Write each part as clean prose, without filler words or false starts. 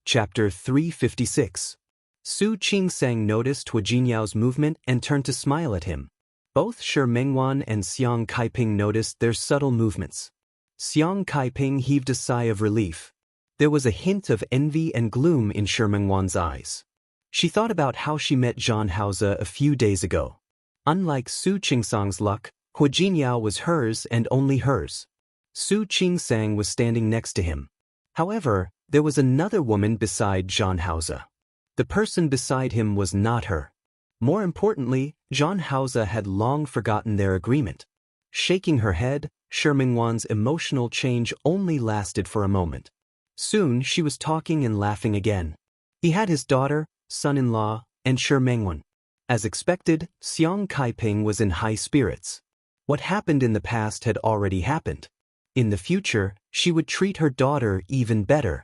Chapter 356. Su Qing-sang noticed Hua Jinyao's movement and turned to smile at him. Both Shi Mengwan and Xiang Kaiping noticed their subtle movements. Xiang Kaiping heaved a sigh of relief. There was a hint of envy and gloom in Shi Mengwan's eyes. She thought about how she met Zhang Haoze a few days ago. Unlike Su Qingsang's luck, Hua Jinyao was hers and only hers. Su Qingsang was standing next to him. However, there was another woman beside Zhang Haoze. The person beside him was not her. More importantly, Zhang Haoze had long forgotten their agreement. Shaking her head, Shi Mengwan's emotional change only lasted for a moment. Soon she was talking and laughing again. He had his daughter, son-in-law, and Shi Mengwan. As expected, Xiang Kaiping was in high spirits. What happened in the past had already happened. In the future, she would treat her daughter even better.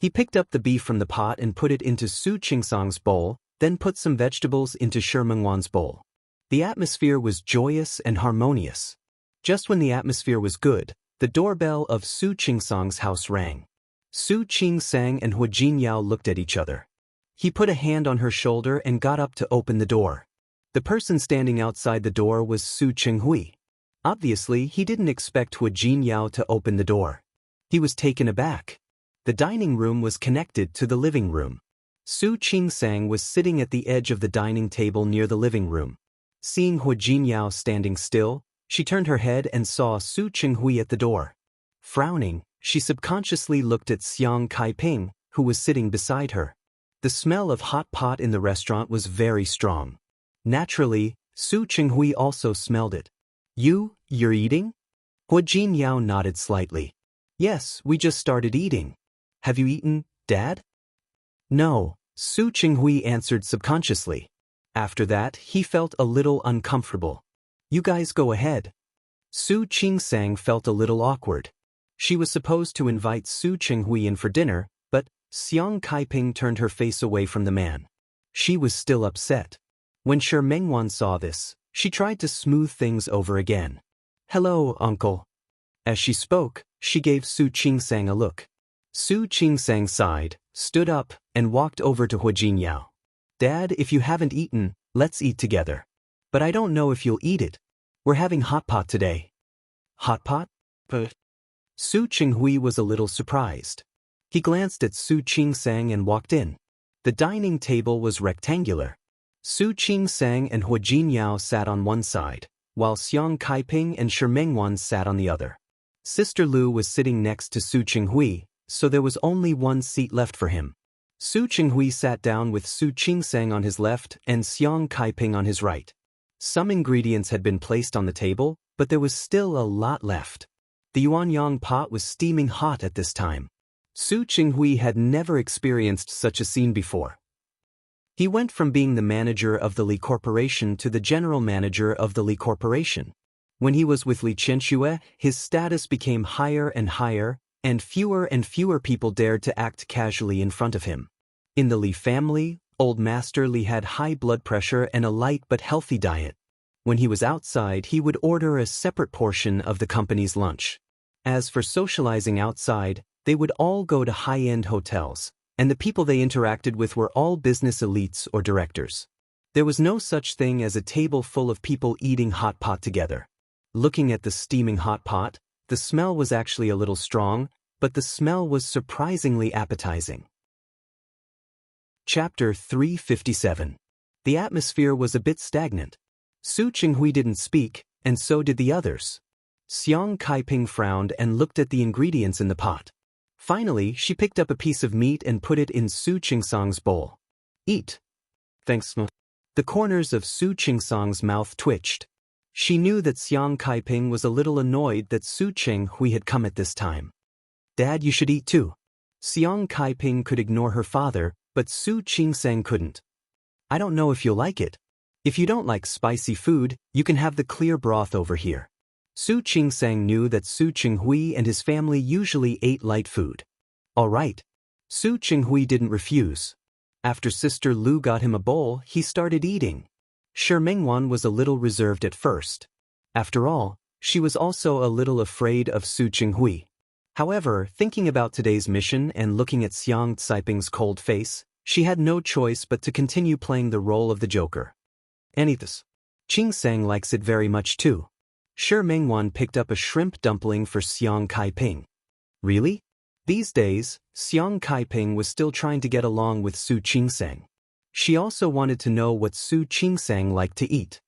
He picked up the beef from the pot and put it into Su Qingsang's bowl, then put some vegetables into Shi Mengwan's bowl. The atmosphere was joyous and harmonious. Just when the atmosphere was good, the doorbell of Su Qingsang's house rang. Su Qingsang and Hua Jinyao looked at each other. He put a hand on her shoulder and got up to open the door. The person standing outside the door was Su Qinghui. Obviously, he didn't expect Hua Jinyao to open the door. He was taken aback. The dining room was connected to the living room. Su Qingsang was sitting at the edge of the dining table near the living room. Seeing Hua Jinyao standing still, she turned her head and saw Su Qinghui at the door. Frowning, she subconsciously looked at Xiang Kaiping, who was sitting beside her. The smell of hot pot in the restaurant was very strong. Naturally, Su Qinghui also smelled it. You're eating? Hua Jinyao nodded slightly. Yes, we just started eating. Have you eaten, Dad? No, Su Qinghui answered subconsciously. After that, he felt a little uncomfortable. You guys go ahead. Su Qingsang felt a little awkward. She was supposed to invite Su Qinghui in for dinner, but Xiang Kaiping turned her face away from the man. She was still upset. When Shi Mengwan saw this, she tried to smooth things over again. Hello, uncle. As she spoke, she gave Su Qingsang a look. Su Qingsang sighed, stood up, and walked over to Hua Jinyao. Dad, if you haven't eaten, let's eat together. But I don't know if you'll eat it. We're having hot pot today. Hot pot? Su Qinghui was a little surprised. He glanced at Su Qingsang and walked in. The dining table was rectangular. Su Qingsang and Hua Jinyao sat on one side, while Xiang Kaiping and Shi Mengwan sat on the other. Sister Lu was sitting next to Su Qinghui, so there was only one seat left for him. Su Qinghui sat down with Su Qingsang on his left and Xiang Kaiping on his right. Some ingredients had been placed on the table, but there was still a lot left. The yuanyang pot was steaming hot at this time. Su Qinghui had never experienced such a scene before. He went from being the manager of the Li Corporation to the general manager of the Li Corporation. When he was with Li Qianxue, his status became higher and higher, and fewer people dared to act casually in front of him. In the Li family, Old Master Li had high blood pressure and a light but healthy diet. When he was outside, he would order a separate portion of the company's lunch. As for socializing outside, they would all go to high-end hotels, and the people they interacted with were all business elites or directors. There was no such thing as a table full of people eating hot pot together. Looking at the steaming hot pot, the smell was actually a little strong, but the smell was surprisingly appetizing. Chapter 357. The atmosphere was a bit stagnant. Su Qinghui didn't speak, and so did the others. Xiang Kaiping frowned and looked at the ingredients in the pot. Finally, she picked up a piece of meat and put it in Su Qingsang's bowl. Eat. Thanks. The corners of Su Qingsang's mouth twitched. She knew that Xiang Kaiping was a little annoyed that Su Qinghui had come at this time. Dad, you should eat too. Xiang Kaiping could ignore her father, but Su Qingsang couldn't. I don't know if you'll like it. If you don't like spicy food, you can have the clear broth over here. Su Qingsang knew that Su Qinghui and his family usually ate light food. All right. Su Qinghui didn't refuse. After Sister Lu got him a bowl, he started eating. Shi Mengwan was a little reserved at first. After all, she was also a little afraid of Su Qinghui. However, thinking about today's mission and looking at Xiang Caiping's cold face, she had no choice but to continue playing the role of the Joker. Anythis. Qing Sang likes it very much too. Shi Mengwan picked up a shrimp dumpling for Xiang Caiping. Really? These days, Xiang Caiping was still trying to get along with Su Qingsang. She also wanted to know what Su Qingsang liked to eat.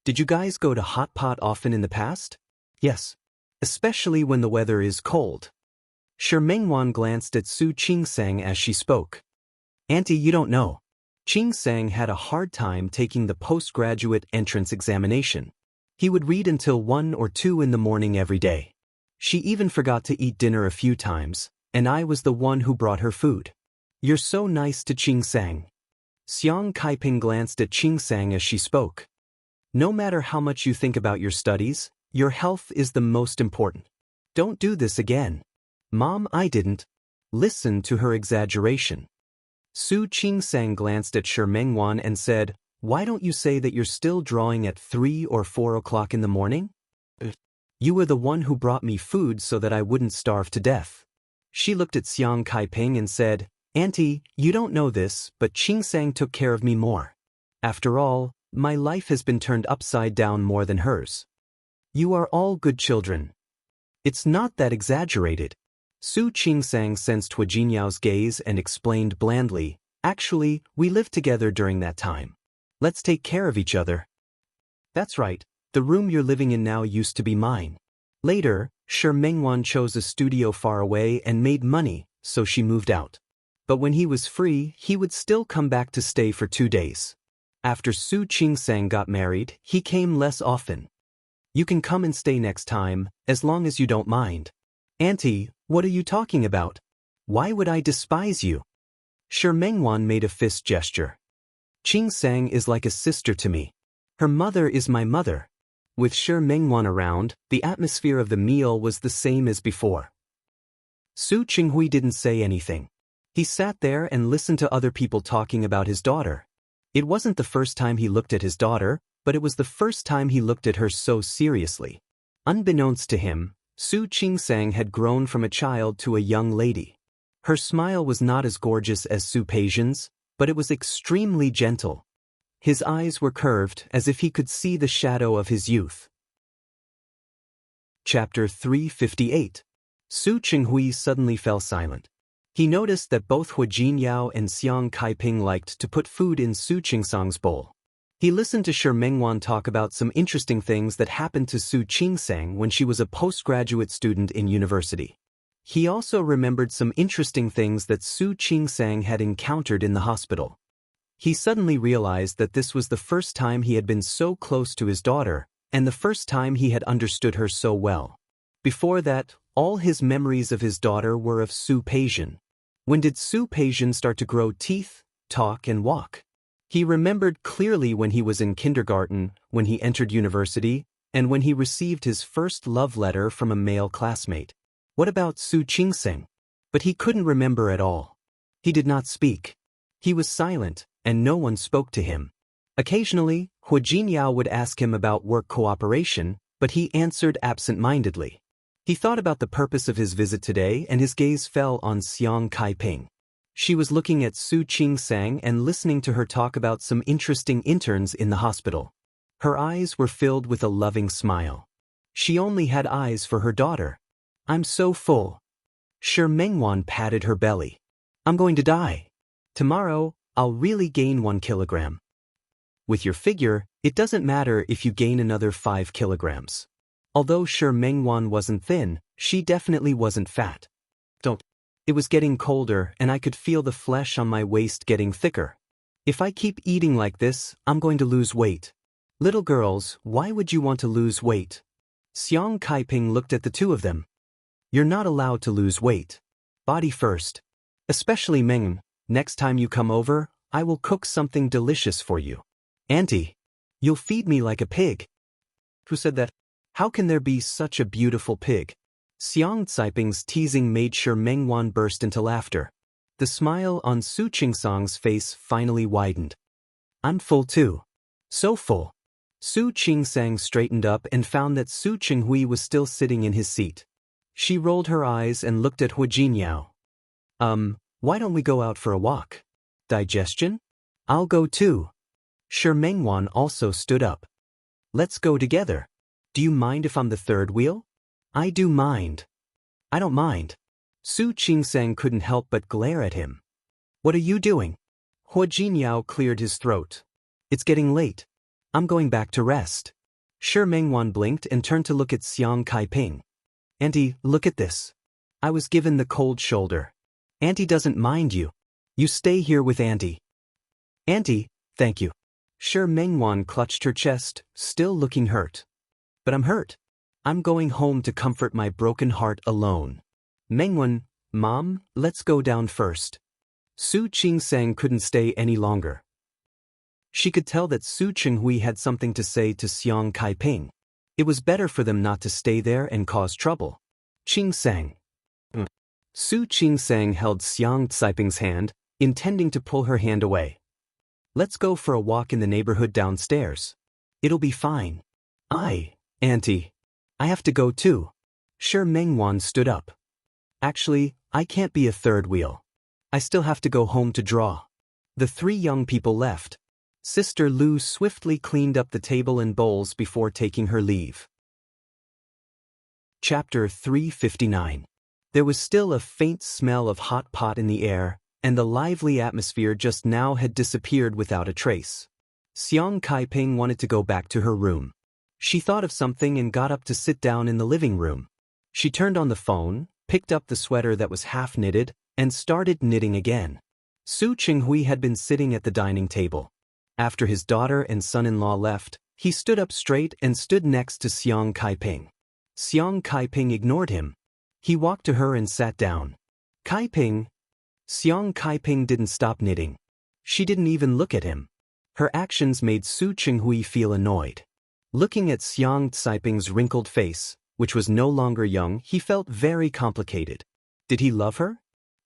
Did you guys go to hot pot often in the past? Yes. Especially when the weather is cold. Shi Mengwan glanced at Su Qingsang as she spoke. Auntie, you don't know. Qingsang had a hard time taking the postgraduate entrance examination. He would read until 1 or 2 in the morning every day. She even forgot to eat dinner a few times, and I was the one who brought her food. You're so nice to Qingsang. Xiang Caiping glanced at Qingsang as she spoke. No matter how much you think about your studies, your health is the most important. Don't do this again. Mom, I didn't. Listen to her exaggeration. Su Qingsang glanced at Shi Mengwan and said, Why don't you say that you're still drawing at 3 or 4 o'clock in the morning? You were the one who brought me food so that I wouldn't starve to death. She looked at Xiang Caiping and said, Auntie, you don't know this, but Qingsang took care of me more. After all, my life has been turned upside down more than hers. You are all good children. It's not that exaggerated. Su Qingsang sensed Hua Jinyao's gaze and explained blandly, Actually, we lived together during that time. Let's take care of each other. That's right, the room you're living in now used to be mine. Later, Shi Mengwan chose a studio far away and made money, so she moved out. But when he was free, he would still come back to stay for 2 days. After Su Qingsang got married, he came less often. You can come and stay next time, as long as you don't mind. Auntie, what are you talking about? Why would I despise you? Shi Mengwan made a fist gesture. Qingsang is like a sister to me. Her mother is my mother. With Shi Mengwan around, the atmosphere of the meal was the same as before. Su Qinghui didn't say anything. He sat there and listened to other people talking about his daughter. It wasn't the first time he looked at his daughter, but it was the first time he looked at her so seriously. Unbeknownst to him, Su Qingsang had grown from a child to a young lady. Her smile was not as gorgeous as Su Peijian's, but it was extremely gentle. His eyes were curved as if he could see the shadow of his youth. Chapter 358. Su Qinghui suddenly fell silent. He noticed that both Hua Jinyao and Xiang Caiping liked to put food in Su Qingsang's bowl. He listened to Shi Mengwan talk about some interesting things that happened to Su Qingsang when she was a postgraduate student in university. He also remembered some interesting things that Su Qingsang had encountered in the hospital. He suddenly realized that this was the first time he had been so close to his daughter, and the first time he had understood her so well. Before that, all his memories of his daughter were of Su Peijian. When did Su Peijian start to grow teeth, talk, and walk? He remembered clearly when he was in kindergarten, when he entered university, and when he received his first love letter from a male classmate. What about Su Qingsang? But he couldn't remember at all. He did not speak. He was silent, and no one spoke to him. Occasionally, Hua Jinyao would ask him about work cooperation, but he answered absent-mindedly. He thought about the purpose of his visit today and his gaze fell on Xiang Caiping. She was looking at Su Qingsang and listening to her talk about some interesting interns in the hospital. Her eyes were filled with a loving smile. She only had eyes for her daughter. I'm so full. Shi Mengwan patted her belly. I'm going to die. Tomorrow, I'll really gain 1 kilogram. With your figure, it doesn't matter if you gain another 5 kilograms. Although Shi Mengwan wasn't thin, she definitely wasn't fat. It was getting colder and I could feel the flesh on my waist getting thicker. If I keep eating like this, I'm going to lose weight. Little girls, why would you want to lose weight? Xiang Caiping looked at the two of them. You're not allowed to lose weight. Body first. Especially Meng, next time you come over, I will cook something delicious for you. Auntie, you'll feed me like a pig. Who said that? How can there be such a beautiful pig? Xiang Caiping's teasing made Shi Mengwan burst into laughter. The smile on Su Qingsang's face finally widened. I'm full too. So full. Su Qingsang straightened up and found that Su Qinghui was still sitting in his seat. She rolled her eyes and looked at Hu Jinyao. Why don't we go out for a walk? Digestion? I'll go too. Shi Mengwan also stood up. Let's go together. Do you mind if I'm the third wheel? I do mind. I don't mind. Su Qingsang couldn't help but glare at him. What are you doing? Hu Jinyao cleared his throat. It's getting late. I'm going back to rest. Shi Mengwan blinked and turned to look at Xiang Kaiping. Auntie, look at this. I was given the cold shoulder. Auntie doesn't mind you. You stay here with Auntie. Auntie, thank you. Shi Mengwan clutched her chest, still looking hurt. But I'm hurt. I'm going home to comfort my broken heart alone. Mengwan, Mom, let's go down first. Su Qingsang couldn't stay any longer. She could tell that Su Qinghui had something to say to Xiang Kaiping. It was better for them not to stay there and cause trouble. Qingsang. Su Qingsang held Xiang Caiping's hand, intending to pull her hand away. Let's go for a walk in the neighborhood downstairs. It'll be fine. Auntie. I have to go too. Shi Mengwan stood up. Actually, I can't be a third wheel. I still have to go home to draw. The three young people left. Sister Lu swiftly cleaned up the table and bowls before taking her leave. Chapter 359. There was still a faint smell of hot pot in the air, and the lively atmosphere just now had disappeared without a trace. Xiang Kaiping wanted to go back to her room. She thought of something and got up to sit down in the living room. She turned on the phone, picked up the sweater that was half knitted, and started knitting again. Su Qinghui had been sitting at the dining table. After his daughter and son-in-law left, he stood up straight and stood next to Xiang Kaiping. Xiang Kaiping ignored him. He walked to her and sat down. Kaiping. Xiang Kaiping didn't stop knitting. She didn't even look at him. Her actions made Su Qinghui feel annoyed. Looking at Xiang Caiping's wrinkled face, which was no longer young, he felt very complicated. Did he love her?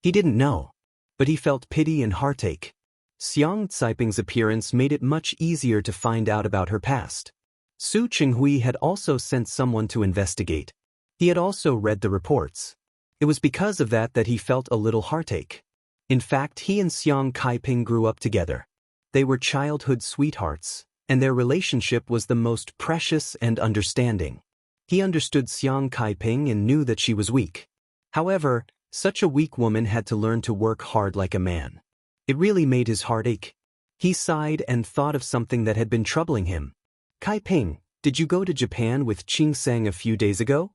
He didn't know. But he felt pity and heartache. Xiang Caiping's appearance made it much easier to find out about her past. Su Qinghui had also sent someone to investigate. He had also read the reports. It was because of that he felt a little heartache. In fact, he and Xiang Kaiping grew up together. They were childhood sweethearts, and their relationship was the most precious and understanding. He understood Xiang Kaiping and knew that she was weak. However, such a weak woman had to learn to work hard like a man. It really made his heart ache. He sighed and thought of something that had been troubling him. Kaiping, did you go to Japan with Qingsang a few days ago?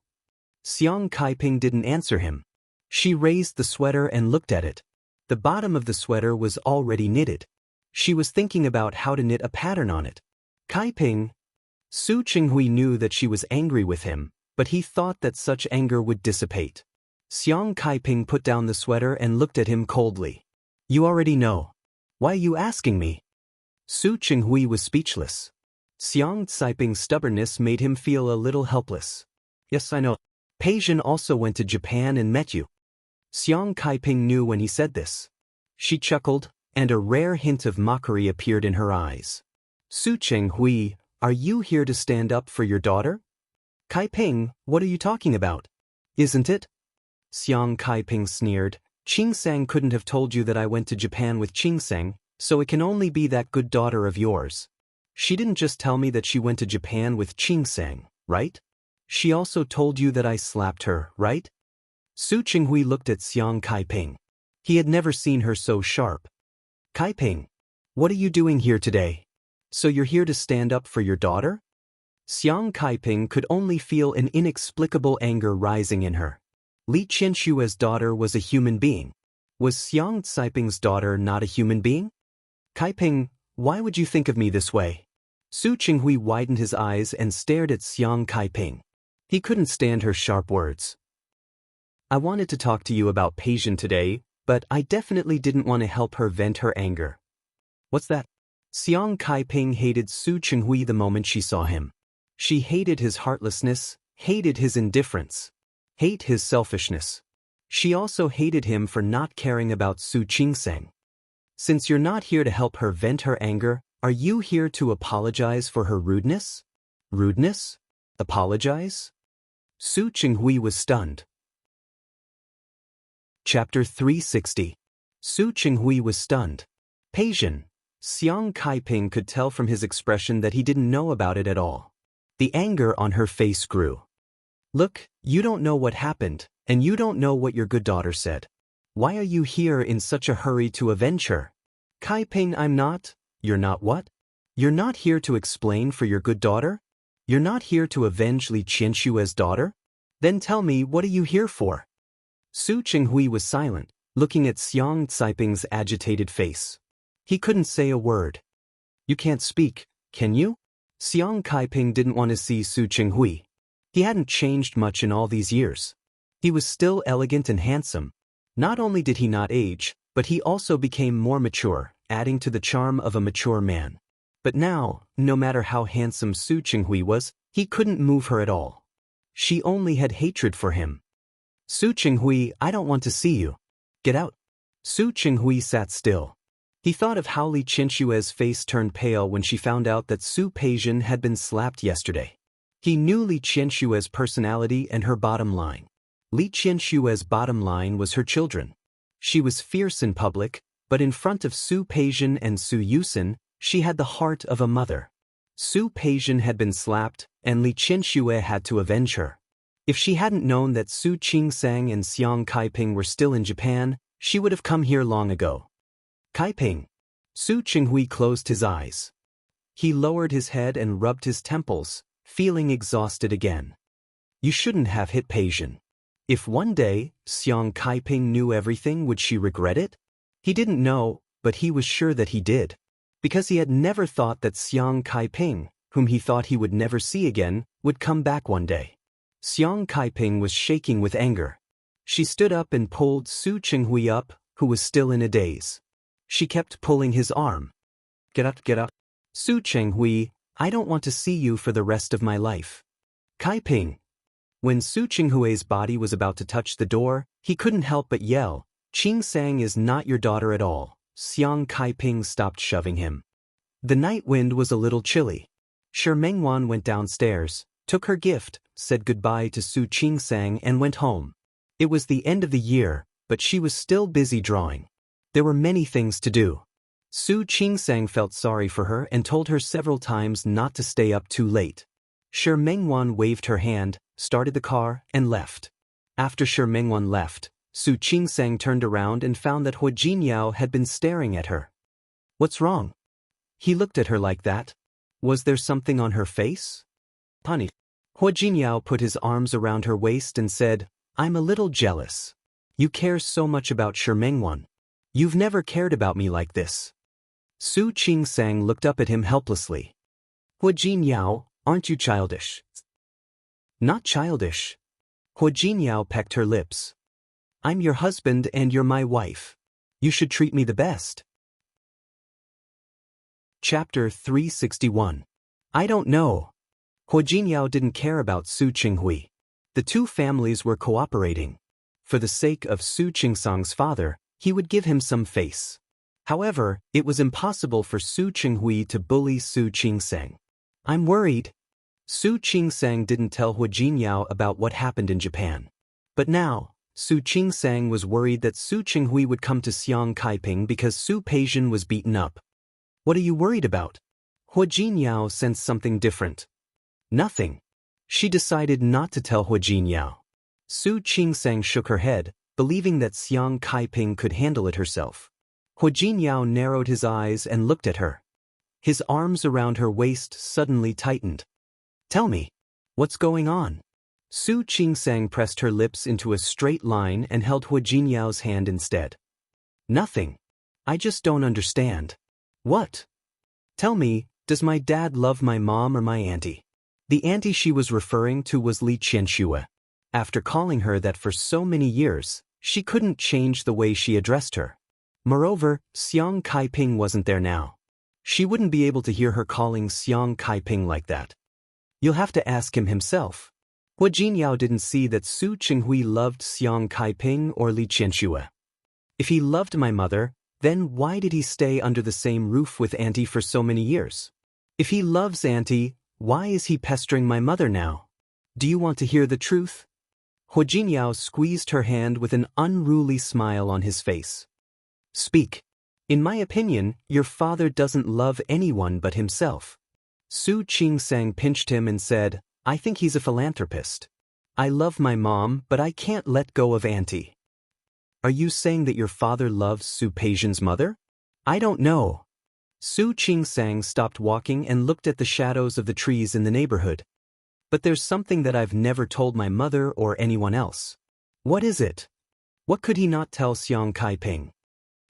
Xiang Kaiping didn't answer him. She raised the sweater and looked at it. The bottom of the sweater was already knitted. She was thinking about how to knit a pattern on it. Kaiping. Su Qinghui knew that she was angry with him, but he thought that such anger would dissipate. Xiang Kaiping put down the sweater and looked at him coldly. You already know. Why are you asking me? Su Qinghui was speechless. Xiang Caiping's stubbornness made him feel a little helpless. Yes, I know. Peijin also went to Japan and met you. Xiang Kaiping knew when he said this. She chuckled, and a rare hint of mockery appeared in her eyes. Su Qinghui, are you here to stand up for your daughter? Kaiping, what are you talking about? Isn't it? Xiang Kaiping sneered. Qingsang couldn't have told you that I went to Japan with Qingsang, so it can only be that good daughter of yours. She didn't just tell me that she went to Japan with Qingsang, right? She also told you that I slapped her, right? Su Qinghui looked at Xiang Kaiping. He had never seen her so sharp. Kaiping, what are you doing here today? So you're here to stand up for your daughter? Xiang Kaiping could only feel an inexplicable anger rising in her. Li Qianshua's daughter was a human being. Was Xiang Caiping's daughter not a human being? Kaiping, why would you think of me this way? Su Qinghui widened his eyes and stared at Xiang Kaiping. He couldn't stand her sharp words. I wanted to talk to you about Peijin today, but I definitely didn't want to help her vent her anger. What's that? Xiang Kaiping hated Su Qinghui the moment she saw him. She hated his heartlessness, hated his indifference, hated his selfishness. She also hated him for not caring about Su Qingsang. Since you're not here to help her vent her anger, are you here to apologize for her rudeness? Rudeness? Apologize? Su Qinghui was stunned. Chapter 360. Su Qinghui was stunned. Peijin. Xiang Kaiping could tell from his expression that he didn't know about it at all. The anger on her face grew. Look, you don't know what happened, and you don't know what your good daughter said. Why are you here in such a hurry to avenge her? Kaiping, I'm not. You're not what? You're not here to explain for your good daughter? You're not here to avenge Li Qianshue's daughter? Then tell me, what are you here for? Su Qinghui was silent, looking at Xiang Caiping's agitated face. He couldn't say a word. You can't speak, can you? Xiang Kaiping didn't want to see Su Qinghui. He hadn't changed much in all these years. He was still elegant and handsome. Not only did he not age, but he also became more mature, adding to the charm of a mature man. But now, no matter how handsome Su Qinghui was, he couldn't move her at all. She only had hatred for him. Su Qinghui, I don't want to see you. Get out. Su Qinghui sat still. He thought of how Li Qianshue's face turned pale when she found out that Su Peijin had been slapped yesterday. He knew Li Qianshue's personality and her bottom line. Li Qianshue's bottom line was her children. She was fierce in public, but in front of Su Peijin and Su Yusin, she had the heart of a mother. Su Peijin had been slapped, and Li Qianshue had to avenge her. If she hadn't known that Su Qingsang and Xiang Kaiping were still in Japan, she would have come here long ago. Kaiping. Su Qinghui closed his eyes. He lowered his head and rubbed his temples, feeling exhausted again. You shouldn't have hit Peijin. If one day, Xiang Kaiping knew everything, would she regret it? He didn't know, but he was sure that he did. Because he had never thought that Xiang Kaiping, whom he thought he would never see again, would come back one day. Xiang Kaiping was shaking with anger. She stood up and pulled Su Qinghui up, who was still in a daze. She kept pulling his arm. Get up, get up. Su Qinghui, I don't want to see you for the rest of my life. Kaiping. When Su Qinghui's body was about to touch the door, he couldn't help but yell, Qingsang is not your daughter at all. Xiang Kaiping stopped shoving him. The night wind was a little chilly. Shi Mengwan went downstairs, took her gift, said goodbye to Su Qingsang and went home. It was the end of the year, but she was still busy drawing. There were many things to do. Su Qingsang felt sorry for her and told her several times not to stay up too late. Shi Mengwan waved her hand, started the car, and left. After Shi Mengwan left, Su Qingsang turned around and found that Hua Jinyao had been staring at her. What's wrong? He looked at her like that. Was there something on her face? Punish. Hua Jinyao put his arms around her waist and said, I'm a little jealous. You care so much about Shi Mengwan. You've never cared about me like this. Su Qingsang looked up at him helplessly. Hua Jinyao, aren't you childish? Not childish. Hua Jinyao pecked her lips. I'm your husband and you're my wife. You should treat me the best. Chapter 361. I don't know. Hua Jinyao didn't care about Su Qinghui. The two families were cooperating. For the sake of Su Qingsang's father, he would give him some face. However, it was impossible for Su Qinghui to bully Su Qingsang. I'm worried. Su Qingsang didn't tell Hua Jinyao about what happened in Japan. But now, Su Qingsang was worried that Su Qinghui would come to Xiang Kaiping because Su Peijin was beaten up. What are you worried about? Hua Jinyao sensed something different. Nothing. She decided not to tell Hua Jinyao. Su Qingsang shook her head, believing that Xiang Kaiping could handle it herself. Hua Jinyao narrowed his eyes and looked at her. His arms around her waist suddenly tightened. Tell me, what's going on? Su Qingsang pressed her lips into a straight line and held Hua Jinyao's hand instead. Nothing. I just don't understand. What? Tell me, does my dad love my mom or my auntie? The auntie she was referring to was Li Qianshue. After calling her that for so many years, she couldn't change the way she addressed her. Moreover, Xiang Kaiping wasn't there now. She wouldn't be able to hear her calling Xiang Kaiping like that. You'll have to ask him himself. Hua Jinyao didn't see that Su Qinghui loved Xiang Kaiping or Li Qianshue. If he loved my mother, then why did he stay under the same roof with auntie for so many years? If he loves auntie, why is he pestering my mother now? Do you want to hear the truth? Hua Jinyao squeezed her hand with an unruly smile on his face. Speak. In my opinion, your father doesn't love anyone but himself. Su Qingsang pinched him and said, I think he's a philanthropist. I love my mom, but I can't let go of Auntie. Are you saying that your father loves Su Peijian's mother? I don't know. Su Qingsang stopped walking and looked at the shadows of the trees in the neighborhood. But there's something that I've never told my mother or anyone else. What is it? What could he not tell Xiang Kaiping?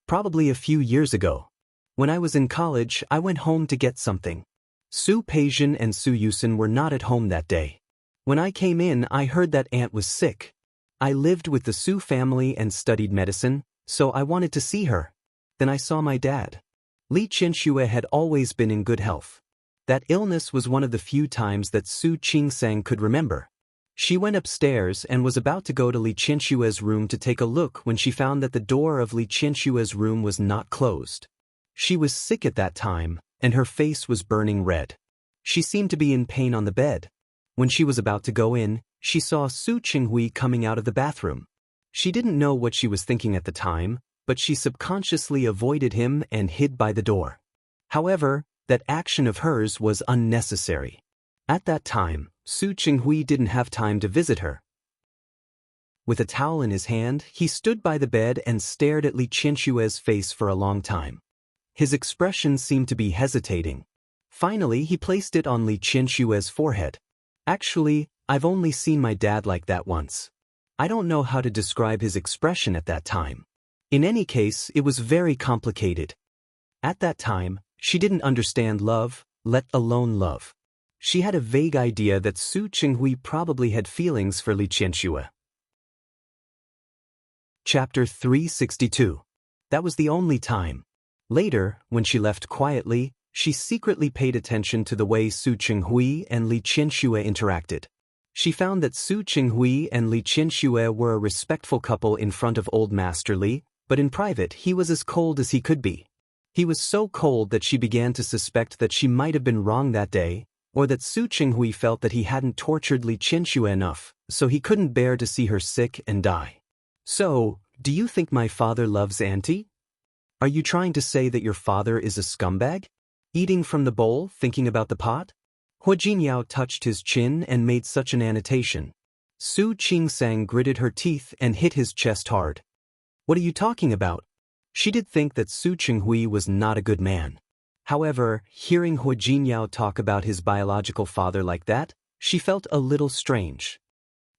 Probably a few years ago. When I was in college, I went home to get something. Su Peijian and Su Yusen were not at home that day. When I came in, I heard that aunt was sick. I lived with the Su family and studied medicine, so I wanted to see her. Then I saw my dad. Li Qianxue had always been in good health. That illness was one of the few times that Su Qingsang could remember. She went upstairs and was about to go to Li Qianxue's room to take a look when she found that the door of Li Qianxue's room was not closed. She was sick at that time, and her face was burning red. She seemed to be in pain on the bed. When she was about to go in, she saw Su Qinghui coming out of the bathroom. She didn't know what she was thinking at the time, but she subconsciously avoided him and hid by the door. However, that action of hers was unnecessary. At that time, Su Qinghui didn't have time to visit her. With a towel in his hand, he stood by the bed and stared at Li Qianxue's face for a long time. His expression seemed to be hesitating. Finally, he placed it on Li Qianxue's forehead. Actually, I've only seen my dad like that once. I don't know how to describe his expression at that time. In any case, it was very complicated. At that time, she didn't understand love, let alone love. She had a vague idea that Su Qinghui probably had feelings for Li Qianxue. Chapter 362. That was the only time. Later, when she left quietly, she secretly paid attention to the way Su Qinghui and Li Qianxue interacted. She found that Su Qinghui and Li Qianxue were a respectful couple in front of Old Master Li, but in private he was as cold as he could be. He was so cold that she began to suspect that she might have been wrong that day, or that Su Qinghui felt that he hadn't tortured Li Qianxue enough, so he couldn't bear to see her sick and die. So, do you think my father loves Auntie? Are you trying to say that your father is a scumbag? Eating from the bowl, thinking about the pot? Hua Jinyao touched his chin and made such an annotation. Su Qingsang gritted her teeth and hit his chest hard. What are you talking about? She did think that Su Qinghui was not a good man. However, hearing Hua Jinyao talk about his biological father like that, she felt a little strange.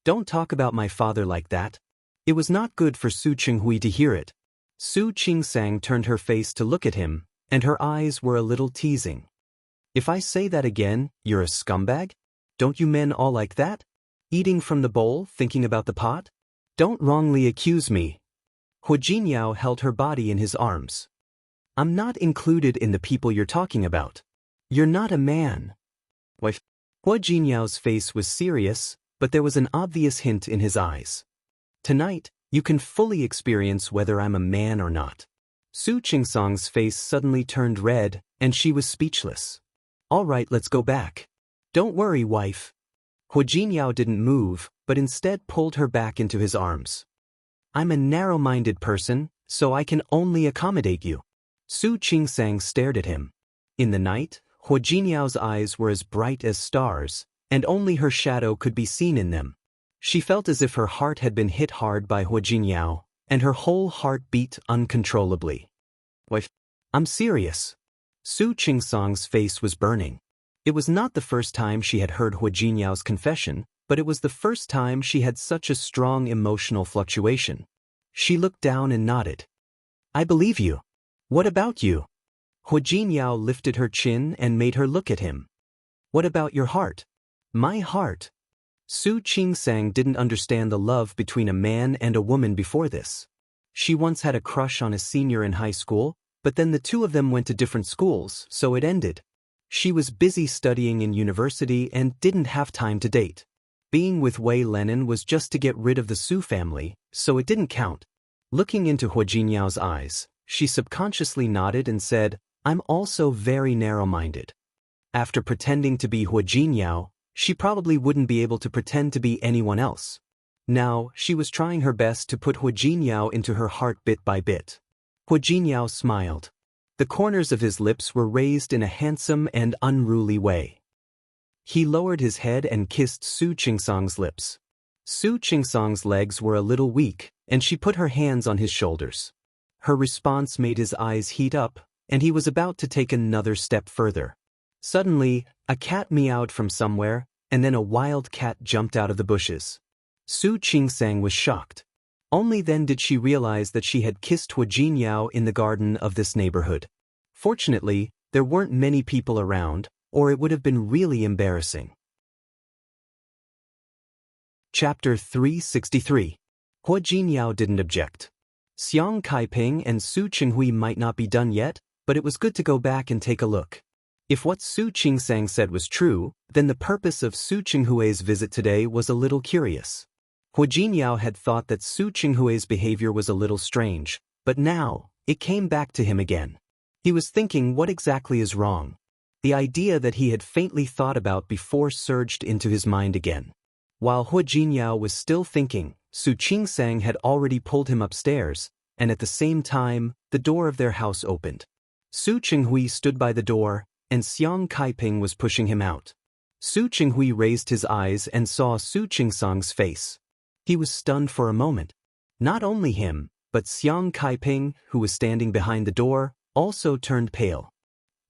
Don't talk about my father like that. It was not good for Su Qinghui to hear it. Su Qingsang turned her face to look at him, and her eyes were a little teasing. If I say that again, you're a scumbag? Don't you men all like that? Eating from the bowl, thinking about the pot? Don't wrongly accuse me. Hua Jinyao held her body in his arms. I'm not included in the people you're talking about. You're not a man. Wife. Hua Jinyao's face was serious, but there was an obvious hint in his eyes. Tonight, you can fully experience whether I'm a man or not. Su Qingsang's face suddenly turned red, and she was speechless. All right, let's go back. Don't worry, wife. Hua Jinyao didn't move, but instead pulled her back into his arms. I'm a narrow-minded person, so I can only accommodate you. Su Qingsang stared at him. In the night, Hua Jinyao's eyes were as bright as stars, and only her shadow could be seen in them. She felt as if her heart had been hit hard by Hua Jinyao, and her whole heart beat uncontrollably. Wife, I'm serious. Su Qingsang's face was burning. It was not the first time she had heard Hua Jinyao's confession, but it was the first time she had such a strong emotional fluctuation. She looked down and nodded. I believe you. What about you? Hua Jinyao lifted her chin and made her look at him. What about your heart? My heart. Su Qingsang didn't understand the love between a man and a woman before this. She once had a crush on a senior in high school, but then the two of them went to different schools, so it ended. She was busy studying in university and didn't have time to date. Being with Wei Lenin was just to get rid of the Su family, so it didn't count. Looking into Hua Jinyao's eyes, she subconsciously nodded and said, I'm also very narrow-minded. After pretending to be Hua Jinyao, she probably wouldn't be able to pretend to be anyone else. Now, she was trying her best to put Hu Jiniao into her heart bit by bit. Hu Jiniao smiled. The corners of his lips were raised in a handsome and unruly way. He lowered his head and kissed Su Qingsong's lips. Su Qingsong's legs were a little weak, and she put her hands on his shoulders. Her response made his eyes heat up, and he was about to take another step further. Suddenly, a cat meowed from somewhere, and then a wild cat jumped out of the bushes. Su Qingsang was shocked. Only then did she realize that she had kissed Hu Jiniao in the garden of this neighborhood. Fortunately, there weren't many people around, or it would have been really embarrassing. Chapter 363. Hu Jiniao didn't object. Xiang Kaiping and Su Qinghui might not be done yet, but it was good to go back and take a look. If what Su Qingsang said was true, then the purpose of Su Qinghui's visit today was a little curious. Hu Jiniao had thought that Su Qinghui's behavior was a little strange, but now, it came back to him again. He was thinking, what exactly is wrong? The idea that he had faintly thought about before surged into his mind again. While Hu Jiniao was still thinking, Su Qingsang had already pulled him upstairs, and at the same time, the door of their house opened. Su Qinghui stood by the door, and Xiang Kaiping was pushing him out. Su Qinghui raised his eyes and saw Su Qingsong's face. He was stunned for a moment. Not only him, but Xiang Kaiping, who was standing behind the door, also turned pale.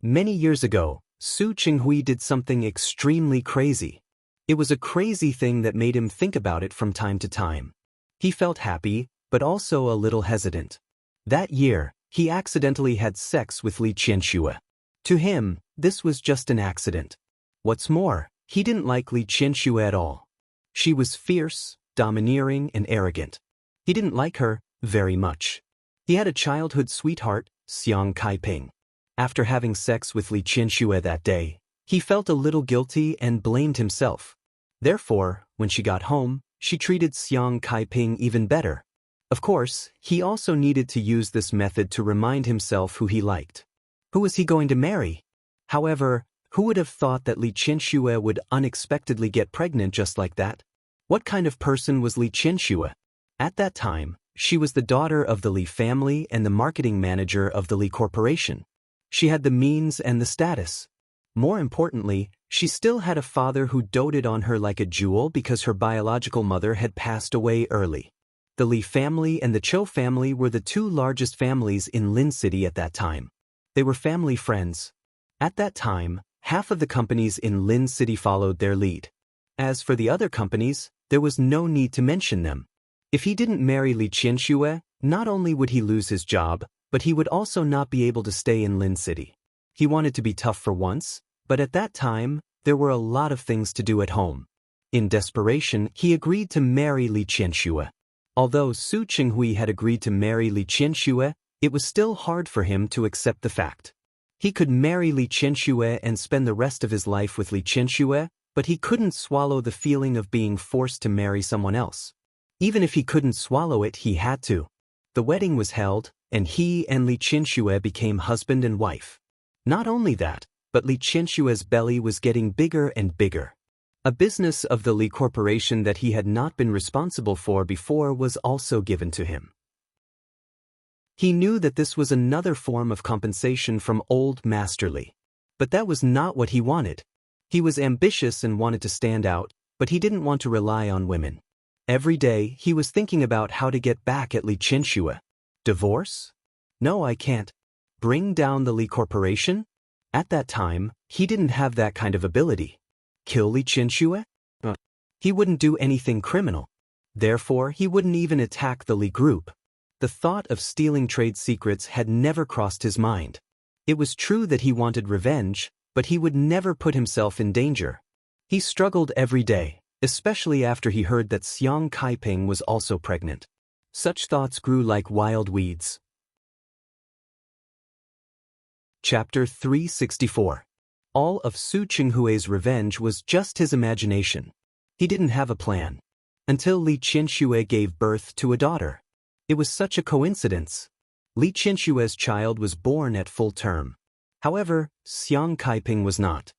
Many years ago, Su Qinghui did something extremely crazy. It was a crazy thing that made him think about it from time to time. He felt happy, but also a little hesitant. That year, he accidentally had sex with Li Qianxue. To him, this was just an accident. What's more, he didn't like Li Qianxue at all. She was fierce, domineering, and arrogant. He didn't like her very much. He had a childhood sweetheart, Xiang Kaiping. After having sex with Li Qianxue that day, he felt a little guilty and blamed himself. Therefore, when she got home, she treated Xiang Kaiping even better. Of course, he also needed to use this method to remind himself who he liked. Who was he going to marry? However, who would have thought that Li Qianxue would unexpectedly get pregnant just like that? What kind of person was Li Qianxue? At that time, she was the daughter of the Li family and the marketing manager of the Li Corporation. She had the means and the status. More importantly, she still had a father who doted on her like a jewel because her biological mother had passed away early. The Li family and the Cho family were the two largest families in Lin City at that time. They were family friends. At that time, half of the companies in Lin City followed their lead. As for the other companies, there was no need to mention them. If he didn't marry Li Qianxue, not only would he lose his job, but he would also not be able to stay in Lin City. He wanted to be tough for once, but at that time, there were a lot of things to do at home. In desperation, he agreed to marry Li Qianxue. Although Su Qinghui had agreed to marry Li Qianxue, it was still hard for him to accept the fact. He could marry Li Qianxue and spend the rest of his life with Li Qianxue, but he couldn't swallow the feeling of being forced to marry someone else. Even if he couldn't swallow it, he had to. The wedding was held, and he and Li Qianxue became husband and wife. Not only that, but Li Qianxue's belly was getting bigger and bigger. A business of the Li Corporation that he had not been responsible for before was also given to him. He knew that this was another form of compensation from old Master Li. But that was not what he wanted. He was ambitious and wanted to stand out, but he didn't want to rely on women. Every day, he was thinking about how to get back at Li Qianxue. Divorce? No, I can't. Bring down the Li Corporation? At that time, he didn't have that kind of ability. Kill Li Qianxue? He wouldn't do anything criminal. Therefore, he wouldn't even attack the Li Group. The thought of stealing trade secrets had never crossed his mind. It was true that he wanted revenge, but he would never put himself in danger. He struggled every day, especially after he heard that Xiang Kaiping was also pregnant. Such thoughts grew like wild weeds. Chapter 364. All of Su Qinghui's revenge was just his imagination. He didn't have a plan. Until Li Qianxue gave birth to a daughter. It was such a coincidence. Li Qianxue's child was born at full term. However, Xiang Kaiping was not.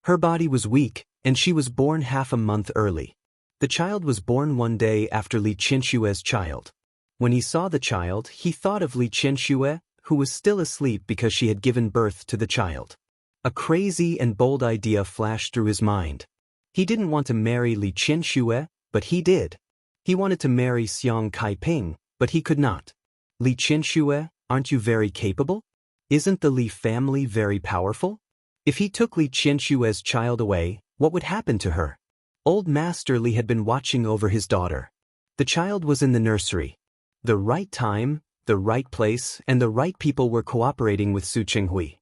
Her body was weak, and she was born half a month early. The child was born one day after Li Qinshue's child. When he saw the child, he thought of Li Qinsue, who was still asleep because she had given birth to the child. A crazy and bold idea flashed through his mind. He didn't want to marry Li Qinsue, but he did. He wanted to marry Xiang Kaiping, but he could not. Li Qinsue, aren't you very capable? Isn't the Li family very powerful? If he took Li Qinshue's child away, what would happen to her? Old Master Li had been watching over his daughter. The child was in the nursery. The right time, the right place, and the right people were cooperating with Su Qinghui.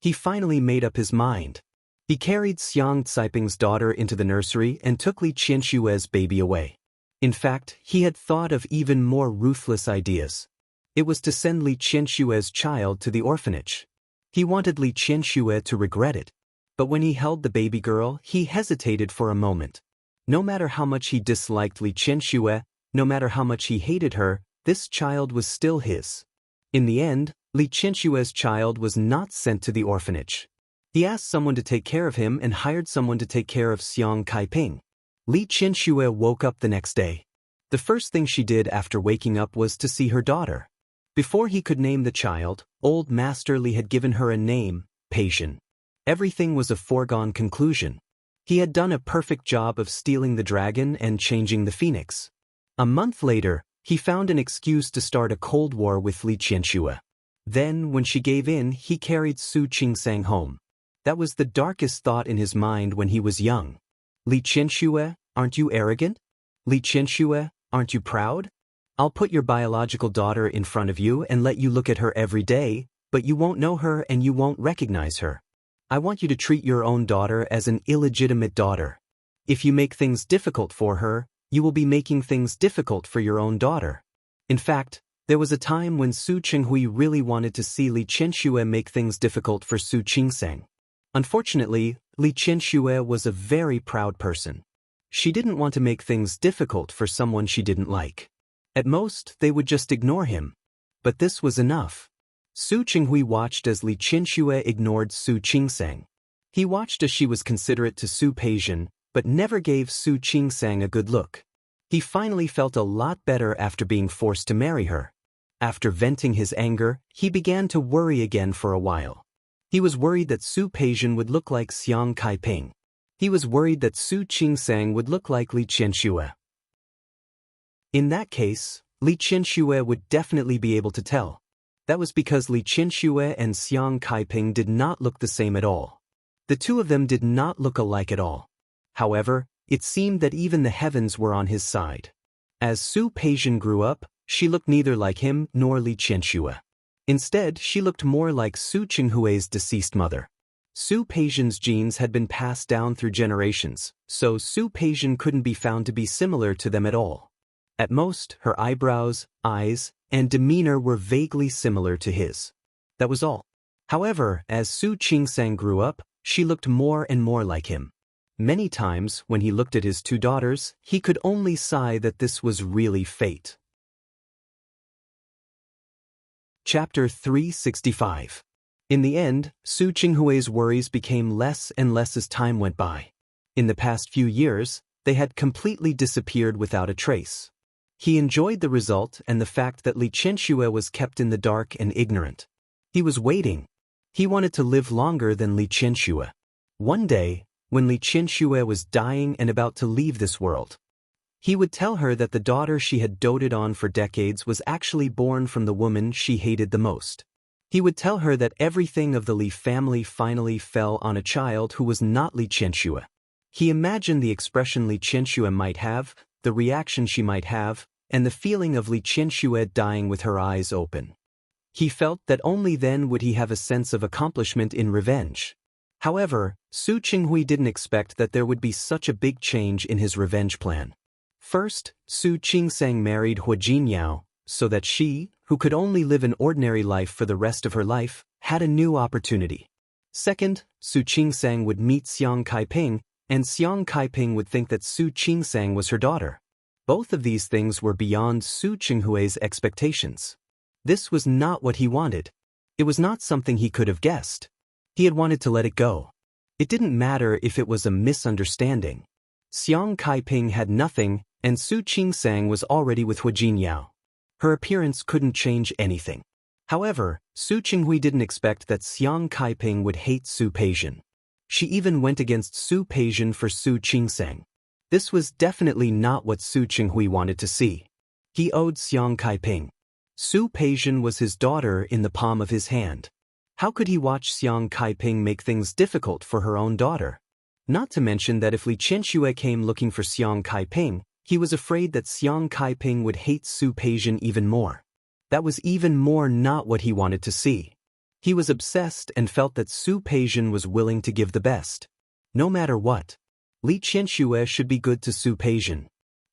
He finally made up his mind. He carried Xiang Caiping's daughter into the nursery and took Li Qinshue's baby away. In fact, he had thought of even more ruthless ideas. It was to send Li Qinshue's child to the orphanage. He wanted Li Qinsue to regret it. But when he held the baby girl, he hesitated for a moment. No matter how much he disliked Li Qinsue, no matter how much he hated her, this child was still his. In the end, Li Qinshue's child was not sent to the orphanage. He asked someone to take care of him and hired someone to take care of Xiang Kaiping. Li Qinsue woke up the next day. The first thing she did after waking up was to see her daughter. Before he could name the child, Old Master Li had given her a name, Peijin. Everything was a foregone conclusion. He had done a perfect job of stealing the dragon and changing the phoenix. A month later, he found an excuse to start a cold war with Li Qinsue. Then, when she gave in, he carried Su Qingsang home. That was the darkest thought in his mind when he was young. Li Qinsue, aren't you arrogant? Li Qinsue, aren't you proud? I'll put your biological daughter in front of you and let you look at her every day, but you won't know her and you won't recognize her. I want you to treat your own daughter as an illegitimate daughter. If you make things difficult for her, you will be making things difficult for your own daughter. In fact, there was a time when Su Qinghui really wanted to see Li Qinsue make things difficult for Su Qingsang. Unfortunately, Li Qinsue was a very proud person. She didn't want to make things difficult for someone she didn't like. At most, they would just ignore him. But this was enough. Su Qinghui watched as Li Qinsue ignored Su Qingsang. He watched as she was considerate to Su Peijin, but never gave Su Qingsang a good look. He finally felt a lot better after being forced to marry her. After venting his anger, he began to worry again for a while. He was worried that Su Peijin would look like Xiang Kaiping. He was worried that Su Qingsang would look like Li Qinsue. In that case, Li Qinsue would definitely be able to tell. That was because Li Qinsue and Xiang Kaiping did not look the same at all. The two of them did not look alike at all. However, it seemed that even the heavens were on his side. As Su Peijin grew up, she looked neither like him nor Li Qinsue. Instead, she looked more like Su Qinghui's deceased mother. Su Peijin's genes had been passed down through generations, so Su Peijin couldn't be found to be similar to them at all. At most, her eyebrows, eyes, and demeanor were vaguely similar to his. That was all. However, as Su Qingsang grew up, she looked more and more like him. Many times, when he looked at his two daughters, he could only sigh that this was really fate. Chapter 365. In the end, Su Qinghui's worries became less and less as time went by. In the past few years, they had completely disappeared without a trace. He enjoyed the result and the fact that Li Qinsue was kept in the dark and ignorant. He was waiting. He wanted to live longer than Li Qinsue. One day, when Li Qinsue was dying and about to leave this world, he would tell her that the daughter she had doted on for decades was actually born from the woman she hated the most. He would tell her that everything of the Li family finally fell on a child who was not Li Qinsue. He imagined the expression Li Qinsue might have, the reaction she might have, and the feeling of Li Qinsue dying with her eyes open. He felt that only then would he have a sense of accomplishment in revenge. However, Su Qinghui didn't expect that there would be such a big change in his revenge plan. First, Su Qingsang married Hua Jinyao, so that she, who could only live an ordinary life for the rest of her life, had a new opportunity. Second, Su Qingsang would meet Xiang Kaiping, and Xiang Kaiping would think that Su Qingsang was her daughter. Both of these things were beyond Su Qinghui's expectations. This was not what he wanted. It was not something he could have guessed. He had wanted to let it go. It didn't matter if it was a misunderstanding. Xiang Kaiping had nothing, and Su Qingsang was already with Hu Jinyao. Her appearance couldn't change anything. However, Su Qinghui didn't expect that Xiang Kaiping would hate Su Peijian. She even went against Su Peijian for Su Qingsang. This was definitely not what Su Qinghui wanted to see. He owed Xiang Kaiping. Su Peijian was his daughter in the palm of his hand. How could he watch Xiang Kaiping make things difficult for her own daughter? Not to mention that if Li Qianxue came looking for Xiang Kaiping, he was afraid that Xiang Kaiping would hate Su Peijian even more. That was even more not what he wanted to see. He was obsessed and felt that Su Peijian was willing to give the best. No matter what, Li Qianxue should be good to Su Peijian.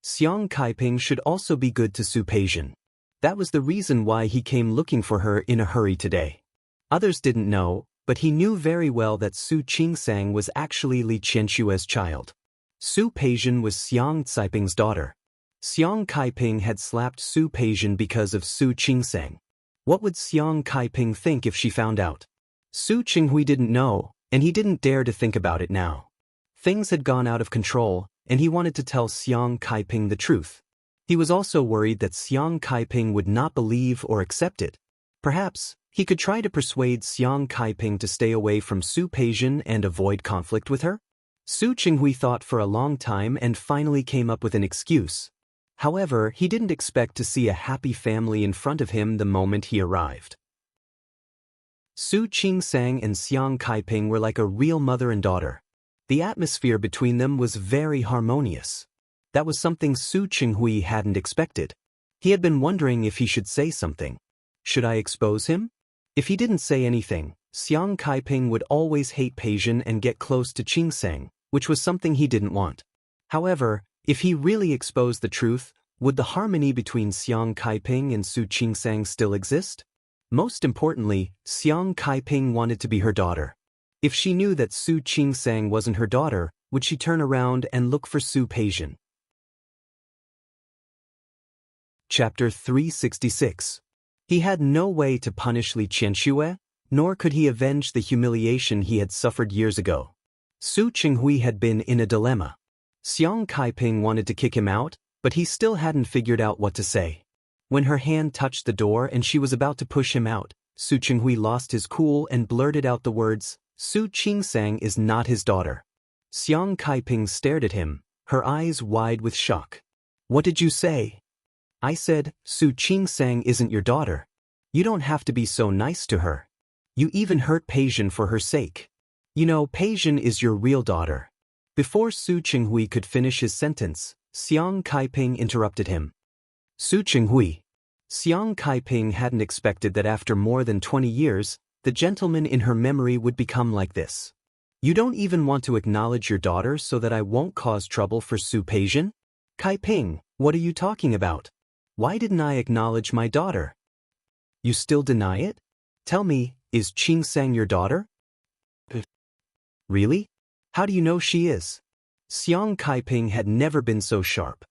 Xiang Kaiping should also be good to Su Peijian. That was the reason why he came looking for her in a hurry today. Others didn't know, but he knew very well that Su Qingsang was actually Li Qianxue's child. Su Peijian was Xiang Caiping's daughter. Xiang Kaiping had slapped Su Peijian because of Su Qingsang. What would Xiang Kaiping think if she found out? Su Qinghui didn't know, and he didn't dare to think about it now. Things had gone out of control, and he wanted to tell Xiang Kaiping the truth. He was also worried that Xiang Kaiping would not believe or accept it. Perhaps he could try to persuade Xiang Kaiping to stay away from Su Peijian and avoid conflict with her. Su Qinghui thought for a long time and finally came up with an excuse. However, he didn't expect to see a happy family in front of him the moment he arrived. Su Qingsang and Xiang Kaiping were like a real mother and daughter. The atmosphere between them was very harmonious. That was something Su Qinghui hadn't expected. He had been wondering if he should say something. Should I expose him? If he didn't say anything, Xiang Kaiping would always hate Peijian and get close to Qingsang, which was something he didn't want. However, if he really exposed the truth, would the harmony between Xiang Kaiping and Su Qingsang still exist? Most importantly, Xiang Kaiping wanted to be her daughter. If she knew that Su Qingsang wasn't her daughter, would she turn around and look for Su Peijian? Chapter 366. He had no way to punish Li Qianxue, nor could he avenge the humiliation he had suffered years ago. Su Qinghui had been in a dilemma. Xiang Kaiping wanted to kick him out, but he still hadn't figured out what to say. When her hand touched the door and she was about to push him out, Su Qinghui lost his cool and blurted out the words, "Su Qingsang is not his daughter." Xiang Kaiping stared at him, her eyes wide with shock. "What did you say?" "I said, Su Qingsang isn't your daughter. You don't have to be so nice to her. You even hurt Peijian for her sake. You know, Peijian is your real daughter." Before Su Qinghui could finish his sentence, Xiang Kaiping interrupted him. "Su Qinghui." Xiang Kaiping hadn't expected that after more than 20 years, the gentleman in her memory would become like this. "You don't even want to acknowledge your daughter so that I won't cause trouble for Su Peijian? Kaiping, what are you talking about? Why didn't I acknowledge my daughter? You still deny it? Tell me, is Qingsang your daughter?" "Really? How do you know she is?" Xiang Kaiping had never been so sharp.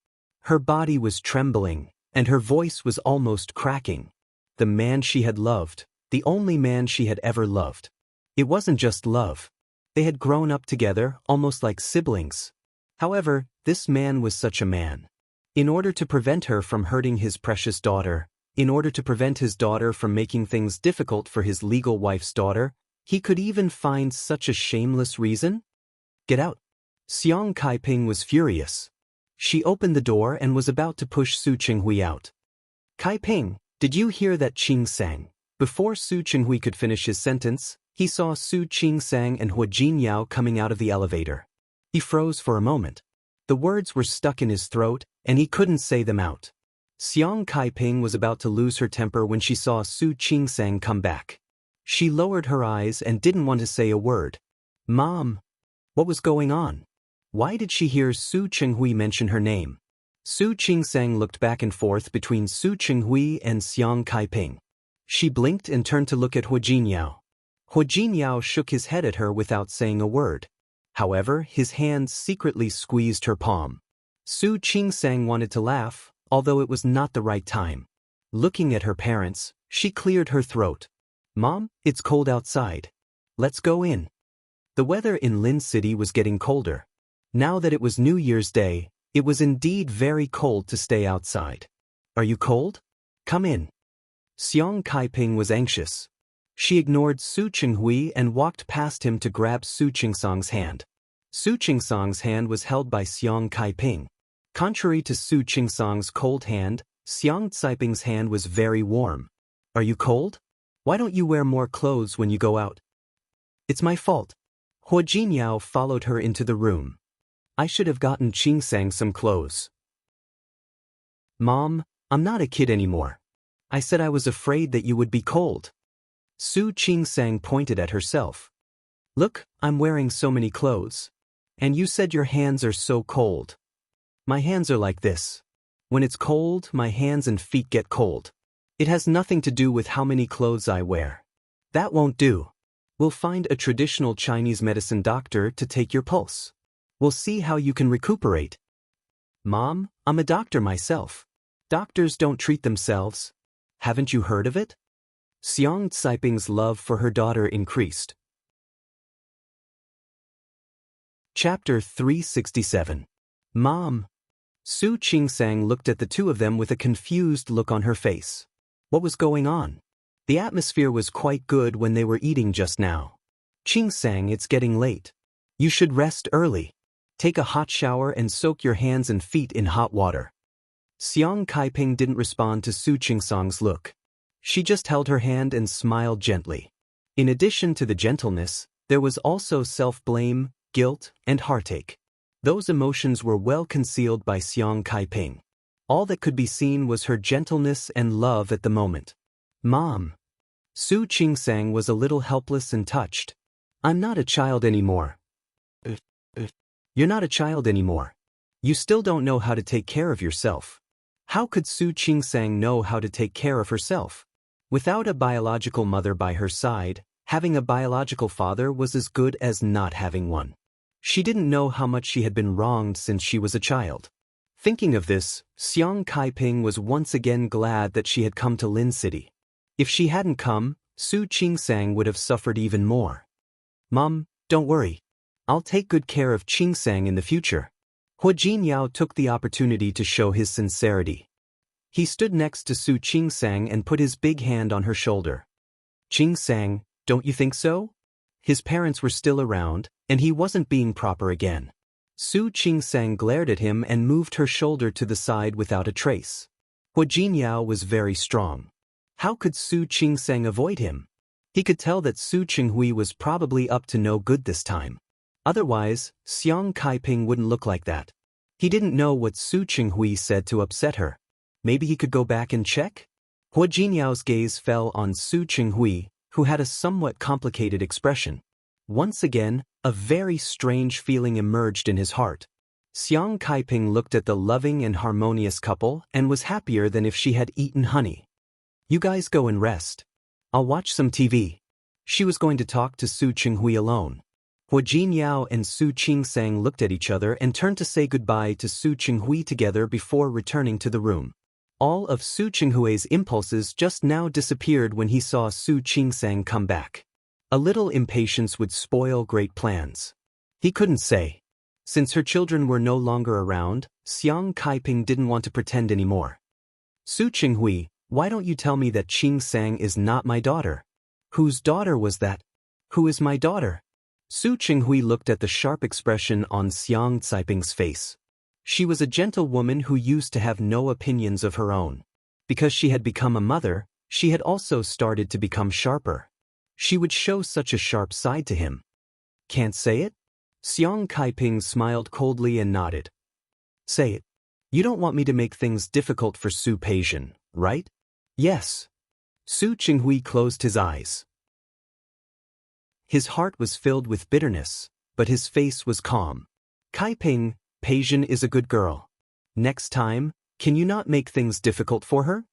Her body was trembling, and her voice was almost cracking. The man she had loved, the only man she had ever loved. It wasn't just love. They had grown up together, almost like siblings. However, this man was such a man. In order to prevent her from hurting his precious daughter, in order to prevent his daughter from making things difficult for his legal wife's daughter, he could even find such a shameless reason? "Get out." Xiang Kaiping was furious. She opened the door and was about to push Su Qinghui out. "Kaiping, did you hear that Qingsang?" Before Su Qinghui could finish his sentence, he saw Su Qingsang and Hu Jinyao coming out of the elevator. He froze for a moment. The words were stuck in his throat, and he couldn't say them out. Xiang Kaiping was about to lose her temper when she saw Su Qingsang come back. She lowered her eyes and didn't want to say a word. "Mom." What was going on? Why did she hear Su Qinghui mention her name? Su Qingsang looked back and forth between Su Qinghui and Xiang Kaiping. She blinked and turned to look at Hu Jinyao. Hu Jinyao shook his head at her without saying a word. However, his hands secretly squeezed her palm. Su Qingsang wanted to laugh, although it was not the right time. Looking at her parents, she cleared her throat. "Mom, it's cold outside. Let's go in." The weather in Lin City was getting colder. Now that it was New Year's Day, it was indeed very cold to stay outside. Are you cold? Come in. Xiang Kaiping was anxious. She ignored Su Qinghui and walked past him to grab Su Qingsang's hand. Su Qingsang's hand was held by Xiang Kaiping. Contrary to Su Qingsang's cold hand, Xiang Caiping's hand was very warm. Are you cold? Why don't you wear more clothes when you go out? It's my fault. Hua Jinyao followed her into the room. I should have gotten Qingsang some clothes. Mom, I'm not a kid anymore. I said I was afraid that you would be cold. Su Qingsang pointed at herself. Look, I'm wearing so many clothes. And you said your hands are so cold. My hands are like this. When it's cold, my hands and feet get cold. It has nothing to do with how many clothes I wear. That won't do. We'll find a traditional Chinese medicine doctor to take your pulse. We'll see how you can recuperate. Mom, I'm a doctor myself. Doctors don't treat themselves. Haven't you heard of it? Xiang Caiping's love for her daughter increased. Chapter 367. Mom. Su Qingsang looked at the two of them with a confused look on her face. What was going on? The atmosphere was quite good when they were eating just now. Qingsang, it's getting late. You should rest early. Take a hot shower and soak your hands and feet in hot water. Xiang Kaiping didn't respond to Su Qingsang's look. She just held her hand and smiled gently. In addition to the gentleness, there was also self-blame, guilt, and heartache. Those emotions were well concealed by Xiang Kaiping. All that could be seen was her gentleness and love at the moment. Mom. Su Qingsang was a little helpless and touched. I'm not a child anymore. You're not a child anymore. You still don't know how to take care of yourself. How could Su Qingsang know how to take care of herself? Without a biological mother by her side, having a biological father was as good as not having one. She didn't know how much she had been wronged since she was a child. Thinking of this, Xiang Kaiping was once again glad that she had come to Lin City. If she hadn't come, Su Qingsang would have suffered even more. Mom, don't worry. I'll take good care of Qingsang in the future. Hua Jinyao took the opportunity to show his sincerity. He stood next to Su Qingsang and put his big hand on her shoulder. Qingsang, don't you think so? His parents were still around, and he wasn't being proper again. Su Qingsang glared at him and moved her shoulder to the side without a trace. Hua Jinyao was very strong. How could Su Qingsang avoid him? He could tell that Su Qinghui was probably up to no good this time. Otherwise, Xiang Kaiping wouldn't look like that. He didn't know what Su Qinghui said to upset her. Maybe he could go back and check? Hua Jinyao's gaze fell on Su Qinghui, who had a somewhat complicated expression. Once again, a very strange feeling emerged in his heart. Xiang Kaiping looked at the loving and harmonious couple and was happier than if she had eaten honey. You guys go and rest. I'll watch some TV. She was going to talk to Su Qinghui alone. Hua Jinyao and Su Qingsang looked at each other and turned to say goodbye to Su Qinghui together before returning to the room. All of Su Qinghui's impulses just now disappeared when he saw Su Qingsang come back. A little impatience would spoil great plans. He couldn't say. Since her children were no longer around, Xiang Kaiping didn't want to pretend anymore. Su Qinghui, why don't you tell me that Qingsang is not my daughter? Whose daughter was that? Who is my daughter? Su Qinghui looked at the sharp expression on Xiang Caiping's face. She was a gentle woman who used to have no opinions of her own. Because she had become a mother, she had also started to become sharper. She would show such a sharp side to him. Can't say it? Xiang Kaiping smiled coldly and nodded. Say it. You don't want me to make things difficult for Su Peijian, right? Yes. Su Qinghui closed his eyes. His heart was filled with bitterness, but his face was calm. Kaiping, Peijian is a good girl. Next time, can you not make things difficult for her?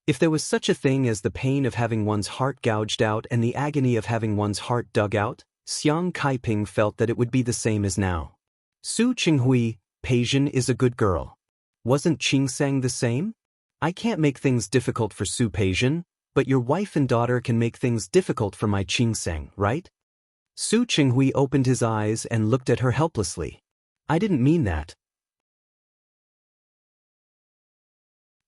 If there was such a thing as the pain of having one's heart gouged out and the agony of having one's heart dug out, Xiang Kaiping felt that it would be the same as now. Su Qinghui, Peijian is a good girl. Wasn't Qingsang the same? I can't make things difficult for Su Peijian, but your wife and daughter can make things difficult for my Qingsang, right? Su Qinghui opened his eyes and looked at her helplessly. I didn't mean that.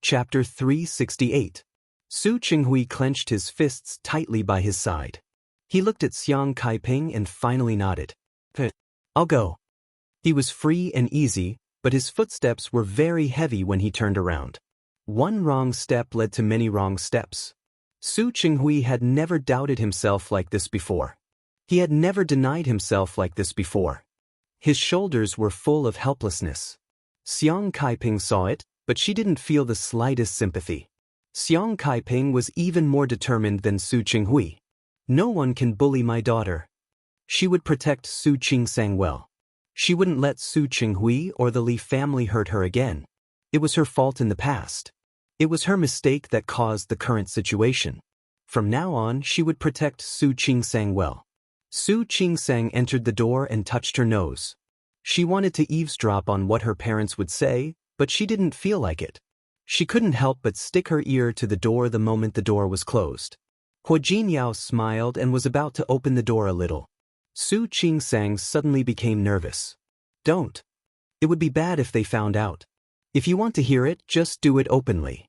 Chapter 368. Su Qinghui clenched his fists tightly by his side. He looked at Xiang Kaiping and finally nodded. I'll go. He was free and easy, but his footsteps were very heavy when he turned around. One wrong step led to many wrong steps. Su Qinghui had never doubted himself like this before. He had never denied himself like this before. His shoulders were full of helplessness. Xiang Kaiping saw it, but she didn't feel the slightest sympathy. Xiang Kaiping was even more determined than Su Qinghui. No one can bully my daughter. She would protect Su Qingsang well. She wouldn't let Su Qinghui or the Li family hurt her again. It was her fault in the past. It was her mistake that caused the current situation. From now on, she would protect Su Qingsang well. Su Qingsang entered the door and touched her nose. She wanted to eavesdrop on what her parents would say, but she didn't feel like it. She couldn't help but stick her ear to the door the moment the door was closed. Hua Jinyao smiled and was about to open the door a little. Su Qingsang suddenly became nervous. Don't. It would be bad if they found out. If you want to hear it, just do it openly.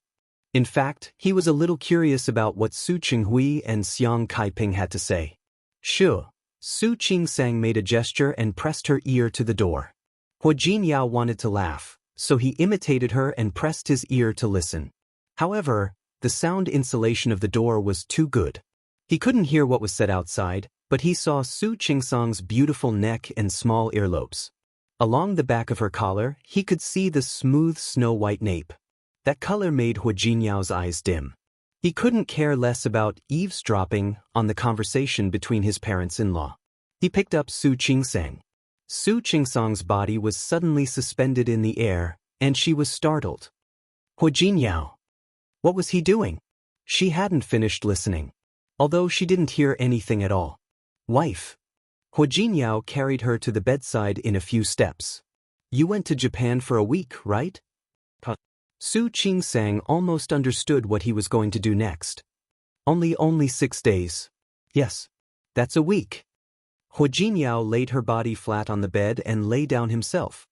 In fact, he was a little curious about what Su Qinghui and Xiang Kaiping had to say. Sure. Su Qingsang made a gesture and pressed her ear to the door. Hua Jinyao wanted to laugh, so he imitated her and pressed his ear to listen. However, the sound insulation of the door was too good. He couldn't hear what was said outside, but he saw Su Qingsang's beautiful neck and small earlobes. Along the back of her collar, he could see the smooth snow-white nape. That color made Hua Jinyao's eyes dim. He couldn't care less about eavesdropping on the conversation between his parents-in-law. He picked up Su Qingsang. Su Qingsang's body was suddenly suspended in the air, and she was startled. Hua Jinyao. What was he doing? She hadn't finished listening, although she didn't hear anything at all. Wife. Hua Jinyao carried her to the bedside in a few steps. You went to Japan for a week, right? Su Qingsang almost understood what he was going to do next. Only 6 days. Yes. That's a week. Hua Jinyao laid her body flat on the bed and lay down himself.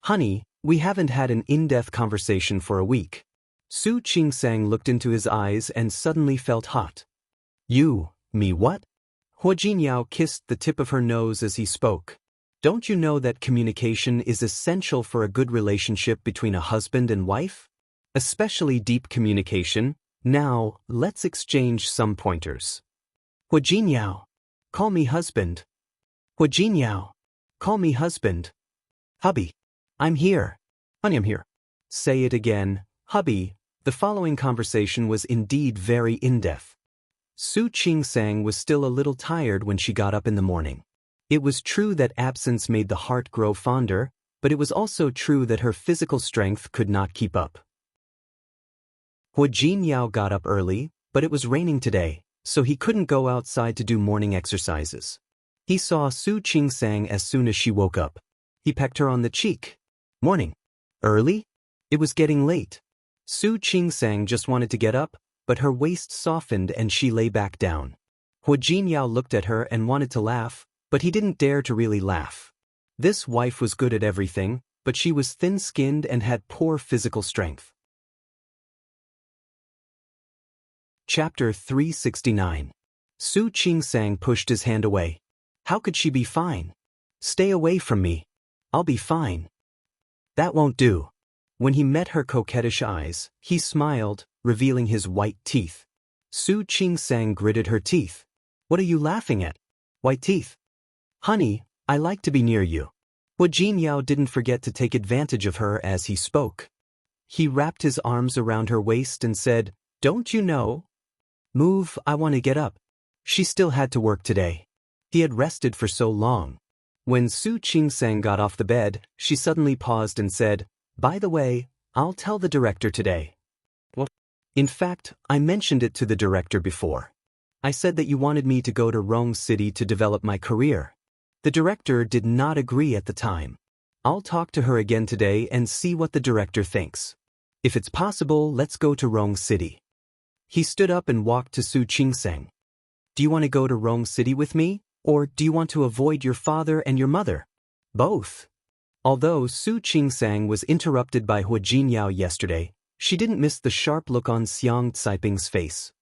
Honey, we haven't had an in-depth conversation for a week. Su Qingsang looked into his eyes and suddenly felt hot. You, me what? Hua Jinyao kissed the tip of her nose as he spoke. Don't you know that communication is essential for a good relationship between a husband and wife? Especially deep communication. Now, let's exchange some pointers. Hua Jinyao. Call me husband. Hua Jinyao. Call me husband. Hubby. I'm here. Honey, I'm here. Say it again, hubby. The following conversation was indeed very in-depth. Su Qingsang was still a little tired when she got up in the morning. It was true that absence made the heart grow fonder, but it was also true that her physical strength could not keep up. Hua Jinyao got up early, but it was raining today, so he couldn't go outside to do morning exercises. He saw Su Qingsang as soon as she woke up. He pecked her on the cheek. Morning. Early? It was getting late. Su Qingsang just wanted to get up, but her waist softened and she lay back down. Hua Jinyao looked at her and wanted to laugh, but he didn't dare to really laugh. This wife was good at everything, but she was thin-skinned and had poor physical strength. Chapter 369. Su Qingsang pushed his hand away. How could she be fine? Stay away from me. I'll be fine. That won't do. When he met her coquettish eyes, he smiled, revealing his white teeth. Su Qingsang gritted her teeth. What are you laughing at? White teeth? Honey, I like to be near you. Hua Jinyao didn't forget to take advantage of her as he spoke. He wrapped his arms around her waist and said, Don't you know? Move, I want to get up. She still had to work today. He had rested for so long. When Su Qingsang got off the bed, she suddenly paused and said, By the way, I'll tell the director today. What? In fact, I mentioned it to the director before. I said that you wanted me to go to Rome City to develop my career. The director did not agree at the time. I'll talk to her again today and see what the director thinks. If it's possible, let's go to Rome City. He stood up and walked to Su Qingsang. Do you want to go to Rome City with me, or do you want to avoid your father and your mother? Both. Although Su Qingsang was interrupted by Hua Jinyao yesterday, she didn't miss the sharp look on Xiang Caiping's face.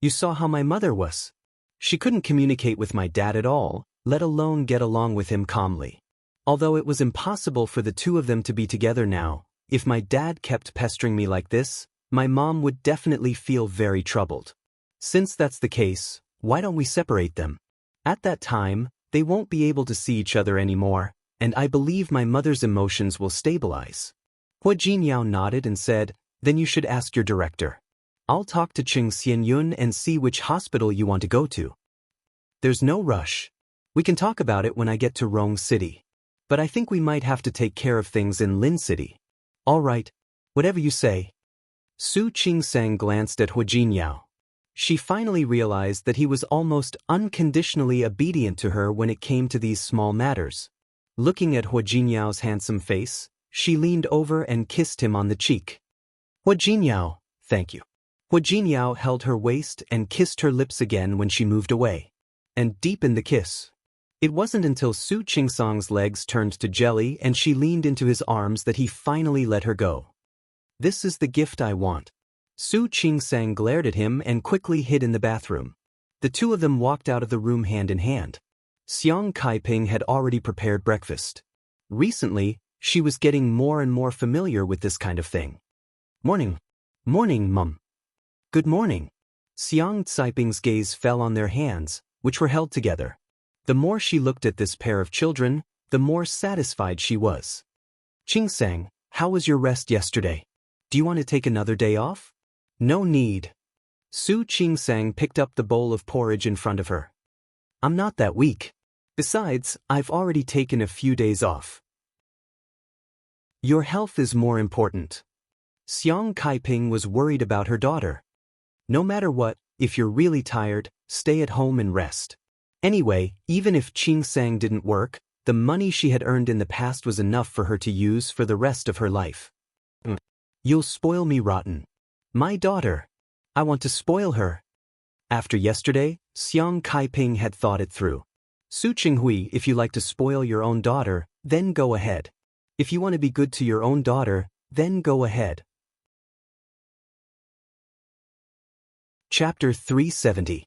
You saw how my mother was. She couldn't communicate with my dad at all, let alone get along with him calmly. Although it was impossible for the two of them to be together now, if my dad kept pestering me like this, my mom would definitely feel very troubled. Since that's the case, why don't we separate them? At that time, they won't be able to see each other anymore, and I believe my mother's emotions will stabilize. Hua Jinyao nodded and said, then you should ask your director. I'll talk to Ching Xianyun and see which hospital you want to go to. There's no rush. We can talk about it when I get to Rong City. But I think we might have to take care of things in Lin City. All right, whatever you say. Su Qingsang glanced at Hua Jinyao. She finally realized that he was almost unconditionally obedient to her when it came to these small matters. Looking at Hua Jinyao's handsome face, she leaned over and kissed him on the cheek. Hua Jinyao, thank you. Hua Jinyao held her waist and kissed her lips again when she moved away, and deepened the kiss. It wasn't until Su Qingsang's legs turned to jelly and she leaned into his arms that he finally let her go. This is the gift I want. Su Qingsang glared at him and quickly hid in the bathroom. The two of them walked out of the room hand in hand. Xiang Caiping had already prepared breakfast. Recently, she was getting more and more familiar with this kind of thing. Morning. Morning, Mum. Good morning. Xiang Caiping's gaze fell on their hands, which were held together. The more she looked at this pair of children, the more satisfied she was. Qingsang, how was your rest yesterday? Do you want to take another day off? No need. Su Qingsang picked up the bowl of porridge in front of her. I'm not that weak. Besides, I've already taken a few days off. Your health is more important. Xiang Caiping was worried about her daughter. No matter what, if you're really tired, stay at home and rest. Anyway, even if Qingsang didn't work, the money she had earned in the past was enough for her to use for the rest of her life. You'll spoil me rotten. My daughter. I want to spoil her. After yesterday, Xiang Caiping had thought it through. Su Qinghui, if you like to spoil your own daughter, then go ahead. If you want to be good to your own daughter, then go ahead. Chapter 370.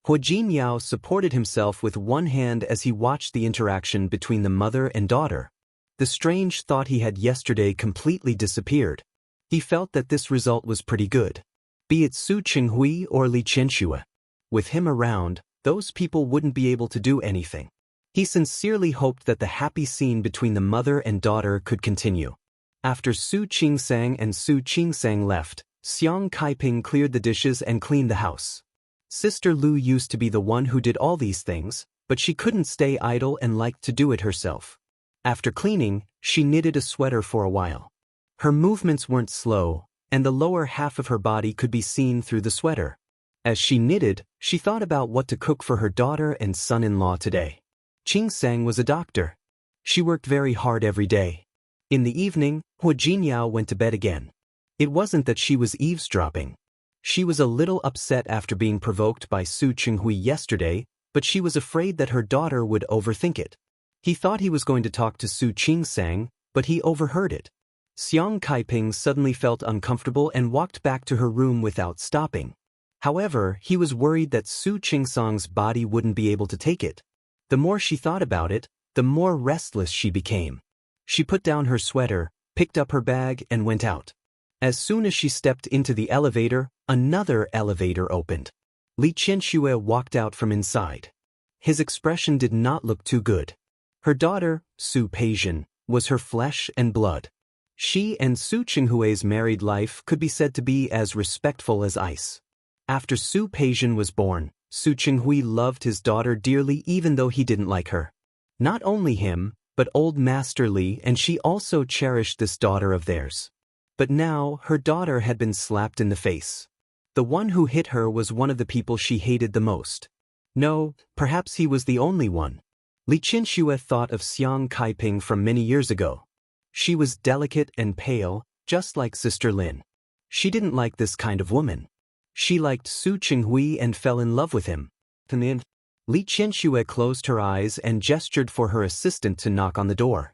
Hua Jinyao supported himself with one hand as he watched the interaction between the mother and daughter. The strange thought he had yesterday completely disappeared. He felt that this result was pretty good. Be it Su Qinghui or Li Qianxue. With him around, those people wouldn't be able to do anything. He sincerely hoped that the happy scene between the mother and daughter could continue. After Su Qingsang and Su Qingsang left, Xiang Caiping cleared the dishes and cleaned the house. Sister Lu used to be the one who did all these things, but she couldn't stay idle and liked to do it herself. After cleaning, she knitted a sweater for a while. Her movements weren't slow, and the lower half of her body could be seen through the sweater. As she knitted, she thought about what to cook for her daughter and son-in-law today. Qingsang was a doctor. She worked very hard every day. In the evening, Hua Jinyao went to bed again. It wasn't that she was eavesdropping. She was a little upset after being provoked by Su Qinghui yesterday, but she was afraid that her daughter would overthink it. He thought he was going to talk to Su Qingsang, but he overheard it. Xiang Caiping suddenly felt uncomfortable and walked back to her room without stopping. However, he was worried that Su Qingsang's body wouldn't be able to take it. The more she thought about it, the more restless she became. She put down her sweater, picked up her bag, and went out. As soon as she stepped into the elevator, another elevator opened. Li Qianxue walked out from inside. His expression did not look too good. Her daughter, Su Peijian, was her flesh and blood. She and Su Qinghui's married life could be said to be as respectful as ice. After Su Peijian was born, Su Qinghui loved his daughter dearly even though he didn't like her. Not only him, but old Master Li and she also cherished this daughter of theirs. But now, her daughter had been slapped in the face. The one who hit her was one of the people she hated the most. No, perhaps he was the only one. Li Qianxue thought of Xiang Caiping from many years ago. She was delicate and pale, just like Sister Lin. She didn't like this kind of woman. She liked Su Qinghui and fell in love with him. Li Qianxue closed her eyes and gestured for her assistant to knock on the door.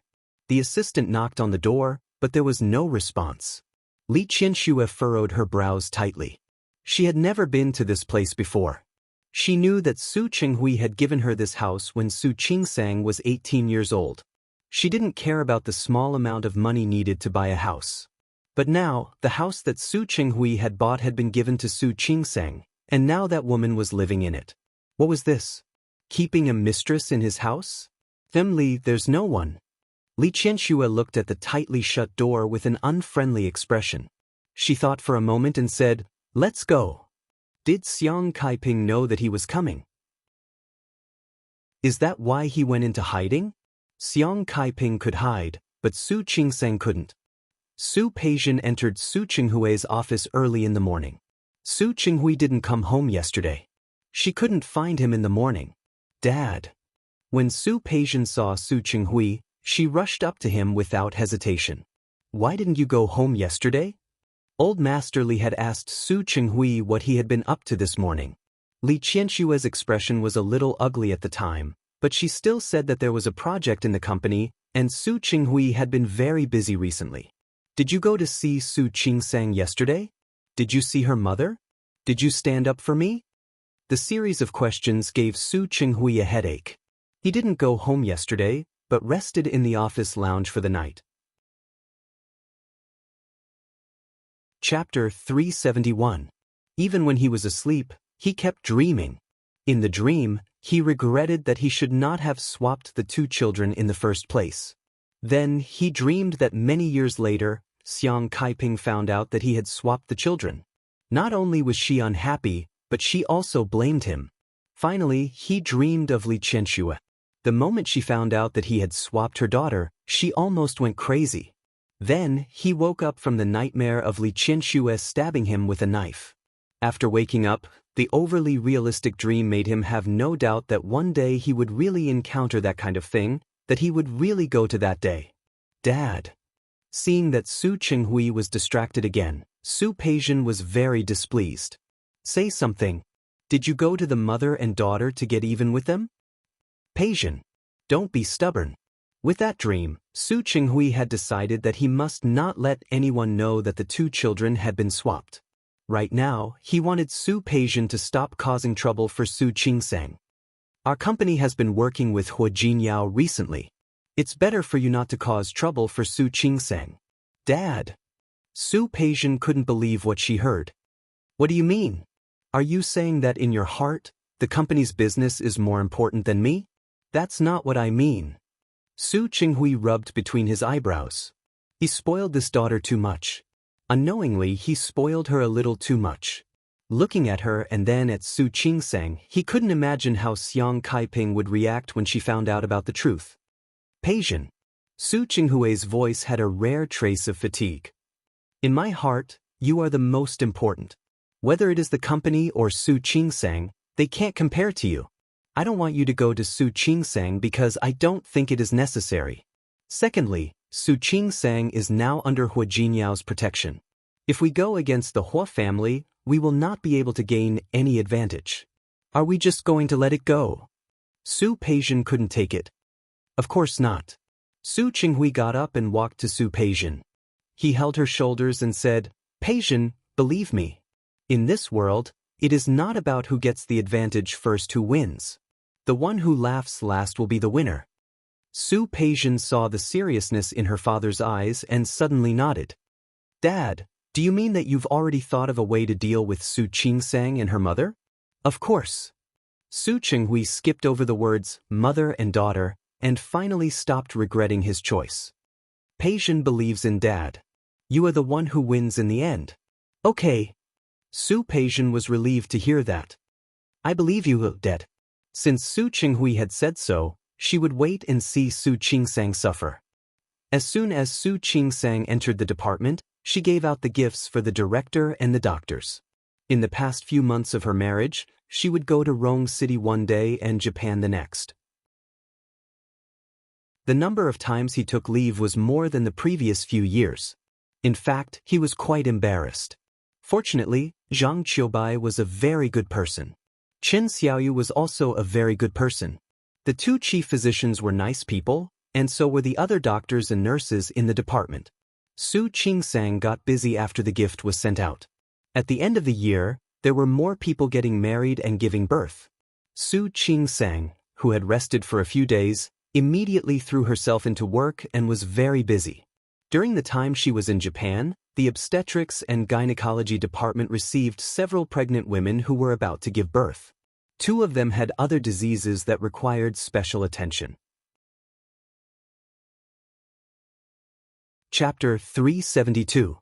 The assistant knocked on the door, but there was no response. Li Qianxue furrowed her brows tightly. She had never been to this place before. She knew that Su Qinghui had given her this house when Su Qingsang was 18 years old. She didn't care about the small amount of money needed to buy a house. But now, the house that Su Qinghui had bought had been given to Su Qingsang, and now that woman was living in it. What was this? Keeping a mistress in his house? Li, there's no one. Li Qianxue looked at the tightly shut door with an unfriendly expression. She thought for a moment and said, "Let's go." Did Xiang Kaiping know that he was coming? Is that why he went into hiding? Xiang Kaiping could hide, but Su Qingsang couldn't. Su Peijian entered Su Qinghui's office early in the morning. Su Qinghui didn't come home yesterday. She couldn't find him in the morning. Dad. When Su Peijian saw Su Qinghui, she rushed up to him without hesitation. Why didn't you go home yesterday? Old Master Li had asked Su Qinghui what he had been up to this morning. Li Qianxue's expression was a little ugly at the time, but she still said that there was a project in the company, and Su Qinghui had been very busy recently. Did you go to see Su Qingsang yesterday? Did you see her mother? Did you stand up for me? The series of questions gave Su Qinghui a headache. He didn't go home yesterday, but rested in the office lounge for the night. Chapter 371. Even when he was asleep, he kept dreaming. In the dream, he regretted that he should not have swapped the two children in the first place. Then, he dreamed that many years later, Xiang Kaiping found out that he had swapped the children. Not only was she unhappy, but she also blamed him. Finally, he dreamed of Li Qianxue. The moment she found out that he had swapped her daughter, she almost went crazy. Then, he woke up from the nightmare of Li Qianxue stabbing him with a knife. After waking up, the overly realistic dream made him have no doubt that one day he would really encounter that kind of thing, that he would really go to that day. Dad. Seeing that Su Qinghui was distracted again, Su Peijian was very displeased. Say something. Did you go to the mother and daughter to get even with them? Peijian. Don't be stubborn. With that dream, Su Qinghui had decided that he must not let anyone know that the two children had been swapped. Right now, he wanted Su Peijian to stop causing trouble for Su Qingsang. Our company has been working with Hua Jinyao recently. It's better for you not to cause trouble for Su Qingsang. Dad. Su Peijian couldn't believe what she heard. What do you mean? Are you saying that in your heart, the company's business is more important than me? That's not what I mean. Su Qinghui rubbed between his eyebrows. He spoiled this daughter too much. Unknowingly, he spoiled her a little too much. Looking at her and then at Su Qingsang, he couldn't imagine how Xiang Kaiping would react when she found out about the truth. Peijian. Su Qinghui's voice had a rare trace of fatigue. In my heart, you are the most important. Whether it is the company or Su Qingsang, they can't compare to you. I don't want you to go to Su Qingsang because I don't think it is necessary. Secondly, Su Qingsang is now under Hua Jinyao's protection. If we go against the Hua family, we will not be able to gain any advantage. Are we just going to let it go? Su Peijian couldn't take it. Of course not. Su Qinghui got up and walked to Su Peijian. He held her shoulders and said, Peijian, believe me. In this world, it is not about who gets the advantage first who wins. The one who laughs last will be the winner. Su Peijian saw the seriousness in her father's eyes and suddenly nodded. Dad, do you mean that you've already thought of a way to deal with Su Qingsang and her mother? Of course. Su Qinghui skipped over the words mother and daughter and finally stopped regretting his choice. Peijian believes in Dad. You are the one who wins in the end. Okay. Su Peijian was relieved to hear that. I believe you, Dad. Since Su Qinghui had said so, she would wait and see Su Qingsang suffer. As soon as Su Qingsang entered the department, she gave out the gifts for the director and the doctors. In the past few months of her marriage, she would go to Rome City one day and Japan the next. The number of times he took leave was more than the previous few years. In fact, he was quite embarrassed. Fortunately, Zhang Qiubai was a very good person. Chen Xiaoyu was also a very good person. The two chief physicians were nice people, and so were the other doctors and nurses in the department. Su Qingsang got busy after the gift was sent out. At the end of the year, there were more people getting married and giving birth. Su Qingsang, who had rested for a few days, immediately threw herself into work and was very busy. During the time she was in Japan, the obstetrics and gynecology department received several pregnant women who were about to give birth. 2 of them had other diseases that required special attention. Chapter 372.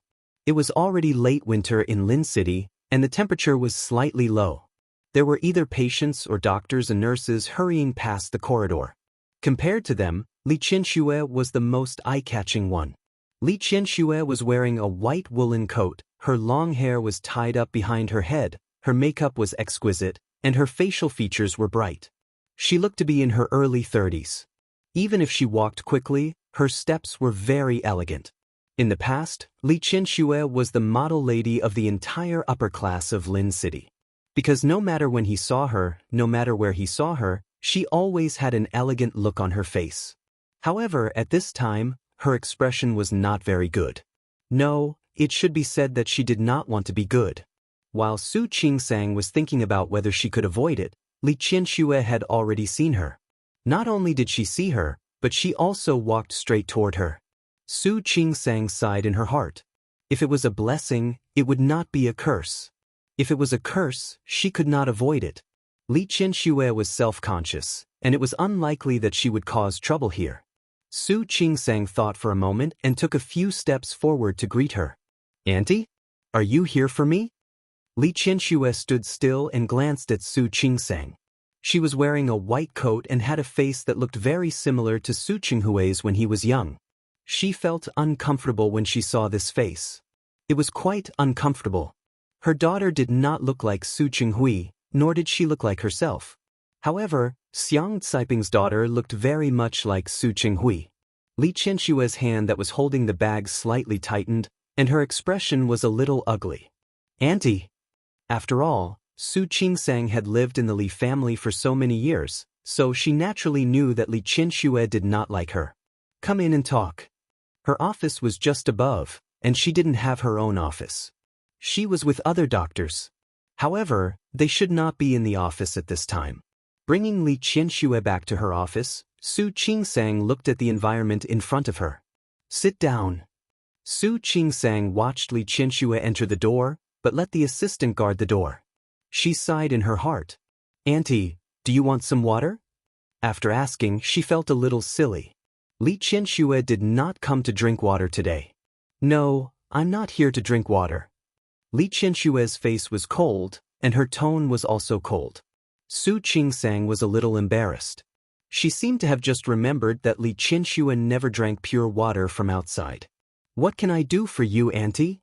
It was already late winter in Lin City, and the temperature was slightly low. There were either patients or doctors and nurses hurrying past the corridor. Compared to them, Li Qianxue was the most eye-catching one. Li Qianxue was wearing a white woolen coat, her long hair was tied up behind her head, her makeup was exquisite, and her facial features were bright. She looked to be in her early 30s. Even if she walked quickly, her steps were very elegant. In the past, Li Qianxue was the model lady of the entire upper class of Lin City. Because no matter when he saw her, no matter where he saw her, she always had an elegant look on her face. However, at this time, her expression was not very good. No, it should be said that she did not want to be good. While Su Qingsang was thinking about whether she could avoid it, Li Qianxue had already seen her. Not only did she see her, but she also walked straight toward her. Su Qingsang sighed in her heart. If it was a blessing, it would not be a curse. If it was a curse, she could not avoid it. Li Qianxue was self-conscious, and it was unlikely that she would cause trouble here. Su Qingsang thought for a moment and took a few steps forward to greet her. "Auntie? Are you here for me?" Li Qianxue stood still and glanced at Su Qingsang. She was wearing a white coat and had a face that looked very similar to Su Qinghui's when he was young. She felt uncomfortable when she saw this face. It was quite uncomfortable. Her daughter did not look like Su Qinghui, nor did she look like herself. However, Xiang Caiping's daughter looked very much like Su Qinghui. Li Qianxue's hand that was holding the bag slightly tightened, and her expression was a little ugly. "Auntie." After all, Su Qingsang had lived in the Li family for so many years, so she naturally knew that Li Qianxue did not like her. "Come in and talk." Her office was just above, and she didn't have her own office. She was with other doctors. However, they should not be in the office at this time. Bringing Li Qianxue back to her office, Su Qingsang looked at the environment in front of her. "Sit down." Su Qingsang watched Li Qianxue enter the door, but let the assistant guard the door. She sighed in her heart. "Auntie, do you want some water?" After asking, she felt a little silly. Li Qianxue did not come to drink water today. "No, I'm not here to drink water." Li Qianxue's face was cold, and her tone was also cold. Su Qingsang was a little embarrassed. She seemed to have just remembered that Li Qianxue never drank pure water from outside. "What can I do for you, Auntie?"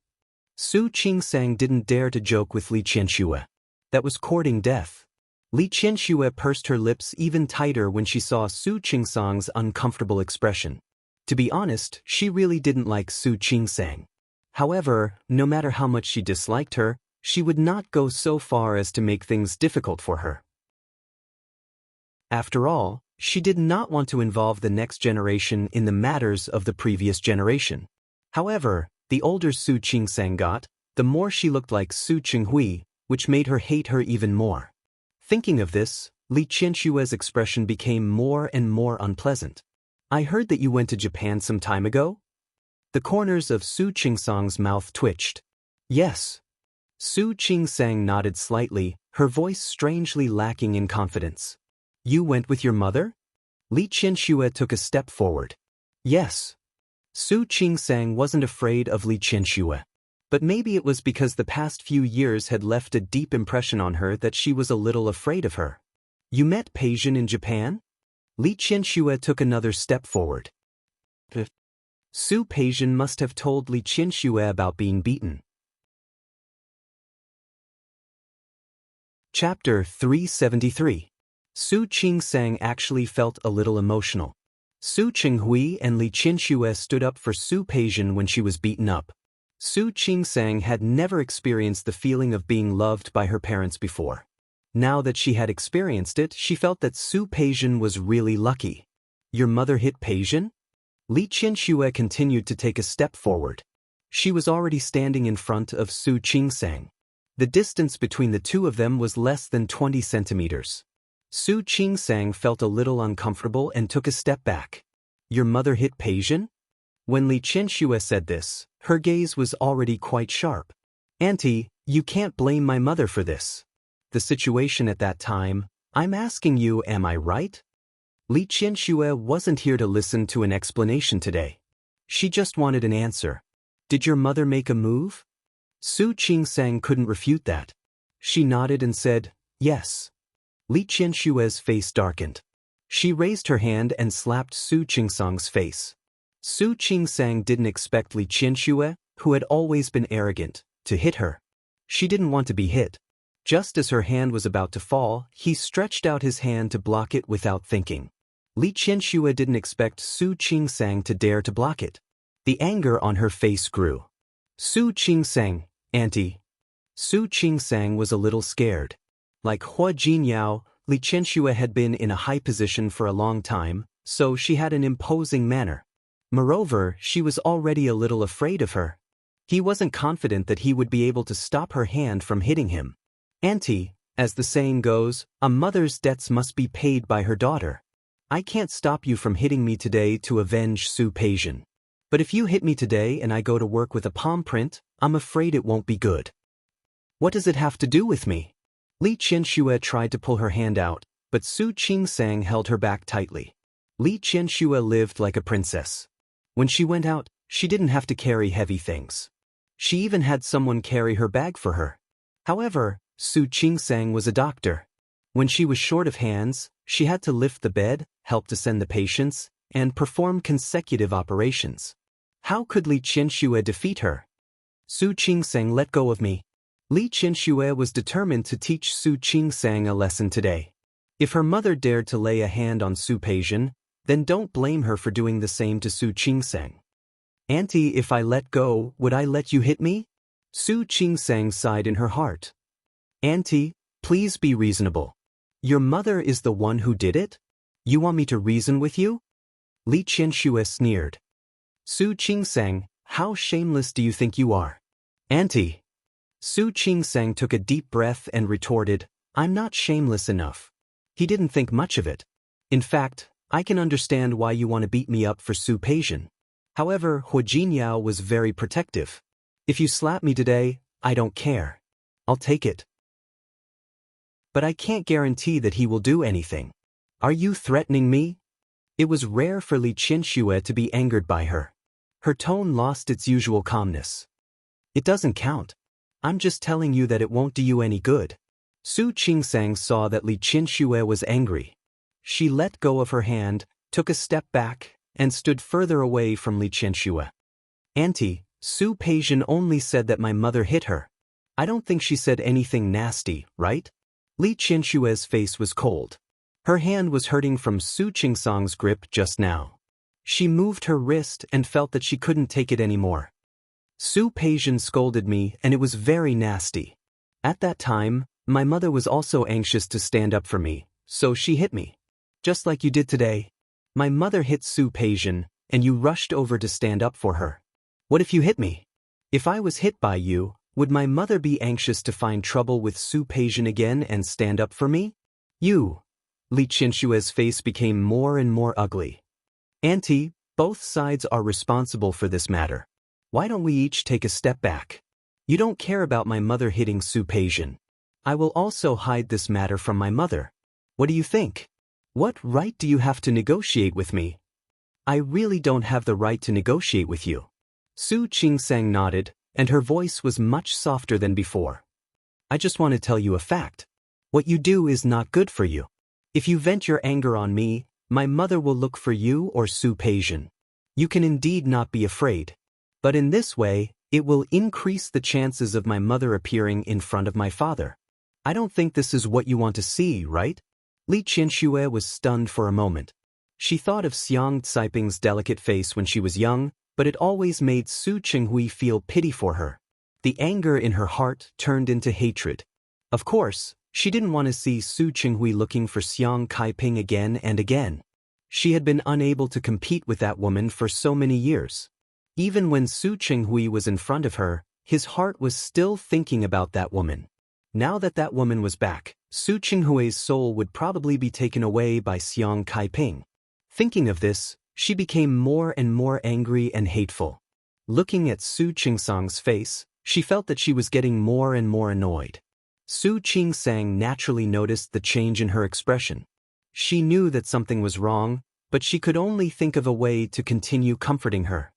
Su Qingsang didn't dare to joke with Li Qianxue. That was courting death. Li Qianxue pursed her lips even tighter when she saw Su Qingsang's uncomfortable expression. To be honest, she really didn't like Su Qingsang. However, no matter how much she disliked her, she would not go so far as to make things difficult for her. After all, she did not want to involve the next generation in the matters of the previous generation. However, the older Su Qingsang got, the more she looked like Su Qinghui, which made her hate her even more. Thinking of this, Li Qianxue's expression became more and more unpleasant. "I heard that you went to Japan some time ago?" The corners of Su Qingsang's mouth twitched. "Yes." Su Qingsang nodded slightly, her voice strangely lacking in confidence. "You went with your mother?" Li Qianxue took a step forward. "Yes." Su Qingsang wasn't afraid of Li Qianxue. But maybe it was because the past few years had left a deep impression on her that she was a little afraid of her. "You met Peijin in Japan?" Li Qianxue took another step forward. Su Peijin must have told Li Qianxue about being beaten. Chapter 373. Su Qingsang actually felt a little emotional. Su Qinghui and Li Qianxue stood up for Su Peijin when she was beaten up. Su Qingsang had never experienced the feeling of being loved by her parents before. Now that she had experienced it, she felt that Su Peijin was really lucky. Your mother hit Peijin? Li Qianxue continued to take a step forward. She was already standing in front of Su Qingsang. The distance between the two of them was less than 20 centimeters. Su Qingsang felt a little uncomfortable and took a step back. Your mother hit Peijin? When Li Qianxue said this, her gaze was already quite sharp. Auntie, you can't blame my mother for this. The situation at that time, I'm asking you, am I right? Li Qianxue wasn't here to listen to an explanation today. She just wanted an answer. Did your mother make a move? Su Qingsang couldn't refute that. She nodded and said, yes. Li Qianxue's face darkened. She raised her hand and slapped Su Qingsang's face. Su Qingsang didn't expect Li Qianxue, who had always been arrogant, to hit her. She didn't want to be hit. Just as her hand was about to fall, he stretched out his hand to block it without thinking. Li Qianxue didn't expect Su Qingsang to dare to block it. The anger on her face grew. Su Qingsang, Auntie. Su Qingsang was a little scared. Like Hua Jinyao, Li Qianxue had been in a high position for a long time, so she had an imposing manner. Moreover, she was already a little afraid of her. He wasn't confident that he would be able to stop her hand from hitting him. Auntie, as the saying goes, a mother's debts must be paid by her daughter. I can't stop you from hitting me today to avenge Su Peijin. But if you hit me today and I go to work with a palm print, I'm afraid it won't be good. What does it have to do with me? Li Qianxue tried to pull her hand out, but Su Qingsang held her back tightly. Li Qianxue lived like a princess. When she went out, she didn't have to carry heavy things. She even had someone carry her bag for her. However, Su Qingsang was a doctor. When she was short of hands, she had to lift the bed, help to send the patients, and perform consecutive operations. How could Li Qianxue defeat her? Su Qingsang, let go of me. Li Qianxue was determined to teach Su Qingsang a lesson today. If her mother dared to lay a hand on Su Peijin, then don't blame her for doing the same to Su Qingsang. Auntie, if I let go, would I let you hit me? Su Qingsang sighed in her heart. Auntie, please be reasonable. Your mother is the one who did it? You want me to reason with you? Li Qianxue sneered. Su Qingsang, how shameless do you think you are? Auntie. Su Qingsang took a deep breath and retorted, I'm not shameless enough. He didn't think much of it. In fact, I can understand why you want to beat me up for Su Peijin. However, Hua Jinyao was very protective. If you slap me today, I don't care. I'll take it. But I can't guarantee that he will do anything. Are you threatening me? It was rare for Li Qianxue to be angered by her. Her tone lost its usual calmness. It doesn't count. I'm just telling you that it won't do you any good. Su Qingsang saw that Li Qianxue was angry. She let go of her hand, took a step back, and stood further away from Li Qianxue. Auntie, Su Peijin only said that my mother hit her. I don't think she said anything nasty, right? Li Qianxue's face was cold. Her hand was hurting from Su Qingsang's grip just now. She moved her wrist and felt that she couldn't take it anymore. Su Peijin scolded me and it was very nasty. At that time, my mother was also anxious to stand up for me, so she hit me. Just like you did today. My mother hit Su Peijin, and you rushed over to stand up for her. What if you hit me? If I was hit by you, would my mother be anxious to find trouble with Su Peijin again and stand up for me? You. Li Qianxue's face became more and more ugly. Auntie, both sides are responsible for this matter. Why don't we each take a step back? You don't care about my mother hitting Su Peijin. I will also hide this matter from my mother. What do you think? What right do you have to negotiate with me? I really don't have the right to negotiate with you. Su Qingsang nodded, and her voice was much softer than before. I just want to tell you a fact. What you do is not good for you. If you vent your anger on me, my mother will look for you or Su Peijin. You can indeed not be afraid. But in this way, it will increase the chances of my mother appearing in front of my father. I don't think this is what you want to see, right? Li Qianxue was stunned for a moment. She thought of Xiang Caiping's delicate face when she was young, but it always made Su Qinghui feel pity for her. The anger in her heart turned into hatred. Of course, she didn't want to see Su Qinghui looking for Xiang Caiping again and again. She had been unable to compete with that woman for so many years. Even when Su Qinghui was in front of her, his heart was still thinking about that woman. Now that that woman was back, Su Qinghui's soul would probably be taken away by Xiang Kaiping. Thinking of this, she became more and more angry and hateful. Looking at Su Qingsang's face, she felt that she was getting more and more annoyed. Su Qingsang naturally noticed the change in her expression. She knew that something was wrong, but she could only think of a way to continue comforting her.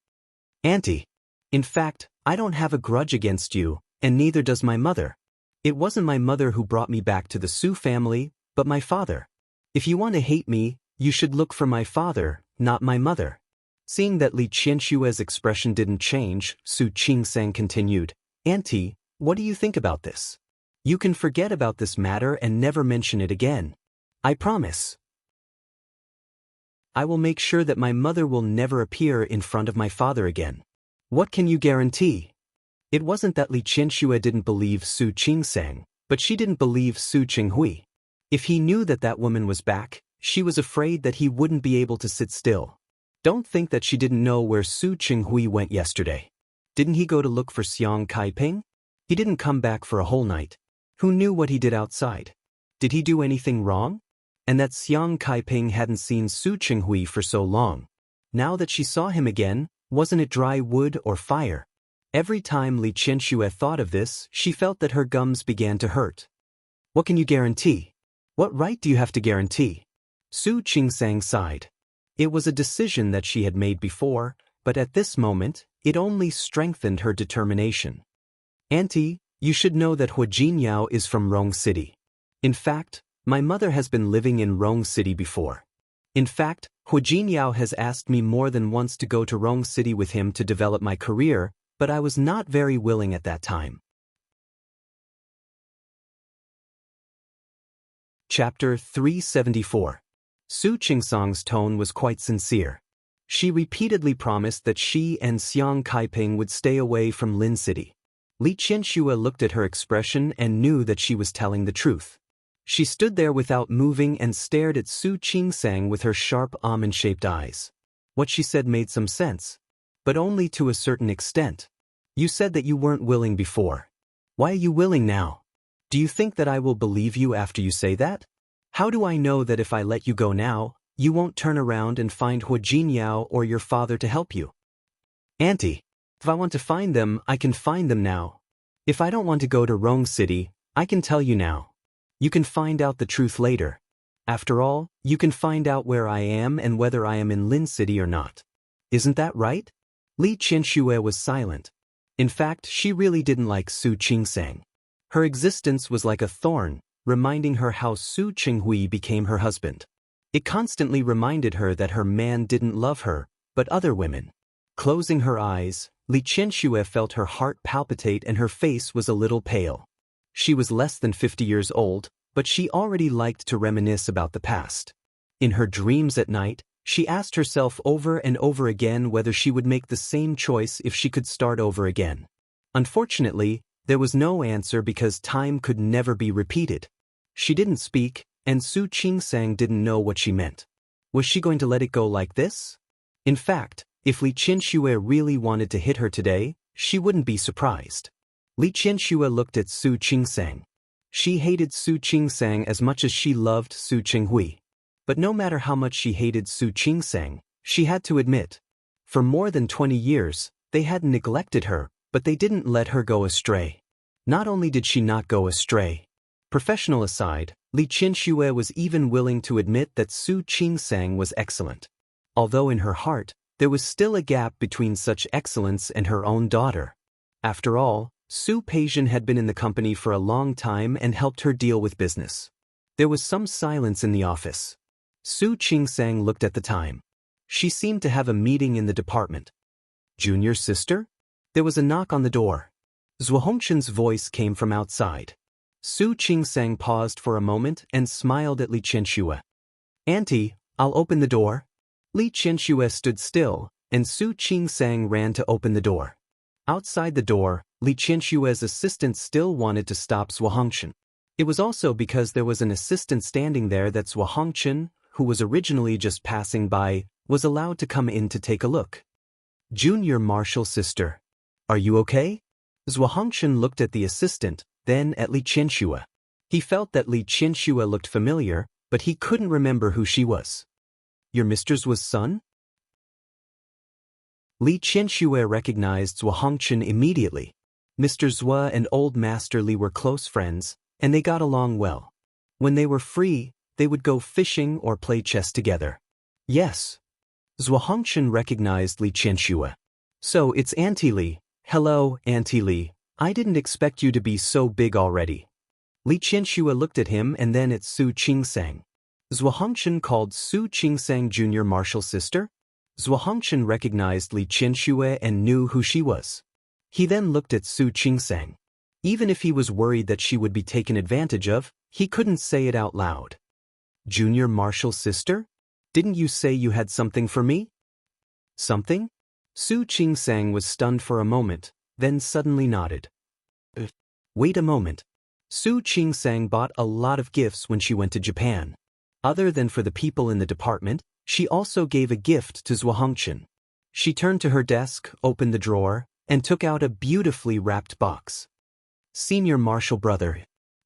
"Auntie, in fact, I don't have a grudge against you, and neither does my mother. It wasn't my mother who brought me back to the Su family, but my father. If you want to hate me, you should look for my father, not my mother." Seeing that Li Qianshue's expression didn't change, Su Qingsang continued, "Auntie, what do you think about this? You can forget about this matter and never mention it again. I promise. I will make sure that my mother will never appear in front of my father again." "What can you guarantee?" It wasn't that Li Qianxue didn't believe Su Qingsang, but she didn't believe Su Qinghui. If he knew that that woman was back, she was afraid that he wouldn't be able to sit still. Don't think that she didn't know where Su Qinghui went yesterday. Didn't he go to look for Xiang Kaiping? He didn't come back for a whole night. Who knew what he did outside? Did he do anything wrong? And that Xiang Kaiping hadn't seen Su Qinghui for so long. Now that she saw him again, wasn't it dry wood or fire? Every time Li Qianxue thought of this, she felt that her gums began to hurt. "What can you guarantee? What right do you have to guarantee?" Su Qingsang sighed. It was a decision that she had made before, but at this moment, it only strengthened her determination. "Auntie, you should know that Hua Jinyao is from Rong City. In fact, my mother has been living in Rong City before. In fact, Hua Jinyao has asked me more than once to go to Rong City with him to develop my career, but I was not very willing at that time." Chapter 374. Su Qingsang's tone was quite sincere. She repeatedly promised that she and Xiang Kaiping would stay away from Lin City. Li Qianxue looked at her expression and knew that she was telling the truth. She stood there without moving and stared at Su Qingsang with her sharp almond-shaped eyes. What she said made some sense, but only to a certain extent. "You said that you weren't willing before. Why are you willing now? Do you think that I will believe you after you say that? How do I know that if I let you go now, you won't turn around and find Hua Jinyao or your father to help you?" "Auntie, if I want to find them, I can find them now. If I don't want to go to Rong City, I can tell you now. You can find out the truth later. After all, you can find out where I am and whether I am in Lin City or not. Isn't that right?" Li Qianxue was silent. In fact, she really didn't like Su Qingsang. Her existence was like a thorn, reminding her how Su Qinghui became her husband. It constantly reminded her that her man didn't love her, but other women. Closing her eyes, Li Qianxue felt her heart palpitate and her face was a little pale. She was less than 50 years old, but she already liked to reminisce about the past. In her dreams at night, she asked herself over and over again whether she would make the same choice if she could start over again. Unfortunately, there was no answer because time could never be repeated. She didn't speak, and Su Qingsang didn't know what she meant. Was she going to let it go like this? In fact, if Li Qianxue really wanted to hit her today, she wouldn't be surprised. Li Qianxue looked at Su Qingsang. She hated Su Qingsang as much as she loved Su Qinghui. But no matter how much she hated Su Qingsang, she had to admit, for more than 20 years, they hadn't neglected her, but they didn't let her go astray. Not only did she not go astray. Professional aside, Li Qianxue was even willing to admit that Su Qingsang was excellent. Although in her heart, there was still a gap between such excellence and her own daughter. After all, Su Peijian had been in the company for a long time and helped her deal with business. There was some silence in the office. Su Qingsang looked at the time. She seemed to have a meeting in the department. "Junior sister?" There was a knock on the door. Zhuo Hongchen's voice came from outside. Su Qingsang paused for a moment and smiled at Li Qianxue. "Auntie, I'll open the door." Li Qianxue stood still, and Su Qingsang ran to open the door. Outside the door, Li Qianxue's assistant still wanted to stop Zhuo Hongchen. It was also because there was an assistant standing there that Zhuo Hongchen, who was originally just passing by, was allowed to come in to take a look. Junior Marshal Sister. Are you okay? Zhuo Hongchen looked at the assistant, then at Li Qianxue. He felt that Li Qianxue looked familiar, but he couldn't remember who she was. Your mistress's son? Li Qianxue recognized Zhuo Hongchen immediately. Mr. Zhuo and Old Master Li were close friends, and they got along well. When they were free, they would go fishing or play chess together. Yes. Zhuo Hongchen recognized Li Qianxue. So it's Auntie Li. Hello, Auntie Li. I didn't expect you to be so big already. Li Qianxue looked at him and then at Su Qingsang. Zhuo Hongchen called Su Qingsang Junior Marshal Sister? Zhuo Hongchen recognized Li Qianxue and knew who she was. He then looked at Su Qingsang. Even if he was worried that she would be taken advantage of, he couldn't say it out loud. Junior Marshal Sister? Didn't you say you had something for me? Something? Su Qingsang was stunned for a moment, then suddenly nodded. Wait a moment. Su Qingsang bought a lot of gifts when she went to Japan. Other than for the people in the department, she also gave a gift to Zhuo Hongchen. She turned to her desk, opened the drawer, and took out a beautifully wrapped box. Senior Marshal Brother,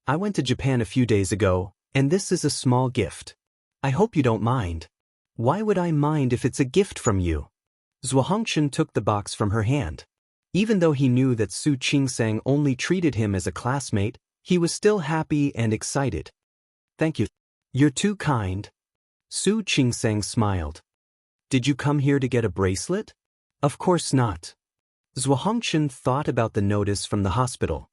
I went to Japan a few days ago, and this is a small gift. I hope you don't mind. Why would I mind if it's a gift from you? Zhuo Hongchen took the box from her hand. Even though he knew that Su Qingsang only treated him as a classmate, he was still happy and excited. Thank you. You're too kind. Su Qingsang smiled. Did you come here to get a bracelet? Of course not. Zhuo Hongchen thought about the notice from the hospital.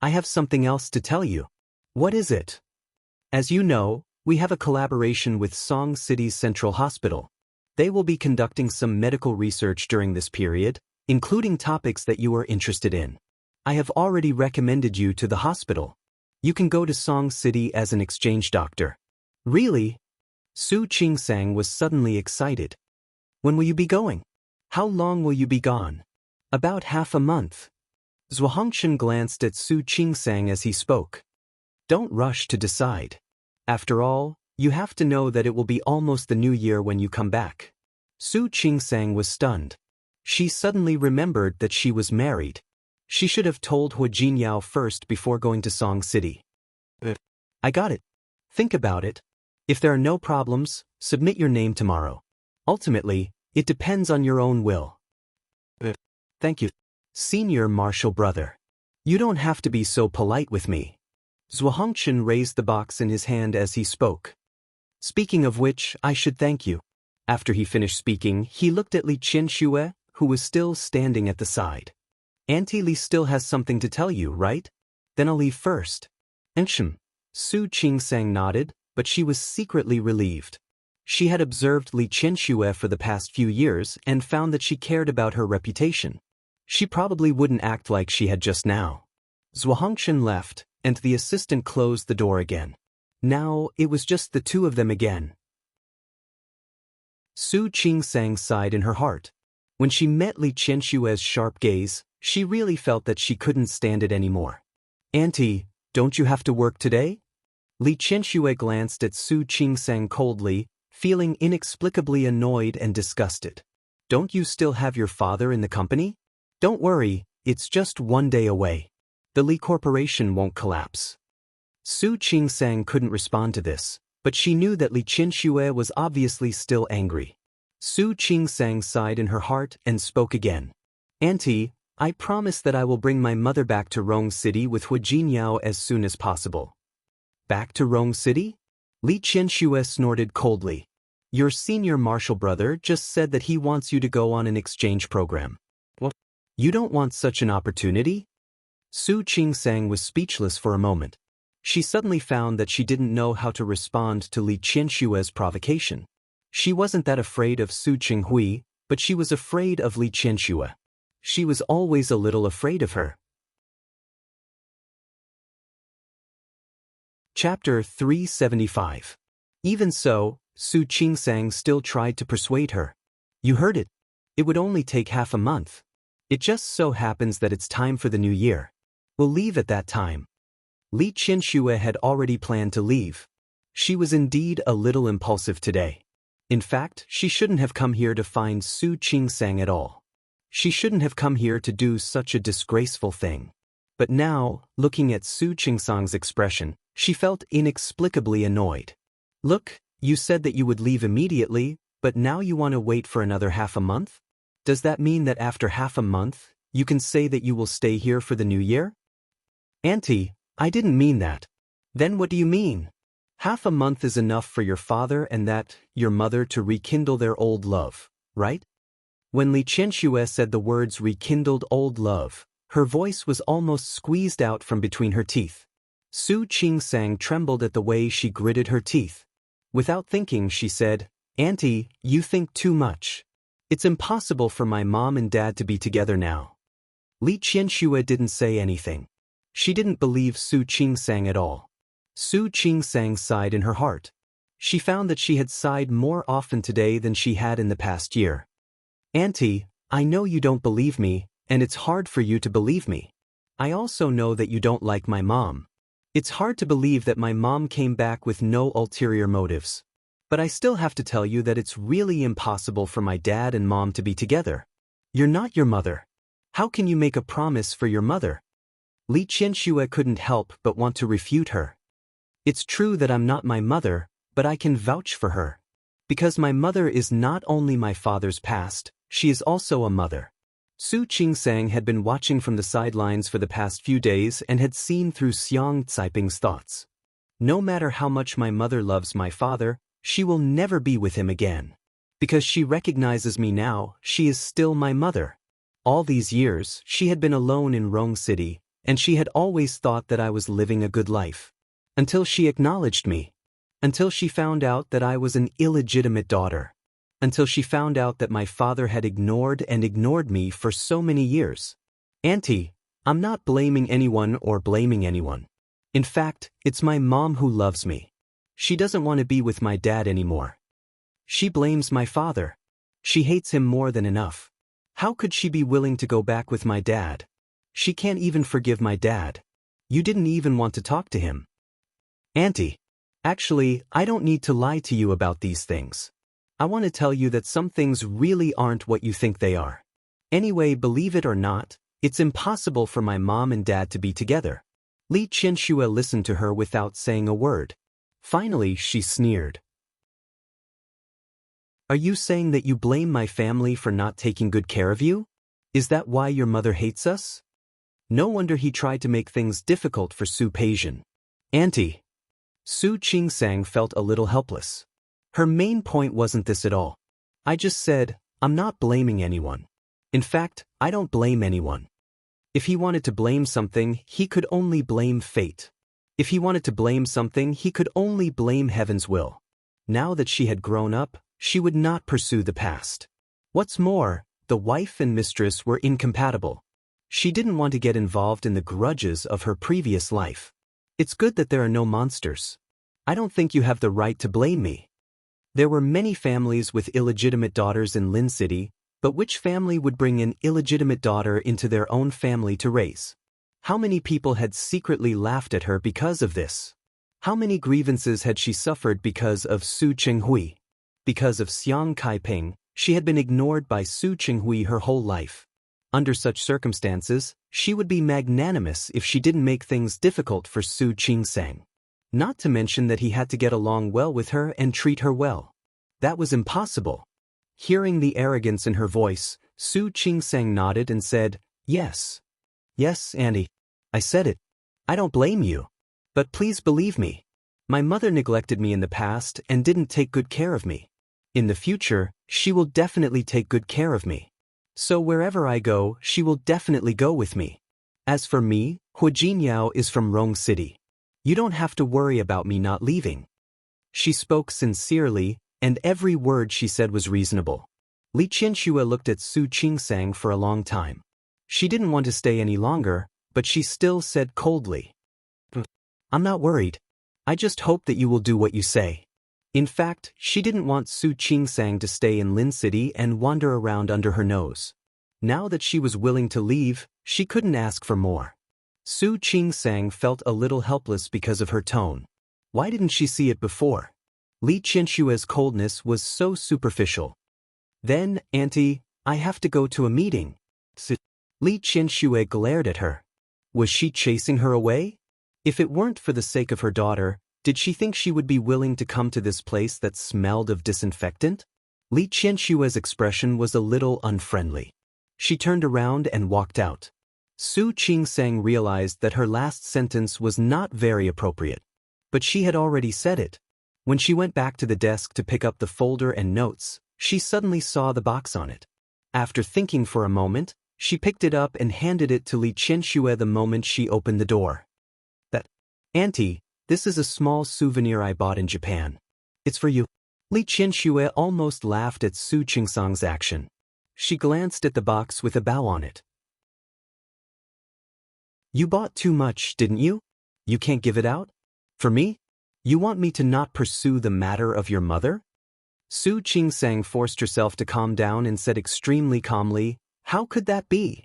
I have something else to tell you. What is it? As you know, we have a collaboration with Song City's Central Hospital. They will be conducting some medical research during this period, including topics that you are interested in. I have already recommended you to the hospital. You can go to Song City as an exchange doctor. Really? Su Qingsang was suddenly excited. When will you be going? How long will you be gone? About half a month. Zhuo Hongchen glanced at Su Qingsang as he spoke. Don't rush to decide. After all, you have to know that it will be almost the new year when you come back. Su Qingsang was stunned. She suddenly remembered that she was married. She should have told Hu Jinyao first before going to Song City. I got it. Think about it. If there are no problems, submit your name tomorrow. Ultimately, it depends on your own will. Thank you. Senior Marshal Brother. You don't have to be so polite with me. Zhuo Hongchen raised the box in his hand as he spoke. Speaking of which, I should thank you. After he finished speaking, he looked at Li Qianxue, who was still standing at the side. Auntie Li still has something to tell you, right? Then I'll leave first. Ensham. Su Qingsang nodded, but she was secretly relieved. She had observed Li Qianxue for the past few years and found that she cared about her reputation. She probably wouldn't act like she had just now. Zhuo Hongchen left, and the assistant closed the door again. Now, it was just the two of them again. Su Qingsang sighed in her heart. When she met Li Qianxue's sharp gaze, she really felt that she couldn't stand it anymore. Auntie, don't you have to work today? Li Qianxue glanced at Su Qingsang coldly, feeling inexplicably annoyed and disgusted. Don't you still have your father in the company? Don't worry, it's just 1 day away. The Li Corporation won't collapse. Su Qingsang couldn't respond to this, but she knew that Li Qianxue was obviously still angry. Su Qingsang sighed in her heart and spoke again. Auntie, I promise that I will bring my mother back to Rong City with Hu Jinyao as soon as possible. Back to Rong City? Li Qianxue snorted coldly. Your senior marshal brother just said that he wants you to go on an exchange program. What? You don't want such an opportunity? Su Qingsang was speechless for a moment. She suddenly found that she didn't know how to respond to Li Qianxue's provocation. She wasn't that afraid of Su Qinghui, but she was afraid of Li Qianxue. She was always a little afraid of her. Chapter 375. Even so, Su Qingsang still tried to persuade her. You heard it. It would only take half a month. It just so happens that it's time for the new year. We'll leave at that time. Li Qianxue had already planned to leave. She was indeed a little impulsive today. In fact, she shouldn't have come here to find Su Qingsang at all. She shouldn't have come here to do such a disgraceful thing. But now, looking at Su Qingsang's expression, she felt inexplicably annoyed. Look, you said that you would leave immediately, but now you want to wait for another half a month? Does that mean that after half a month, you can say that you will stay here for the new year? Auntie, I didn't mean that. Then what do you mean? Half a month is enough for your father and your mother to rekindle their old love, right? When Li Qianxue said the words rekindled old love, her voice was almost squeezed out from between her teeth. Su Qingsang trembled at the way she gritted her teeth. Without thinking, she said, Auntie, you think too much. It's impossible for my mom and dad to be together now. Li Qianxue didn't say anything. She didn't believe Su Qingsang at all. Su Qingsang sighed in her heart. She found that she had sighed more often today than she had in the past year. Auntie, I know you don't believe me, and it's hard for you to believe me. I also know that you don't like my mom. It's hard to believe that my mom came back with no ulterior motives. But I still have to tell you that it's really impossible for my dad and mom to be together. You're not your mother. How can you make a promise for your mother? Li Qianxue couldn't help but want to refute her. It's true that I'm not my mother, but I can vouch for her. Because my mother is not only my father's past, she is also a mother. Su Qingsang had been watching from the sidelines for the past few days and had seen through Xiang Caiping's thoughts. No matter how much my mother loves my father, she will never be with him again. Because she recognizes me now, she is still my mother. All these years, she had been alone in Rong City, and she had always thought that I was living a good life. Until she acknowledged me. Until she found out that I was an illegitimate daughter. Until she found out that my father had ignored me for so many years. Auntie, I'm not blaming anyone or blaming anyone. In fact, it's my mom who loves me. She doesn't want to be with my dad anymore. She blames my father. She hates him more than enough. How could she be willing to go back with my dad? She can't even forgive my dad. You didn't even want to talk to him. Auntie, actually, I don't need to lie to you about these things. I want to tell you that some things really aren't what you think they are. Anyway, believe it or not, it's impossible for my mom and dad to be together. Li Qianxue listened to her without saying a word. Finally, she sneered. Are you saying that you blame my family for not taking good care of you? Is that why your mother hates us? No wonder he tried to make things difficult for Su Peijian. Auntie. Su Qingsang felt a little helpless. Her main point wasn't this at all. I just said, I'm not blaming anyone. In fact, I don't blame anyone. If he wanted to blame something, he could only blame fate. If he wanted to blame something, he could only blame heaven's will. Now that she had grown up, she would not pursue the past. What's more, the wife and mistress were incompatible. She didn't want to get involved in the grudges of her previous life. It's good that there are no monsters. I don't think you have the right to blame me. There were many families with illegitimate daughters in Lin City, but which family would bring an illegitimate daughter into their own family to raise? How many people had secretly laughed at her because of this? How many grievances had she suffered because of Su Qinghui? Because of Xiang Caiping, she had been ignored by Su Qinghui her whole life. Under such circumstances, she would be magnanimous if she didn't make things difficult for Su Qingsang. Not to mention that he had to get along well with her and treat her well. That was impossible. Hearing the arrogance in her voice, Su Qingsang nodded and said, Yes. Yes, Auntie. I said it. I don't blame you. But please believe me. My mother neglected me in the past and didn't take good care of me. In the future, she will definitely take good care of me. So wherever I go, she will definitely go with me. As for me, Hu Jinyao is from Rong City. You don't have to worry about me not leaving. She spoke sincerely, and every word she said was reasonable. Li Qianxue looked at Su Qingsang for a long time. She didn't want to stay any longer, but she still said coldly, I'm not worried. I just hope that you will do what you say. In fact, she didn't want Su Qingsang to stay in Lin City and wander around under her nose. Now that she was willing to leave, she couldn't ask for more. Su Qingsang felt a little helpless because of her tone. Why didn't she see it before? Li Qianshue's coldness was so superficial. Then, Auntie, I have to go to a meeting. Li Qianxue glared at her. Was she chasing her away? If it weren't for the sake of her daughter, did she think she would be willing to come to this place that smelled of disinfectant? Li Qianshue's expression was a little unfriendly. She turned around and walked out. Su Qingsang realized that her last sentence was not very appropriate. But she had already said it. When she went back to the desk to pick up the folder and notes, she suddenly saw the box on it. After thinking for a moment, she picked it up and handed it to Li Qianxue the moment she opened the door. Auntie, this is a small souvenir I bought in Japan. It's for you. Li Qianxue almost laughed at Su Qingsang's action. She glanced at the box with a bow on it. You bought too much, didn't you? You can't give it out? For me? You want me to not pursue the matter of your mother? Su Qingsang forced herself to calm down and said extremely calmly, How could that be?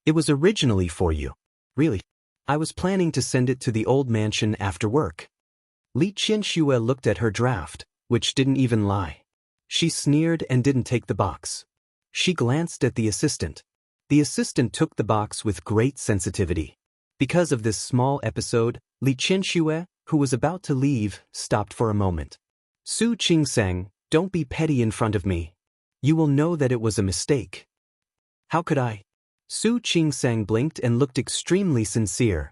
It was originally for you. Really? I was planning to send it to the old mansion after work. Li Qianxue looked at her draft, which didn't even lie. She sneered and didn't take the box. She glanced at the assistant. The assistant took the box with great sensitivity. Because of this small episode, Li Qianxue, who was about to leave, stopped for a moment. Su Qingsang, don't be petty in front of me. You will know that it was a mistake. How could I? Su Qingsang blinked and looked extremely sincere.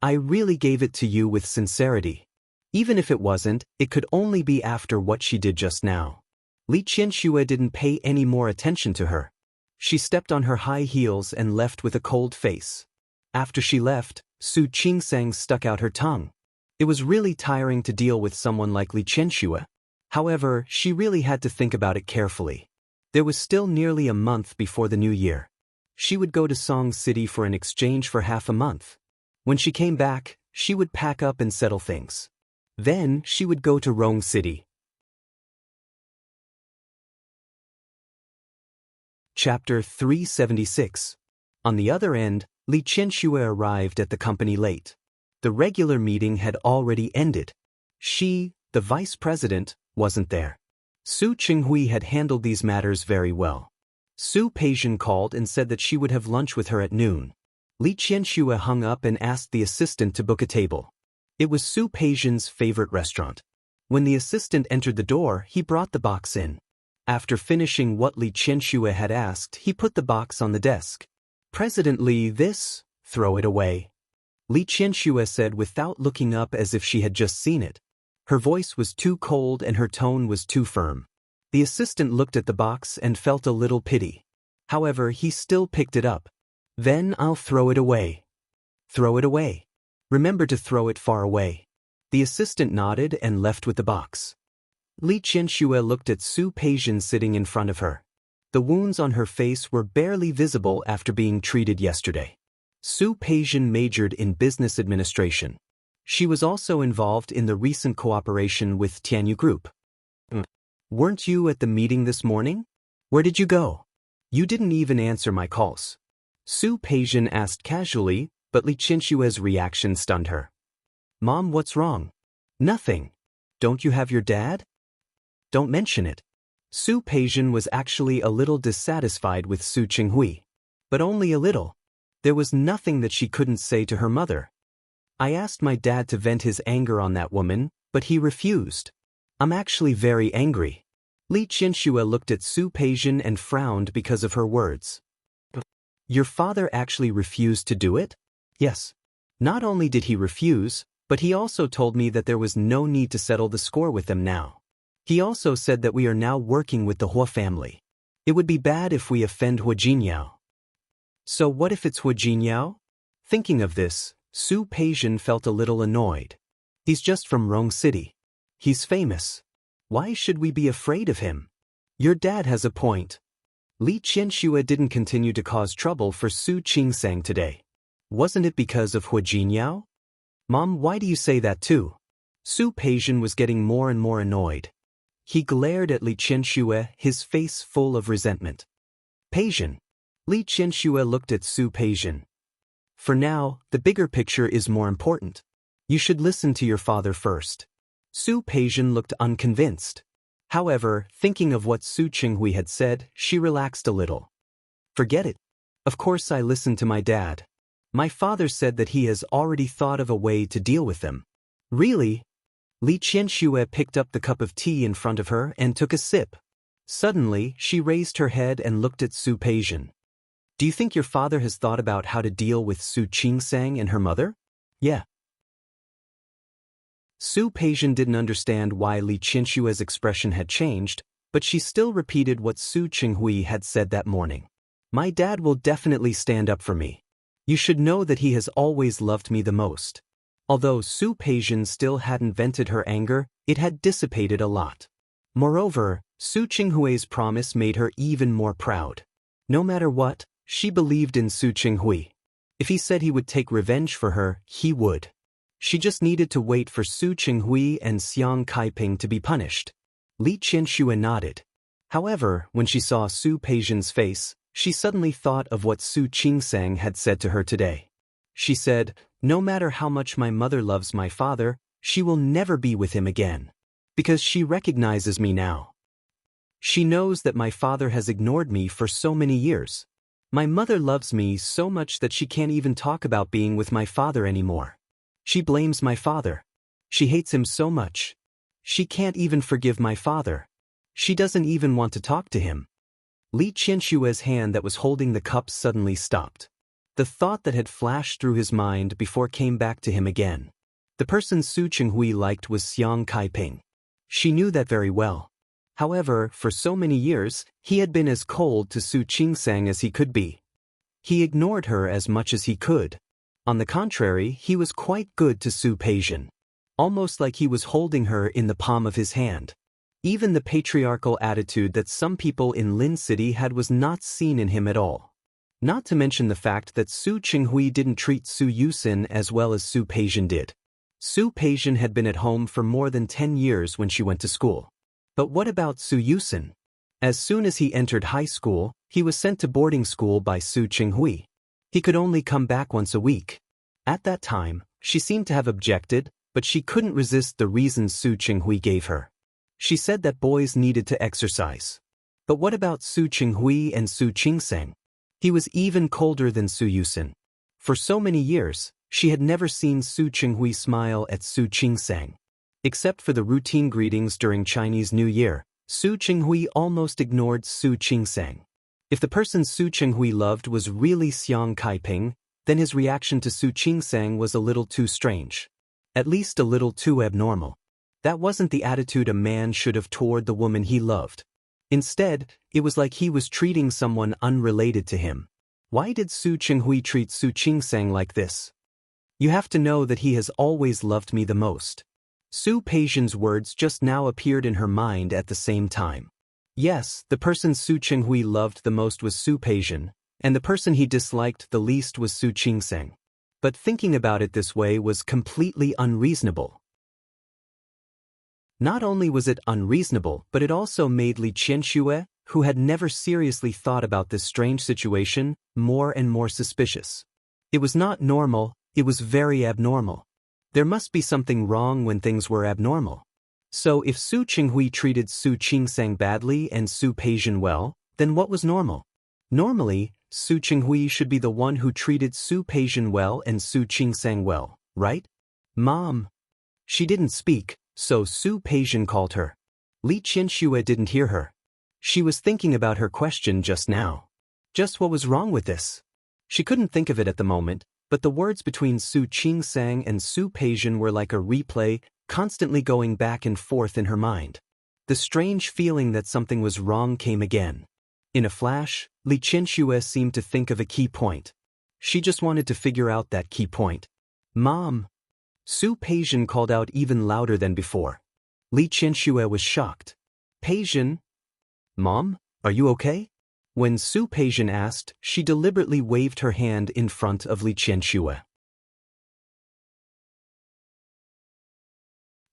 I really gave it to you with sincerity. Even if it wasn't, it could only be after what she did just now. Li Qianxue didn't pay any more attention to her. She stepped on her high heels and left with a cold face. After she left, Su Qingsang stuck out her tongue. It was really tiring to deal with someone like Li Qianxue. However, she really had to think about it carefully. There was still nearly a month before the new year. She would go to Song City for an exchange for half a month. When she came back, she would pack up and settle things. Then, she would go to Rong City. Chapter 376. On the other end, Li Qianxue arrived at the company late. The regular meeting had already ended. She, the vice president, wasn't there. Su Qinghui had handled these matters very well. Su Peijian called and said that she would have lunch with her at noon. Li Qianxue hung up and asked the assistant to book a table. It was Su Peijian's favorite restaurant. When the assistant entered the door, he brought the box in. After finishing what Li Qianxue had asked, he put the box on the desk. President Li, this, throw it away. Li Qianxue said without looking up as if she had just seen it. Her voice was too cold and her tone was too firm. The assistant looked at the box and felt a little pity. However, he still picked it up. Then I'll throw it away. Throw it away. Remember to throw it far away. The assistant nodded and left with the box. Li Qianxue looked at Su Peijian sitting in front of her. The wounds on her face were barely visible after being treated yesterday. Su Peijian majored in business administration. She was also involved in the recent cooperation with Tianyu Group. Weren't you at the meeting this morning? Where did you go? You didn't even answer my calls. Su Peijian asked casually, but Li Qianxue's reaction stunned her. Mom, what's wrong? Nothing. Don't you have your dad? Don't mention it. Su Peijian was actually a little dissatisfied with Su Qinghui. But only a little. There was nothing that she couldn't say to her mother. I asked my dad to vent his anger on that woman, but he refused. I'm actually very angry. Li Qianxue looked at Su Peijian and frowned because of her words. Your father actually refused to do it? Yes. Not only did he refuse, but he also told me that there was no need to settle the score with them now. He also said that we are now working with the Hua family. It would be bad if we offend Hua Jinyao. So what if it's Hua Jinyao? Thinking of this, Su Peijian felt a little annoyed. He's just from Rong City. He's famous. Why should we be afraid of him? Your dad has a point. Li Qianxue didn't continue to cause trouble for Su Qingsang today. Wasn't it because of Hua Jinyao? Mom, why do you say that too? Su Peijian was getting more and more annoyed. He glared at Li Qianxue, his face full of resentment. Peijian. Li Qianxue looked at Su Peijian. For now, the bigger picture is more important. You should listen to your father first. Su Peijian looked unconvinced. However, thinking of what Su Qinghui had said, she relaxed a little. Forget it. Of course I listened to my dad. My father said that he has already thought of a way to deal with them. Really? Li Qianxue picked up the cup of tea in front of her and took a sip. Suddenly, she raised her head and looked at Su Peijian. Do you think your father has thought about how to deal with Su Qingsang and her mother? Yeah. Su Peijian didn't understand why Li Qianxue's expression had changed, but she still repeated what Su Qinghui had said that morning. My dad will definitely stand up for me. You should know that he has always loved me the most. Although Su Peijian still hadn't vented her anger, it had dissipated a lot. Moreover, Su Qinghui's promise made her even more proud. No matter what, she believed in Su Qinghui. If he said he would take revenge for her, he would. She just needed to wait for Su Qinghui and Xiang Kaiping to be punished. Li Qianxue nodded. However, when she saw Su Peijian's face, she suddenly thought of what Su Qingsang had said to her today. She said, no matter how much my mother loves my father, she will never be with him again. Because she recognizes me now. She knows that my father has ignored me for so many years. My mother loves me so much that she can't even talk about being with my father anymore. She blames my father. She hates him so much. She can't even forgive my father. She doesn't even want to talk to him. Li Qianxue's hand that was holding the cup suddenly stopped. The thought that had flashed through his mind before came back to him again. The person Su Qinghui liked was Xiang Kaiping. She knew that very well. However, for so many years, he had been as cold to Su Qingsang as he could be. He ignored her as much as he could. On the contrary, he was quite good to Su Peijian. Almost like he was holding her in the palm of his hand. Even the patriarchal attitude that some people in Lin City had was not seen in him at all. Not to mention the fact that Su Qinghui didn't treat Su Yusin as well as Su Peijian did. Su Peijian had been at home for more than 10 years when she went to school. But what about Su Yusin? As soon as he entered high school, he was sent to boarding school by Su Qinghui. He could only come back once a week. At that time, she seemed to have objected, but she couldn't resist the reasons Su Qinghui gave her. She said that boys needed to exercise. But what about Su Qinghui and Su Qingsang? He was even colder than Su Yusin. For so many years, she had never seen Su Qinghui smile at Su Qingsang. Except for the routine greetings during Chinese New Year, Su Qinghui almost ignored Su Qingsang. If the person Su Qinghui loved was really Xiang Kaiping, then his reaction to Su Qingsang was a little too strange. At least a little too abnormal. That wasn't the attitude a man should have toward the woman he loved. Instead, it was like he was treating someone unrelated to him. Why did Su Qinghui treat Su Qingsang like this? You have to know that he has always loved me the most. Su Peijian's words just now appeared in her mind at the same time. Yes, the person Su Qinghui loved the most was Su Peijian, and the person he disliked the least was Su Qingsang. But thinking about it this way was completely unreasonable. Not only was it unreasonable, but it also made Li Qianxue, who had never seriously thought about this strange situation, more and more suspicious. It was not normal, it was very abnormal. There must be something wrong when things were abnormal. So if Su Qinghui treated Su Qingsang badly and Su Peijian well, then what was normal? Normally, Su Qinghui should be the one who treated Su Peijian well and Su Qingsang well, right? Mom. She didn't speak, so Su Peijian called her. Li Qianxue didn't hear her. She was thinking about her question just now. Just what was wrong with this? She couldn't think of it at the moment, but the words between Su Qingsang and Su Peijian were like a replay, constantly going back and forth in her mind. The strange feeling that something was wrong came again. In a flash, Li Qianxue seemed to think of a key point. She just wanted to figure out that key point. Mom! Su Peijian called out even louder than before. Li Qianxue was shocked. Peijian? Mom, are you okay? When Su Peijian asked, she deliberately waved her hand in front of Li Qianxue.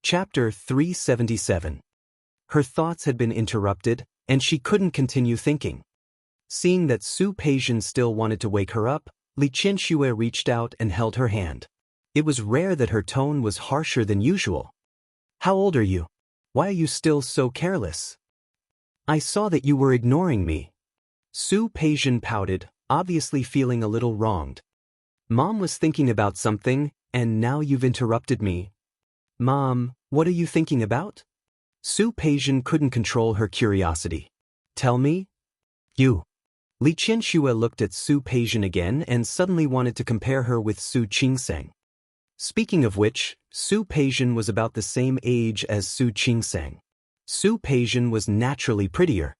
Chapter 377. Her thoughts had been interrupted, and she couldn't continue thinking. Seeing that Su Peijian still wanted to wake her up, Li Qianxue reached out and held her hand. It was rare that her tone was harsher than usual. How old are you? Why are you still so careless? I saw that you were ignoring me. Su Peijian pouted, obviously feeling a little wronged. Mom was thinking about something, and now you've interrupted me. Mom, what are you thinking about? Su Peijian couldn't control her curiosity. Tell me? You. Li Qianxue looked at Su Peijian again and suddenly wanted to compare her with Su Qingseng. Speaking of which, Su Peijian was about the same age as Su Qingseng. Su Peijian was naturally prettier.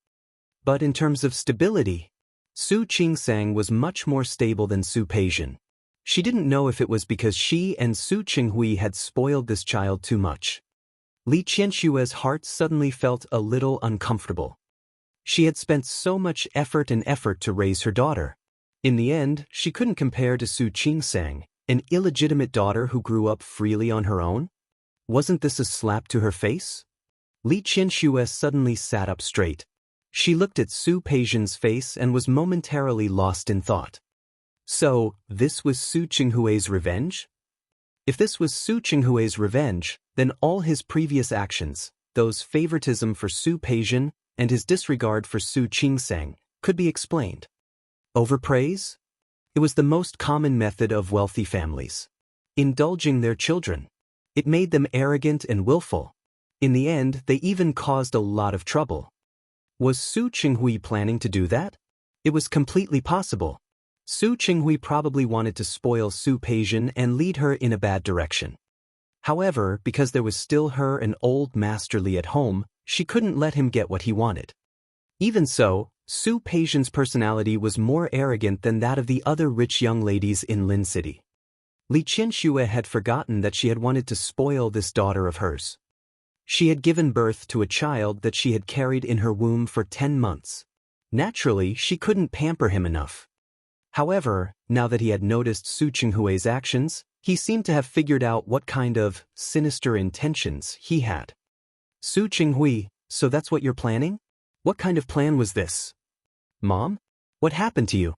But in terms of stability, Su Qingseng was much more stable than Su Peijian. She didn't know if it was because she and Su Qinghui had spoiled this child too much. Li Qianshue's heart suddenly felt a little uncomfortable. She had spent so much effort to raise her daughter. In the end, she couldn't compare to Su Qingseng, an illegitimate daughter who grew up freely on her own. Wasn't this a slap to her face? Li Qianxue suddenly sat up straight. She looked at Su Peijian's face and was momentarily lost in thought. So, this was Su Qinghui's revenge? If this was Su Qinghui's revenge, then all his previous actions, those favoritism for Su Peijian and his disregard for Su Qingseng, could be explained. Overpraise? It was the most common method of wealthy families. Indulging their children. It made them arrogant and willful. In the end, they even caused a lot of trouble. Was Su Qinghui planning to do that? It was completely possible. Su Qinghui probably wanted to spoil Su Peijian and lead her in a bad direction. However, because there was still her and old Master Li at home, she couldn't let him get what he wanted. Even so, Su Peijian's personality was more arrogant than that of the other rich young ladies in Lin City. Li Qianxue had forgotten that she had wanted to spoil this daughter of hers. She had given birth to a child that she had carried in her womb for 10 months. Naturally, she couldn't pamper him enough. However, now that he had noticed Su Qinghui's actions, he seemed to have figured out what kind of sinister intentions he had. Su Qinghui, so that's what you're planning? What kind of plan was this? Mom? What happened to you?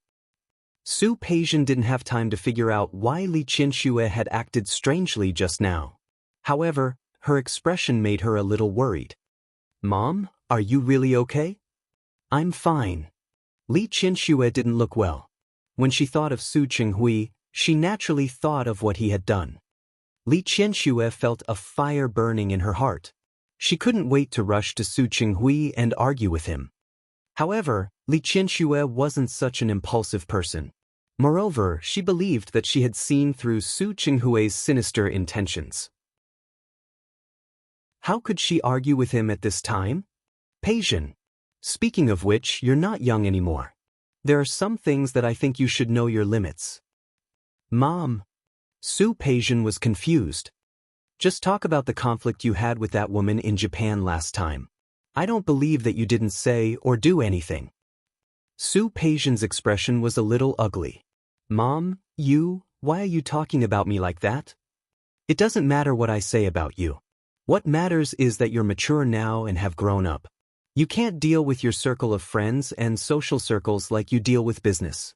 Su Peijian didn't have time to figure out why Li Qianxue had acted strangely just now. However, her expression made her a little worried. Mom, are you really okay? I'm fine. Li Qianxue didn't look well. When she thought of Su Qinghui, she naturally thought of what he had done. Li Qianxue felt a fire burning in her heart. She couldn't wait to rush to Su Qinghui and argue with him. However, Li Qianxue wasn't such an impulsive person. Moreover, she believed that she had seen through Su Qinghui's sinister intentions. How could she argue with him at this time? Peijian. Speaking of which, you're not young anymore. There are some things that I think you should know your limits. Mom. Su Peijian was confused. Just talk about the conflict you had with that woman in Japan last time. I don't believe that you didn't say or do anything. Su Peijian's expression was a little ugly. Mom, why are you talking about me like that? It doesn't matter what I say about you. What matters is that you're mature now and have grown up. You can't deal with your circle of friends and social circles like you deal with business.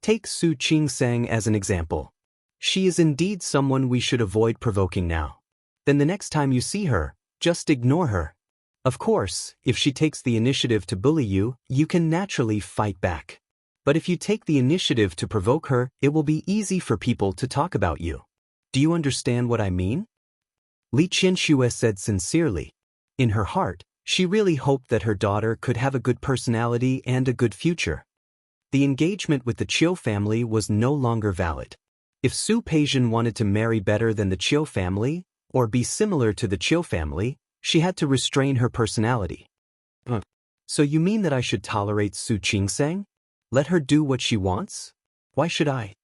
Take Su Qingseng as an example. She is indeed someone we should avoid provoking now. Then the next time you see her, just ignore her. Of course, if she takes the initiative to bully you, you can naturally fight back. But if you take the initiative to provoke her, it will be easy for people to talk about you. Do you understand what I mean? Li Qianxue said sincerely. In her heart, she really hoped that her daughter could have a good personality and a good future. The engagement with the Chiu family was no longer valid. If Su Peijian wanted to marry better than the Chiu family, or be similar to the Chiu family, she had to restrain her personality. So you mean that I should tolerate Su Qingseng? Let her do what she wants? Why should I?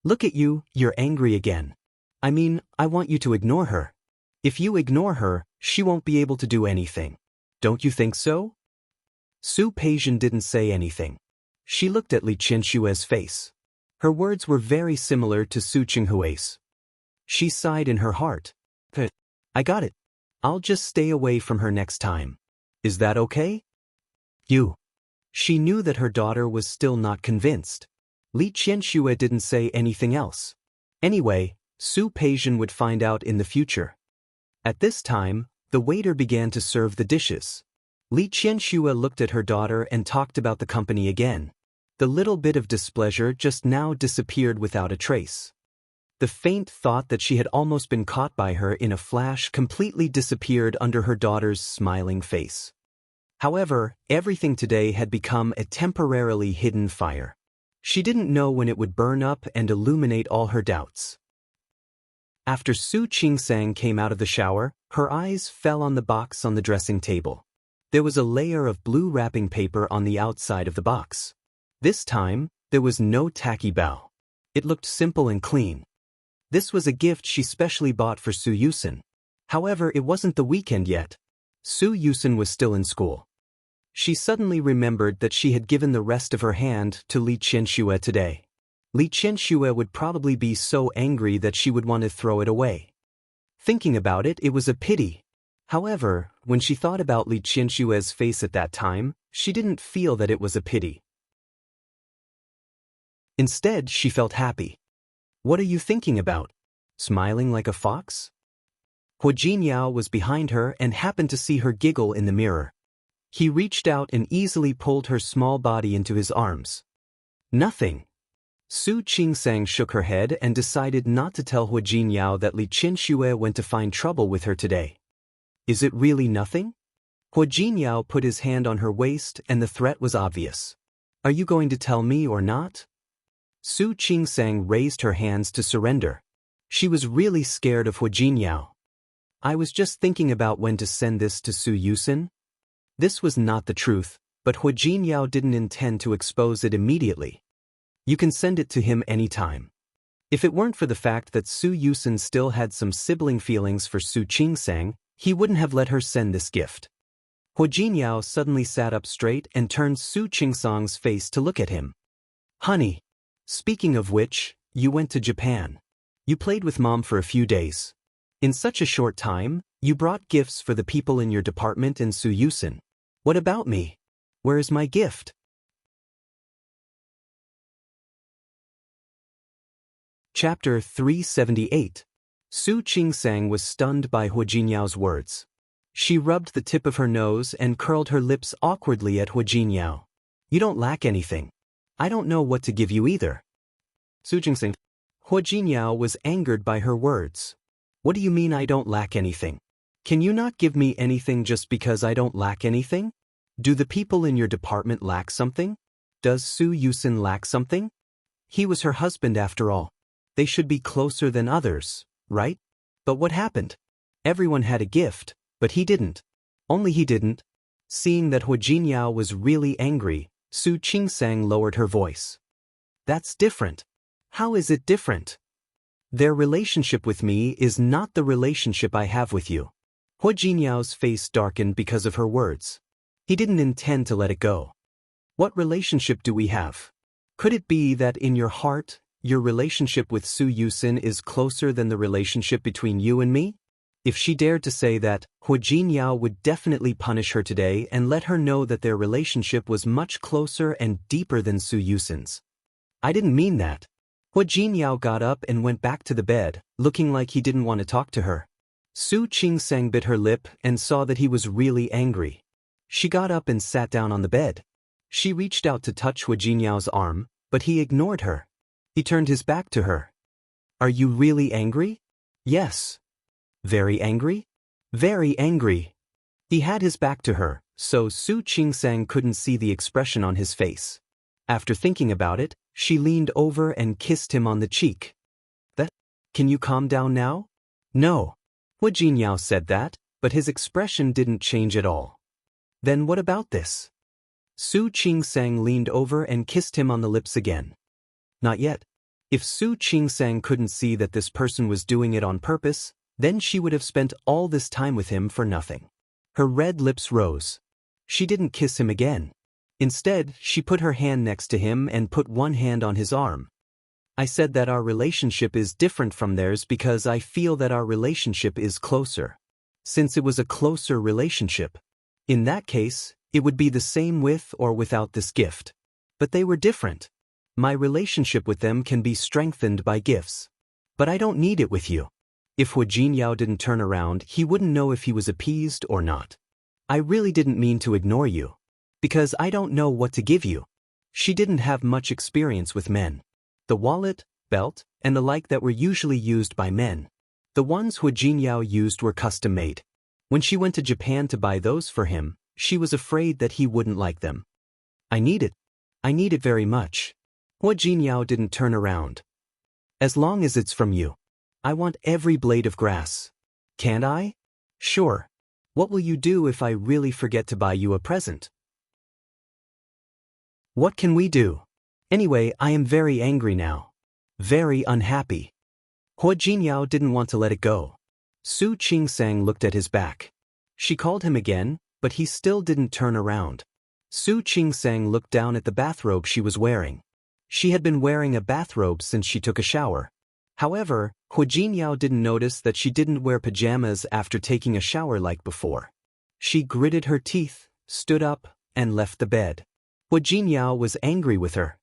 Look at you, you're angry again. I mean, I want you to ignore her. If you ignore her, she won't be able to do anything. Don't you think so? Su Peijian didn't say anything. She looked at Li Qianshue's face. Her words were very similar to Su Qinghui's. She sighed in her heart. I got it. I'll just stay away from her next time. Is that okay? She knew that her daughter was still not convinced. Li Qianxue didn't say anything else. Anyway, Su Peijian would find out in the future. At this time, the waiter began to serve the dishes. Li Qianxue looked at her daughter and talked about the company again. The little bit of displeasure just now disappeared without a trace. The faint thought that she had almost been caught by her in a flash completely disappeared under her daughter's smiling face. However, everything today had become a temporarily hidden fire. She didn't know when it would burn up and illuminate all her doubts. After Su Qingsang came out of the shower, her eyes fell on the box on the dressing table. There was a layer of blue wrapping paper on the outside of the box. This time, there was no tacky bow. It looked simple and clean. This was a gift she specially bought for Su Yusen. However, it wasn't the weekend yet. Su Yusen was still in school. She suddenly remembered that she had given the rest of her hand to Li Qianxue today. Li Qianxue would probably be so angry that she would want to throw it away. Thinking about it, it was a pity. However, when she thought about Li Qianxue's face at that time, she didn't feel that it was a pity. Instead, she felt happy. What are you thinking about? Smiling like a fox? Hu Jinyao was behind her and happened to see her giggle in the mirror. He reached out and easily pulled her small body into his arms. Nothing. Su Qingsang shook her head and decided not to tell Hu Jinyao that Li Qianxue went to find trouble with her today. Is it really nothing? Hu Jinyao put his hand on her waist and the threat was obvious. Are you going to tell me or not? Su Qingsang raised her hands to surrender. She was really scared of Hu Jinyao. I was just thinking about when to send this to Su Yusen. This was not the truth, but Hu Jinyao didn't intend to expose it immediately. You can send it to him anytime. If it weren't for the fact that Su Yusen still had some sibling feelings for Su Qingsang, he wouldn't have let her send this gift. Hu Jinyao suddenly sat up straight and turned Su Qingsang's face to look at him. Honey, speaking of which, you went to Japan. You played with Mom for a few days. In such a short time, you brought gifts for the people in your department and Su Yusen. What about me? Where is my gift? Chapter 378. Su Qingsang was stunned by Hu Jinyao's words. She rubbed the tip of her nose and curled her lips awkwardly at Hu Jinyao. You don't lack anything. I don't know what to give you either. Su Qingsang. Hu Jinyao was angered by her words. What do you mean I don't lack anything? Can you not give me anything just because I don't lack anything? Do the people in your department lack something? Does Su Yusen lack something? He was her husband after all. They should be closer than others, right? But what happened? Everyone had a gift, but he didn't. Only he didn't. Seeing that Hu Jinyao was really angry, Su Qingsang lowered her voice. That's different. How is it different? Their relationship with me is not the relationship I have with you. Hu Jinyao's face darkened because of her words. He didn't intend to let it go. What relationship do we have? Could it be that in your heart, your relationship with Su Yusen is closer than the relationship between you and me? If she dared to say that, Hu Jinyao would definitely punish her today and let her know that their relationship was much closer and deeper than Su Yusen's. I didn't mean that. Hu Jinyao got up and went back to the bed, looking like he didn't want to talk to her. Su Qingsang bit her lip and saw that he was really angry. She got up and sat down on the bed. She reached out to touch Hu Jinyao's arm, but he ignored her. He turned his back to her. Are you really angry? Yes. Very angry? Very angry. He had his back to her, so Su Qingsang couldn't see the expression on his face. After thinking about it, she leaned over and kissed him on the cheek. Can you calm down now? No. Hu Jinyao said that, but his expression didn't change at all. Then what about this? Su Qingsang leaned over and kissed him on the lips again. Not yet. If Su Qingsang couldn't see that this person was doing it on purpose, then she would have spent all this time with him for nothing. Her red lips rose. She didn't kiss him again. Instead, she put her hand next to him and put one hand on his arm. I said that our relationship is different from theirs because I feel that our relationship is closer. Since it was a closer relationship. In that case, it would be the same with or without this gift. But they were different. My relationship with them can be strengthened by gifts. But I don't need it with you. If Hu Jinyao didn't turn around, he wouldn't know if he was appeased or not. I really didn't mean to ignore you. Because I don't know what to give you. She didn't have much experience with men. The wallet, belt, and the like that were usually used by men. The ones Hu Jinyao used were custom-made. When she went to Japan to buy those for him, she was afraid that he wouldn't like them. I need it. I need it very much. Hu Jinyao didn't turn around. As long as it's from you. I want every blade of grass. Can't I? Sure. What will you do if I really forget to buy you a present? What can we do? Anyway, I am very angry now. Very unhappy. Hu Jinyao didn't want to let it go. Su Qingsang looked at his back. She called him again, but he still didn't turn around. Su Qingsang looked down at the bathrobe she was wearing. She had been wearing a bathrobe since she took a shower. However, Hu Jinyao didn't notice that she didn't wear pajamas after taking a shower like before. She gritted her teeth, stood up, and left the bed. Hu Jinyao was angry with her.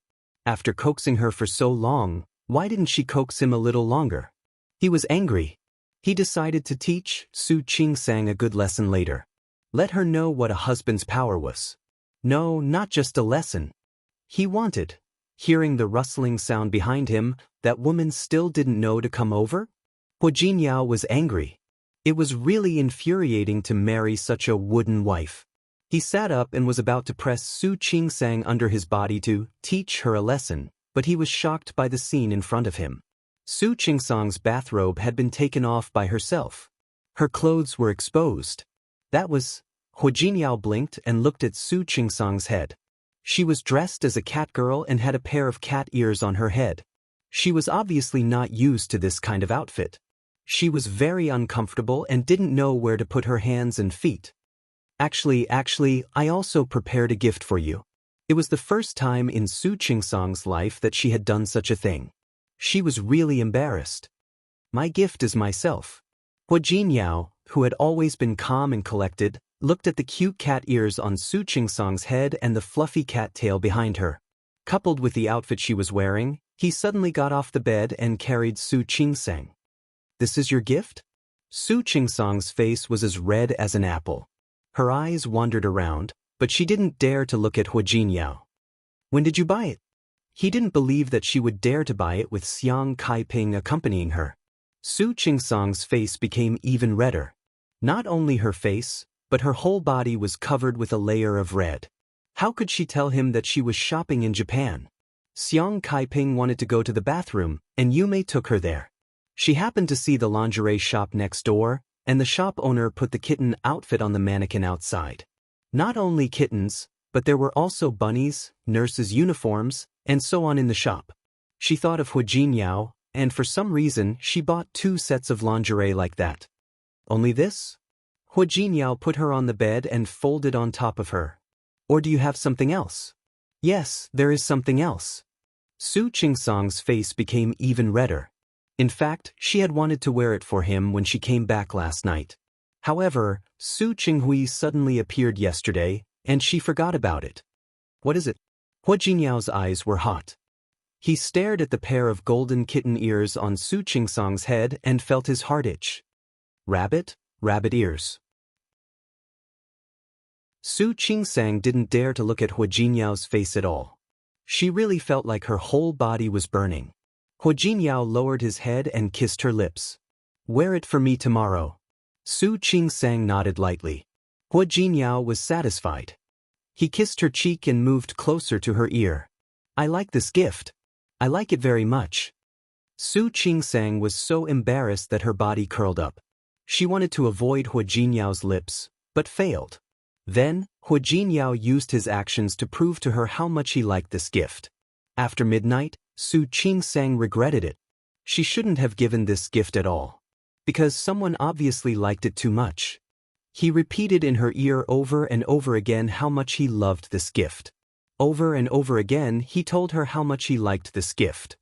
After coaxing her for so long, why didn't she coax him a little longer? He was angry. He decided to teach Su Qingsang a good lesson later. Let her know what a husband's power was. No, not just a lesson. He wanted, hearing the rustling sound behind him, that woman still didn't know to come over? Hu Jinyao was angry. It was really infuriating to marry such a wooden wife. He sat up and was about to press Su Qingsang under his body to teach her a lesson, but he was shocked by the scene in front of him. Su Qingsang's bathrobe had been taken off by herself. Her clothes were exposed. That was... Hu Jinyao blinked and looked at Su Qingsang's head. She was dressed as a cat girl and had a pair of cat ears on her head. She was obviously not used to this kind of outfit. She was very uncomfortable and didn't know where to put her hands and feet. Actually, I also prepared a gift for you. It was the first time in Su Qingsang's life that she had done such a thing. She was really embarrassed. My gift is myself. Hu Jinyao, who had always been calm and collected, looked at the cute cat ears on Su Qingsang's head and the fluffy cat tail behind her. Coupled with the outfit she was wearing, he suddenly got off the bed and carried Su Qingsang. This is your gift? Su Qingsang's face was as red as an apple. Her eyes wandered around, but she didn't dare to look at Hu Jinyao. When did you buy it? He didn't believe that she would dare to buy it with Xiang Kaiping accompanying her. Su Qingsang's face became even redder. Not only her face, but her whole body was covered with a layer of red. How could she tell him that she was shopping in Japan? Xiang Kaiping wanted to go to the bathroom, and Yumei took her there. She happened to see the lingerie shop next door, and the shop owner put the kitten outfit on the mannequin outside. Not only kittens, but there were also bunnies, nurses' uniforms, and so on in the shop. She thought of Hu Jinyao, and for some reason she bought 2 sets of lingerie like that. Only this? Hu Jinyao put her on the bed and folded on top of her. Or do you have something else? Yes, there is something else. Su Qingsang's face became even redder. In fact, she had wanted to wear it for him when she came back last night. However, Su Qinghui suddenly appeared yesterday, and she forgot about it. What is it? Hu Jinyao's eyes were hot. He stared at the pair of golden kitten ears on Su Qingsang's head and felt his heart itch. Rabbit ears. Su Qingsang didn't dare to look at Hu Jinyao's face at all. She really felt like her whole body was burning. Hu Jinyao lowered his head and kissed her lips. Wear it for me tomorrow. Su Qingsang nodded lightly. Hu Jinyao was satisfied. He kissed her cheek and moved closer to her ear. I like this gift. I like it very much. Su Qingsang was so embarrassed that her body curled up. She wanted to avoid Hu Jinyao's lips, but failed. Then, Hu Jinyao used his actions to prove to her how much he liked this gift. After midnight, Su Qingsang regretted it. She shouldn't have given this gift at all. Because someone obviously liked it too much. He repeated in her ear over and over again how much he loved this gift. Over and over again, he told her how much he liked this gift.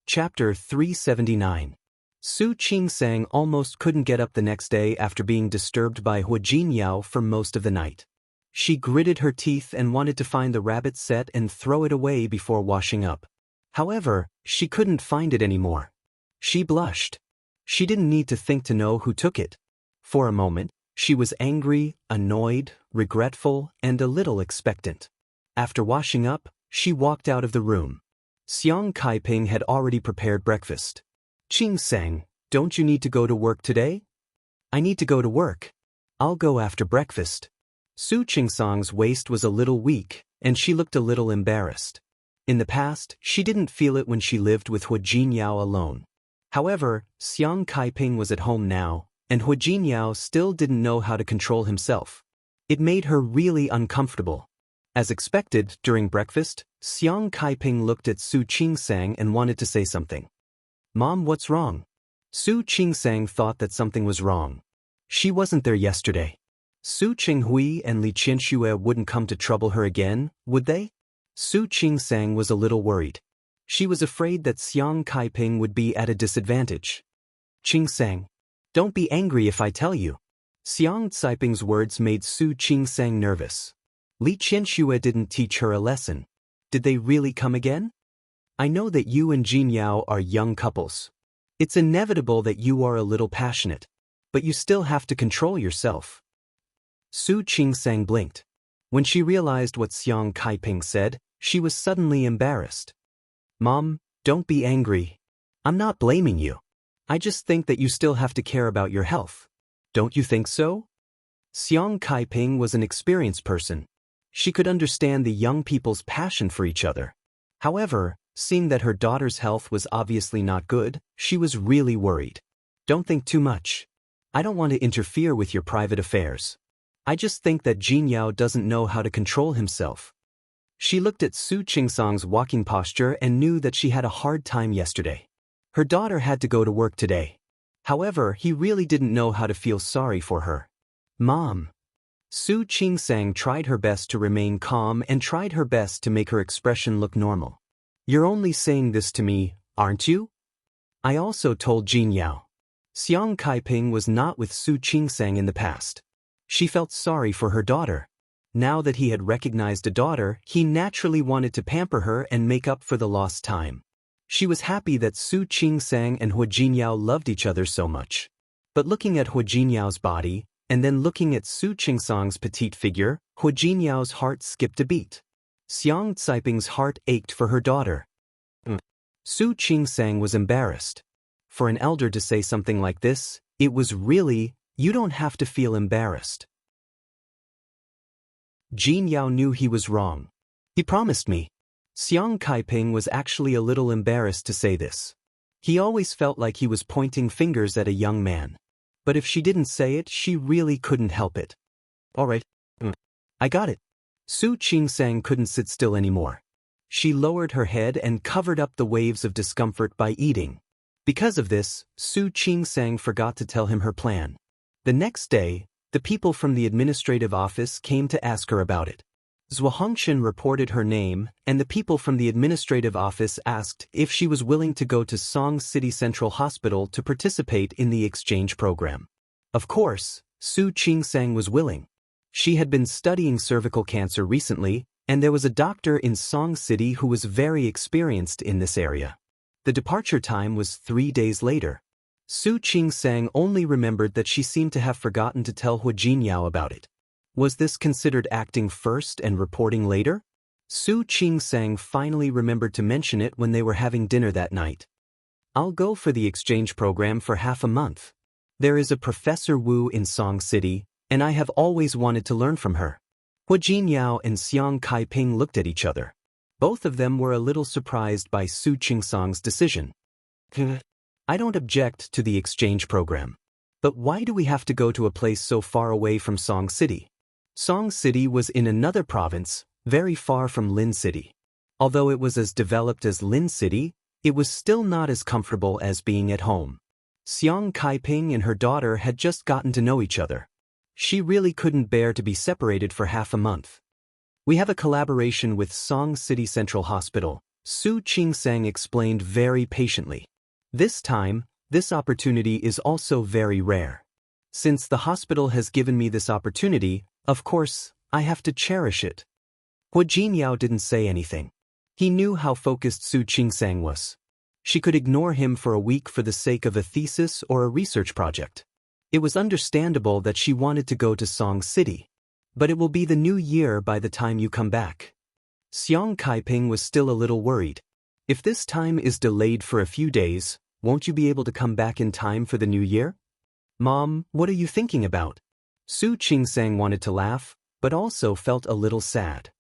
Chapter 379. Su Qingsang almost couldn't get up the next day after being disturbed by Hu Jinyao for most of the night. She gritted her teeth and wanted to find the rabbit set and throw it away before washing up. However, she couldn't find it anymore. She blushed. She didn't need to think to know who took it. For a moment, she was angry, annoyed, regretful, and a little expectant. After washing up, she walked out of the room. Xiang Kaiping had already prepared breakfast. Qing sang, "Don't you need to go to work today?" "I need to go to work. I'll go after breakfast." Su Qingsang's waist was a little weak, and she looked a little embarrassed. In the past, she didn't feel it when she lived with Hu Jinyao alone. However, Xiang Kaiping was at home now, and Hu Jinyao still didn't know how to control himself. It made her really uncomfortable. As expected, during breakfast, Xiang Kaiping looked at Su Qingsang and wanted to say something. "Mom, what's wrong?" Su Qingsang thought that something was wrong. She wasn't there yesterday. Su Qinghui and Li Qianxue wouldn't come to trouble her again, would they? Su Qingsang was a little worried. She was afraid that Xiang Kaiping would be at a disadvantage. "Qingsang, don't be angry if I tell you." Xiang Caiping's words made Su Qingsang nervous. Li Qianxue didn't teach her a lesson. Did they really come again? "I know that you and Jinyao are young couples. It's inevitable that you are a little passionate. But you still have to control yourself." Su Qingsang blinked. When she realized what Xiang Kaiping said, she was suddenly embarrassed. "Mom, don't be angry. I'm not blaming you. I just think that you still have to care about your health. Don't you think so?" Xiang Kaiping was an experienced person. She could understand the young people's passion for each other. However, seeing that her daughter's health was obviously not good, she was really worried. "Don't think too much. I don't want to interfere with your private affairs. I just think that Jinyao doesn't know how to control himself." She looked at Su Qingsang's walking posture and knew that she had a hard time yesterday. Her daughter had to go to work today. However, he really didn't know how to feel sorry for her. "Mom." Su Qingsang tried her best to remain calm and tried her best to make her expression look normal. "You're only saying this to me, aren't you? I also told Jinyao." Xiang Kaiping was not with Su Qingsang in the past. She felt sorry for her daughter. Now that he had recognized a daughter, he naturally wanted to pamper her and make up for the lost time. She was happy that Su Qingsang and Hu Jinyao loved each other so much. But looking at Hu Jinyao's body, and then looking at Su Qingsang's petite figure, Hu Jinyao's heart skipped a beat. Xiang Caiping's heart ached for her daughter. Su Qingsang was embarrassed. For an elder to say something like this, it was really, "You don't have to feel embarrassed." Jinyao knew he was wrong. "He promised me." Xiang Kaiping was actually a little embarrassed to say this. He always felt like he was pointing fingers at a young man. But if she didn't say it, she really couldn't help it. "All right. I got it." Su Qingsang couldn't sit still anymore. She lowered her head and covered up the waves of discomfort by eating. Because of this, Su Qingsang forgot to tell him her plan. The next day, the people from the administrative office came to ask her about it. Zhou Hongshan reported her name, and the people from the administrative office asked if she was willing to go to Song City Central Hospital to participate in the exchange program. Of course, Su Qingsang was willing. She had been studying cervical cancer recently, and there was a doctor in Song City who was very experienced in this area. The departure time was 3 days later. Su Qingsang only remembered that she seemed to have forgotten to tell Hu Jinyao about it. Was this considered acting first and reporting later? Su Qingsang finally remembered to mention it when they were having dinner that night. "I'll go for the exchange program for half a month. There is a Professor Wu in Song City, and I have always wanted to learn from her." Hu Jinyao and Xiang Kaiping looked at each other. Both of them were a little surprised by Su Qingsang's decision. "I don't object to the exchange program. But why do we have to go to a place so far away from Song City?" Song City was in another province, very far from Lin City. Although it was as developed as Lin City, it was still not as comfortable as being at home. Xiang Kaiping and her daughter had just gotten to know each other. She really couldn't bear to be separated for half a month. "We have a collaboration with Song City Central Hospital," Su Qingsang explained very patiently. "This time, this opportunity is also very rare. Since the hospital has given me this opportunity, of course, I have to cherish it." Hu Jinyao didn't say anything. He knew how focused Su Qingsang was. She could ignore him for a week for the sake of a thesis or a research project. It was understandable that she wanted to go to Song City. But it will be the new year by the time you come back. Xiang Kaiping was still a little worried. If this time is delayed for a few days, won't you be able to come back in time for the new year? Mom, what are you thinking about? Su Qingsang wanted to laugh, but also felt a little sad.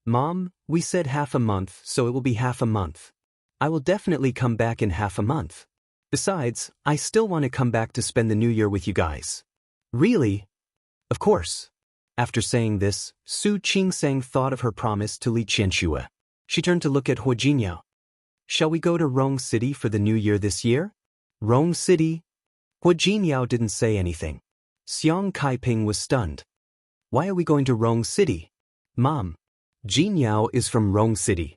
Mom, we said half a month, so it will be half a month. I will definitely come back in half a month. Besides, I still want to come back to spend the new year with you guys. Really? Of course. After saying this, Su Qingsang thought of her promise to Li Qianxue. She turned to look at Hua Jinyao. Shall we go to Rong City for the new year this year? Rong City? Hua Jinyao didn't say anything. Xiang Kaiping was stunned. Why are we going to Rong City? Mom, Jinyao is from Rong City.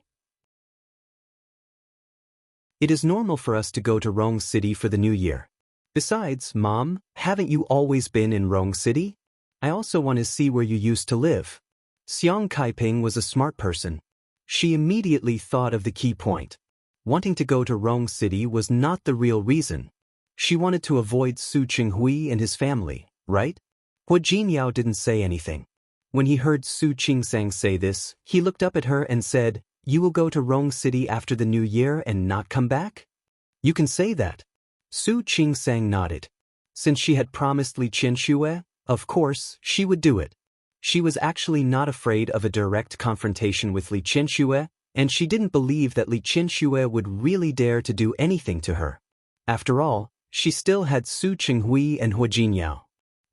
It is normal for us to go to Rong City for the new year. Besides, Mom, haven't you always been in Rong City? I also want to see where you used to live. Xiang Kaiping was a smart person. She immediately thought of the key point. Wanting to go to Rong City was not the real reason. She wanted to avoid Su Qinghui and his family, right? Hua Jinyao didn't say anything. When he heard Su Qingsang say this, he looked up at her and said, "You will go to Rong City after the new year and not come back?" You can say that. Su Qingsang nodded. Since she had promised Li Qianxue, of course, she would do it. She was actually not afraid of a direct confrontation with Li Qianxue, and she didn't believe that Li Qianxue would really dare to do anything to her. After all, she still had Su Qinghui and Hua Jinyao.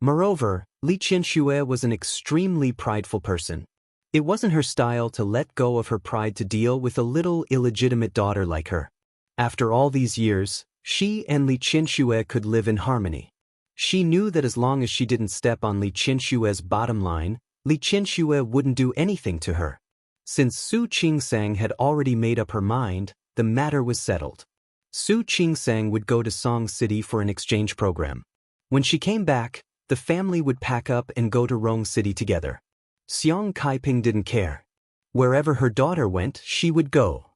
Moreover, Li Qianxue was an extremely prideful person. It wasn't her style to let go of her pride to deal with a little illegitimate daughter like her. After all these years, she and Li Qianxue could live in harmony. She knew that as long as she didn't step on Li Qianxue's bottom line, Li Qianxue wouldn't do anything to her. Since Su Qingsang had already made up her mind, the matter was settled. Su Qingsang would go to Song City for an exchange program. When she came back, the family would pack up and go to Rong City together. Xiang Kaiping didn't care. Wherever her daughter went, she would go.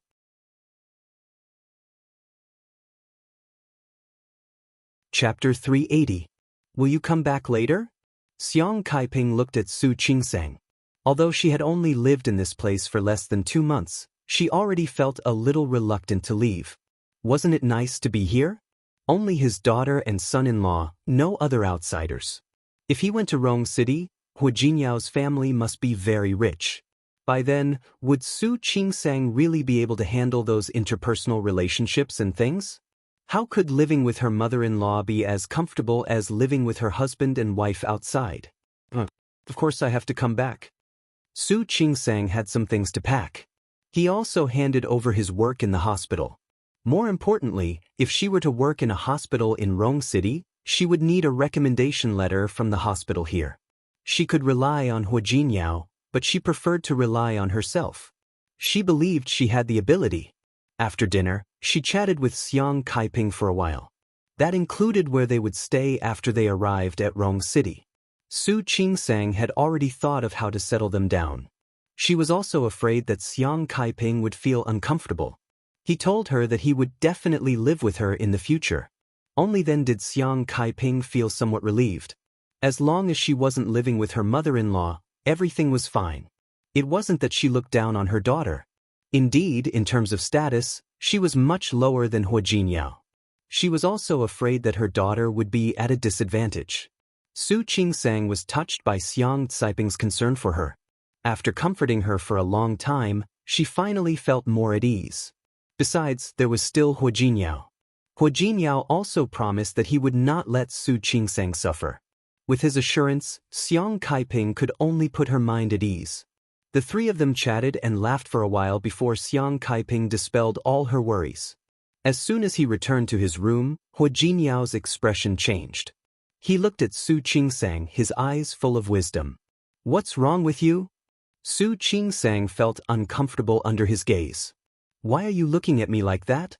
Chapter 380. Will you come back later? Xiang Kaiping looked at Su Qingsang. Although she had only lived in this place for less than 2 months, she already felt a little reluctant to leave. Wasn't it nice to be here? Only his daughter and son-in-law, no other outsiders. If he went to Rong City, Hua Jinyao's family must be very rich. By then, would Su Qingsang really be able to handle those interpersonal relationships and things? How could living with her mother-in-law be as comfortable as living with her husband and wife outside? Of course I have to come back. Su Qingsang had some things to pack. He also handed over his work in the hospital. More importantly, if she were to work in a hospital in Rong City, she would need a recommendation letter from the hospital here. She could rely on Hua Jinyao, but she preferred to rely on herself. She believed she had the ability. After dinner, she chatted with Xiang Kaiping for a while. That included where they would stay after they arrived at Rong City. Su Qingsang had already thought of how to settle them down. She was also afraid that Xiang Kaiping would feel uncomfortable. He told her that he would definitely live with her in the future. Only then did Xiang Kaiping feel somewhat relieved. As long as she wasn't living with her mother-in-law, everything was fine. It wasn't that she looked down on her daughter. Indeed, in terms of status, she was much lower than Hua Jinyao. She was also afraid that her daughter would be at a disadvantage. Su Qingsang was touched by Xiang Caiping's concern for her. After comforting her for a long time, she finally felt more at ease. Besides, there was still Hua Jinyao. Hua Jinyao also promised that he would not let Su Qingsang suffer. With his assurance, Xiang Kaiping could only put her mind at ease. The three of them chatted and laughed for a while before Xiang Kaiping dispelled all her worries. As soon as he returned to his room, Hua Jinyao's expression changed. He looked at Su Qingsang, his eyes full of wisdom. "What's wrong with you?" Su Qingsang felt uncomfortable under his gaze. "Why are you looking at me like that?"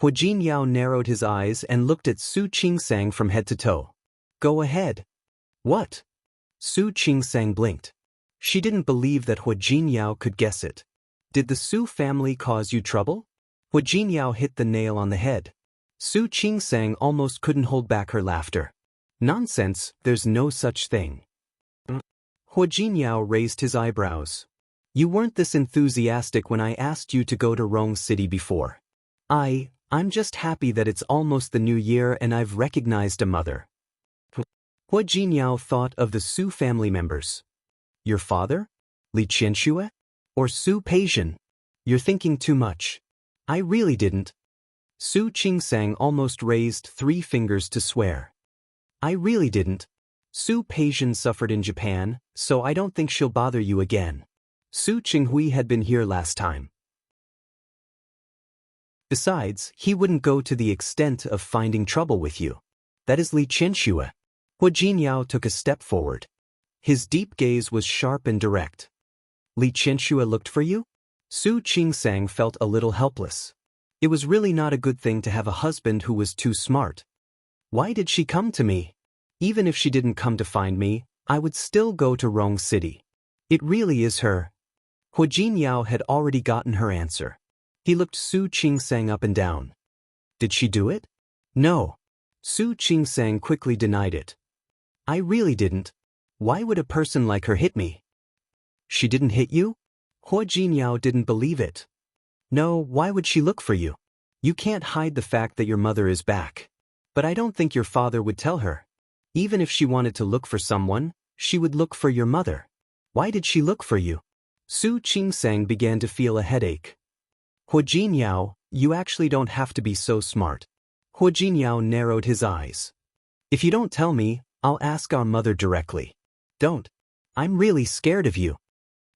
Hua Jinyao narrowed his eyes and looked at Su Qingsang from head to toe. "Go ahead." "What?" Su Qingsang blinked. She didn't believe that Hua Jinyao could guess it. Did the Su family cause you trouble? Hua Jinyao hit the nail on the head. Su Qingsang almost couldn't hold back her laughter. Nonsense, there's no such thing. Hua Jinyao raised his eyebrows. You weren't this enthusiastic when I asked you to go to Rong City before. I'm just happy that it's almost the new year and I've recognized a mother. Hua Jinyao thought of the Su family members. Your father? Li Qianxue? Or Su Peijian? You're thinking too much. I really didn't. Su Qingsang almost raised 3 fingers to swear. I really didn't. Su Peijian suffered in Japan, so I don't think she'll bother you again. Su Qinghui had been here last time. Besides, he wouldn't go to the extent of finding trouble with you. That is Li Qianxue. Hua Jinyao took a step forward. His deep gaze was sharp and direct. Li Qianxue looked for you? Su Qingsang felt a little helpless. It was really not a good thing to have a husband who was too smart. Why did she come to me? Even if she didn't come to find me, I would still go to Rong City. It really is her. Hua Jinyao had already gotten her answer. He looked Su Qingsang up and down. Did she do it? No. Su Qingsang quickly denied it. I really didn't. Why would a person like her hit me? She didn't hit you? Hua Jinyao didn't believe it. No, why would she look for you? You can't hide the fact that your mother is back. But I don't think your father would tell her. Even if she wanted to look for someone, she would look for your mother. Why did she look for you? Su Qingsang began to feel a headache. Hua Jinyao, you actually don't have to be so smart. Hua Jinyao narrowed his eyes. If you don't tell me, I'll ask our mother directly. Don't. I'm really scared of you.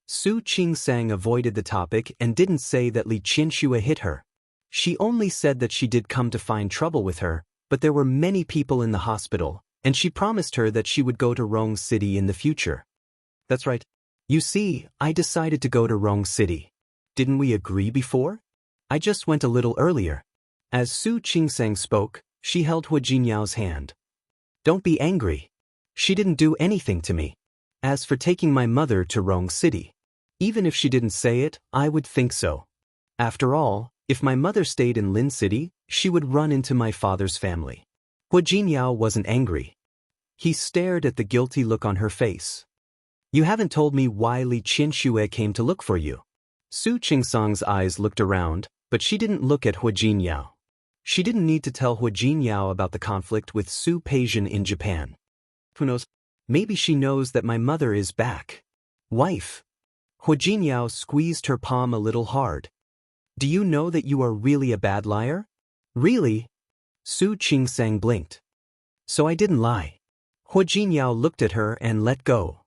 Su Qingsang avoided the topic and didn't say that Li Qianxue hit her. She only said that she did come to find trouble with her, but there were many people in the hospital, and she promised her that she would go to Rong City in the future. That's right. You see, I decided to go to Rong City. Didn't we agree before? I just went a little earlier. As Su Qingsang spoke, she held Hua Jinyao's hand. Don't be angry. She didn't do anything to me. As for taking my mother to Rong City, even if she didn't say it, I would think so. After all, if my mother stayed in Lin City, she would run into my father's family. Hua Jinyao wasn't angry. He stared at the guilty look on her face. You haven't told me why Li Qianxue came to look for you. Su Qingsang's eyes looked around, but she didn't look at Hua Jinyao. She didn't need to tell Hua Jinyao about the conflict with Su Peijian in Japan. Who knows? Maybe she knows that my mother is back. Wife. Hua Jinyao squeezed her palm a little hard. Do you know that you are really a bad liar? Really? Su Qingsang blinked. So I didn't lie. Hua Jinyao looked at her and let go.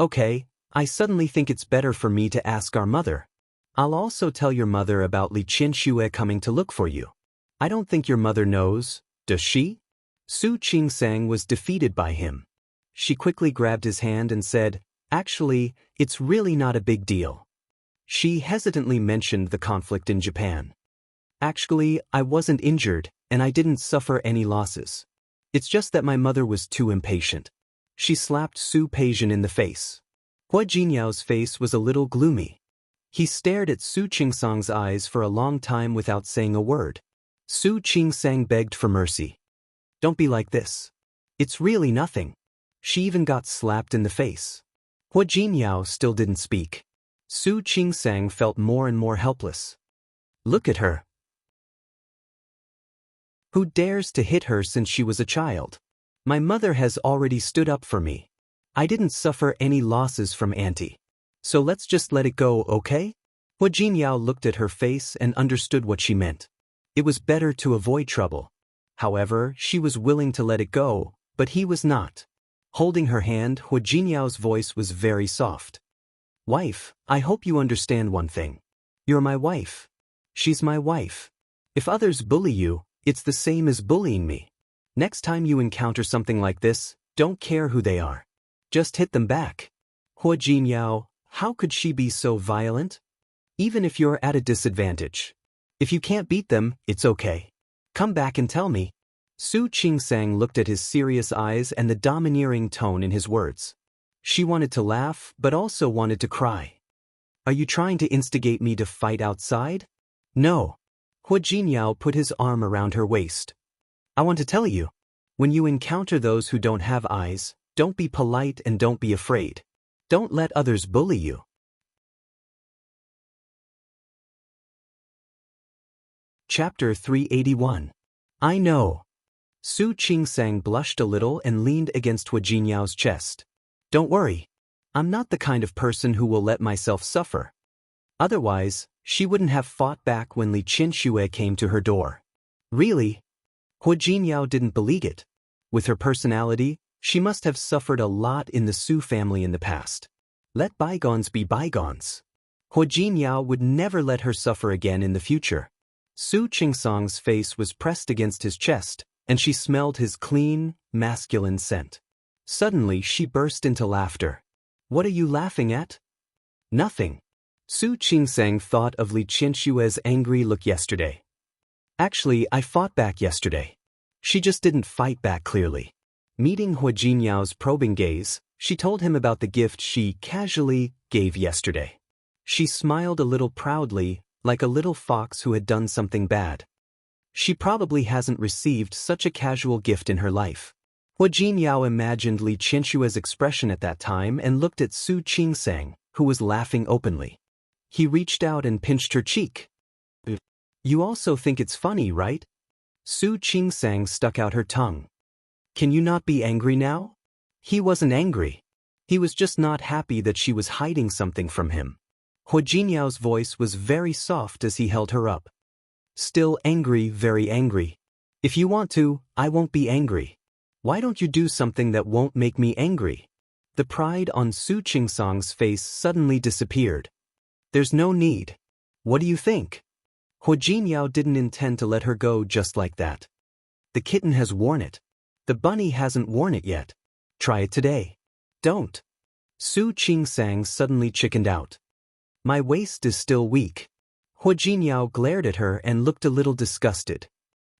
Okay, I suddenly think it's better for me to ask our mother. I'll also tell your mother about Li Qianxue coming to look for you. I don't think your mother knows, does she? Su Qingsang was defeated by him. She quickly grabbed his hand and said, Actually, it's really not a big deal. She hesitantly mentioned the conflict in Japan. Actually, I wasn't injured, and I didn't suffer any losses. It's just that my mother was too impatient. She slapped Su Peijian in the face. Hua Jinyao's face was a little gloomy. He stared at Su Qingsang's eyes for a long time without saying a word. Su Qingsang begged for mercy. Don't be like this. It's really nothing. She even got slapped in the face. Hua Jinyao still didn't speak. Su Qingsang felt more and more helpless. Look at her. Who dares to hit her since she was a child? My mother has already stood up for me. I didn't suffer any losses from Auntie. So let's just let it go, okay? Hua Jinyao looked at her face and understood what she meant. It was better to avoid trouble. However, she was willing to let it go, but he was not. Holding her hand, Hua Jinyao's voice was very soft. Wife, I hope you understand one thing. You're my wife. She's my wife. If others bully you, it's the same as bullying me. Next time you encounter something like this, don't care who they are. Just hit them back. Hua Jinyao, how could she be so violent? Even if you're at a disadvantage. If you can't beat them, it's okay. Come back and tell me. Su Qingsang looked at his serious eyes and the domineering tone in his words. She wanted to laugh, but also wanted to cry. Are you trying to instigate me to fight outside? No. Hua Jinyao put his arm around her waist. I want to tell you, when you encounter those who don't have eyes, don't be polite and don't be afraid. Don't let others bully you. Chapter 381. I know. Su Qingsang blushed a little and leaned against Hua Jinyao's chest. Don't worry. I'm not the kind of person who will let myself suffer. Otherwise, she wouldn't have fought back when Li Qinxue came to her door. Really? Hua Jinyao didn't believe it. With her personality, she must have suffered a lot in the Su family in the past. Let bygones be bygones. Hua Jinyao would never let her suffer again in the future. Su Qingsang's face was pressed against his chest, and she smelled his clean, masculine scent. Suddenly she burst into laughter. What are you laughing at? Nothing. Su Qingsang thought of Li Qinshue's angry look yesterday. Actually, I fought back yesterday. She just didn't fight back clearly. Meeting Hua Jinyao's probing gaze, she told him about the gift she casually gave yesterday. She smiled a little proudly, like a little fox who had done something bad. She probably hasn't received such a casual gift in her life. Hua Jinyao imagined Li Qinshue's expression at that time and looked at Su Qingsang, who was laughing openly. He reached out and pinched her cheek. You also think it's funny, right? Su Qingsang stuck out her tongue. Can you not be angry now? He wasn't angry. He was just not happy that she was hiding something from him. Hua Jinyao's voice was very soft as he held her up. Still angry, very angry. If you want to, I won't be angry. Why don't you do something that won't make me angry? The pride on Su Qingsang's face suddenly disappeared. There's no need. What do you think? Hua Jinyao didn't intend to let her go just like that. The kitten has worn it. The bunny hasn't worn it yet. Try it today. Don't. Su Qingsang suddenly chickened out. My waist is still weak. Hua Jinyao glared at her and looked a little disgusted.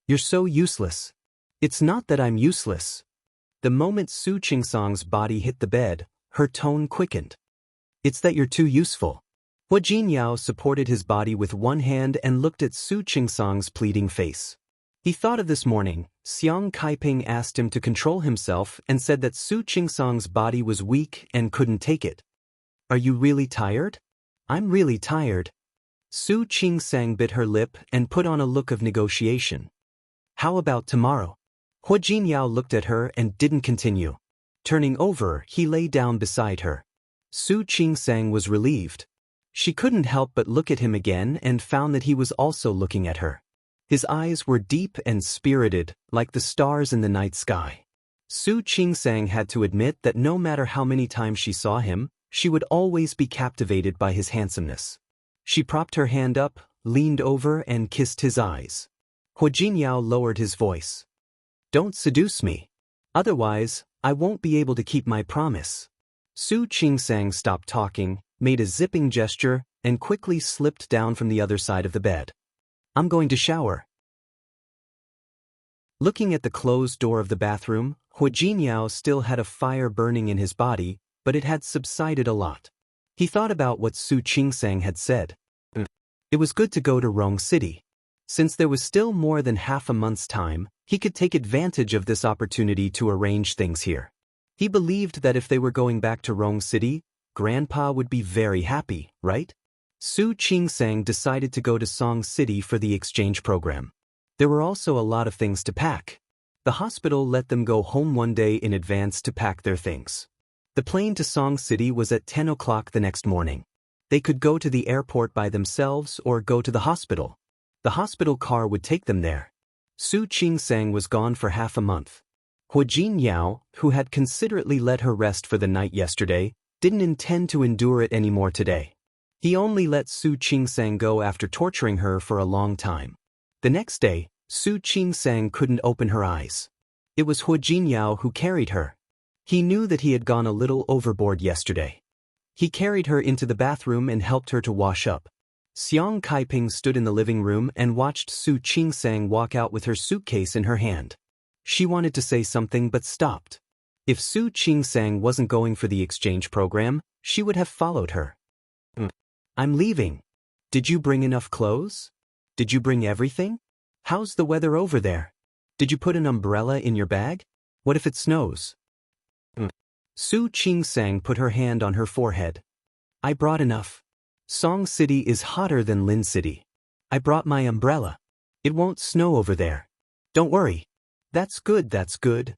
You're so useless. It's not that I'm useless. The moment Su Qingsang's body hit the bed, her tone quickened. It's that you're too useful. Hua Jinyao supported his body with one hand and looked at Su Qingsang's pleading face. He thought of this morning. Xiang Kaiping asked him to control himself and said that Su Qingsang's body was weak and couldn't take it. Are you really tired? I'm really tired. Su Qingsang bit her lip and put on a look of negotiation. How about tomorrow? Hua Jinyao looked at her and didn't continue. Turning over, he lay down beside her. Su Qingsang was relieved. She couldn't help but look at him again and found that he was also looking at her. His eyes were deep and spirited, like the stars in the night sky. Su Qingsang had to admit that no matter how many times she saw him, she would always be captivated by his handsomeness. She propped her hand up, leaned over and kissed his eyes. Hua Jinyao lowered his voice. Don't seduce me. Otherwise, I won't be able to keep my promise. Su Qingsang stopped talking, made a zipping gesture, and quickly slipped down from the other side of the bed. I'm going to shower. Looking at the closed door of the bathroom, Hua Jinyao still had a fire burning in his body, but it had subsided a lot. He thought about what Su Qingsang had said. It was good to go to Rong City. Since there was still more than half a month's time, he could take advantage of this opportunity to arrange things here. He believed that if they were going back to Rong City, Grandpa would be very happy, right? Su Qingsang decided to go to Song City for the exchange program. There were also a lot of things to pack. The hospital let them go home one day in advance to pack their things. The plane to Song City was at 10 o'clock the next morning. They could go to the airport by themselves or go to the hospital. The hospital car would take them there. Su Qingsang was gone for half a month. Hua Jinyao, who had considerately let her rest for the night yesterday, didn't intend to endure it anymore today. He only let Su Qingsang go after torturing her for a long time. The next day, Su Qingsang couldn't open her eyes. It was Hua Jinyao who carried her. He knew that he had gone a little overboard yesterday. He carried her into the bathroom and helped her to wash up. Xiang Kaiping stood in the living room and watched Su Qingsang walk out with her suitcase in her hand. She wanted to say something but stopped. If Su Qingsang wasn't going for the exchange program, she would have followed her. I'm leaving. Did you bring enough clothes? Did you bring everything? How's the weather over there? Did you put an umbrella in your bag? What if it snows? Su Qingsang put her hand on her forehead. I brought enough. Song City is hotter than Lin City. I brought my umbrella. It won't snow over there. Don't worry. That's good, that's good.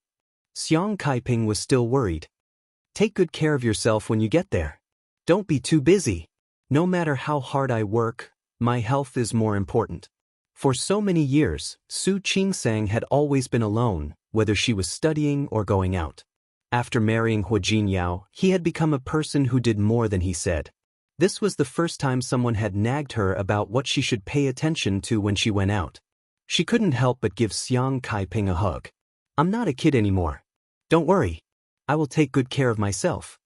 Xiang Kaiping was still worried. Take good care of yourself when you get there. Don't be too busy. No matter how hard I work, my health is more important. For so many years, Su Qingsang had always been alone, whether she was studying or going out. After marrying Hua Jinyao, he had become a person who did more than he said. This was the first time someone had nagged her about what she should pay attention to when she went out. She couldn't help but give Xiang Kaiping a hug. I'm not a kid anymore. Don't worry. I will take good care of myself.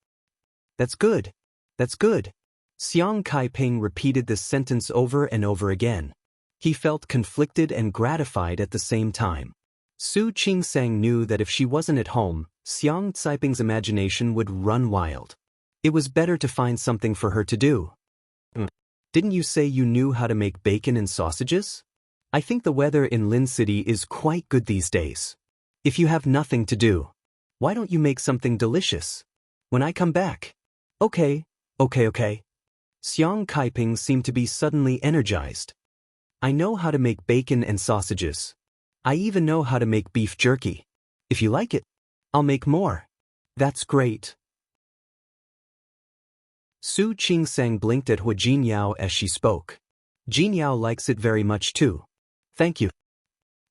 That's good. That's good. Xiang Kaiping repeated this sentence over and over again. He felt conflicted and gratified at the same time. Su Qingsang knew that if she wasn't at home, Xiang Caiping's imagination would run wild. It was better to find something for her to do. Didn't you say you knew how to make bacon and sausages? I think the weather in Lin City is quite good these days. If you have nothing to do, why don't you make something delicious? When I come back. Okay. Xiang Kaiping seemed to be suddenly energized. I know how to make bacon and sausages. I even know how to make beef jerky. If you like it, I'll make more. That's great. Su Qingsang blinked at Hua Jinyao as she spoke. Jinyao likes it very much too. Thank you.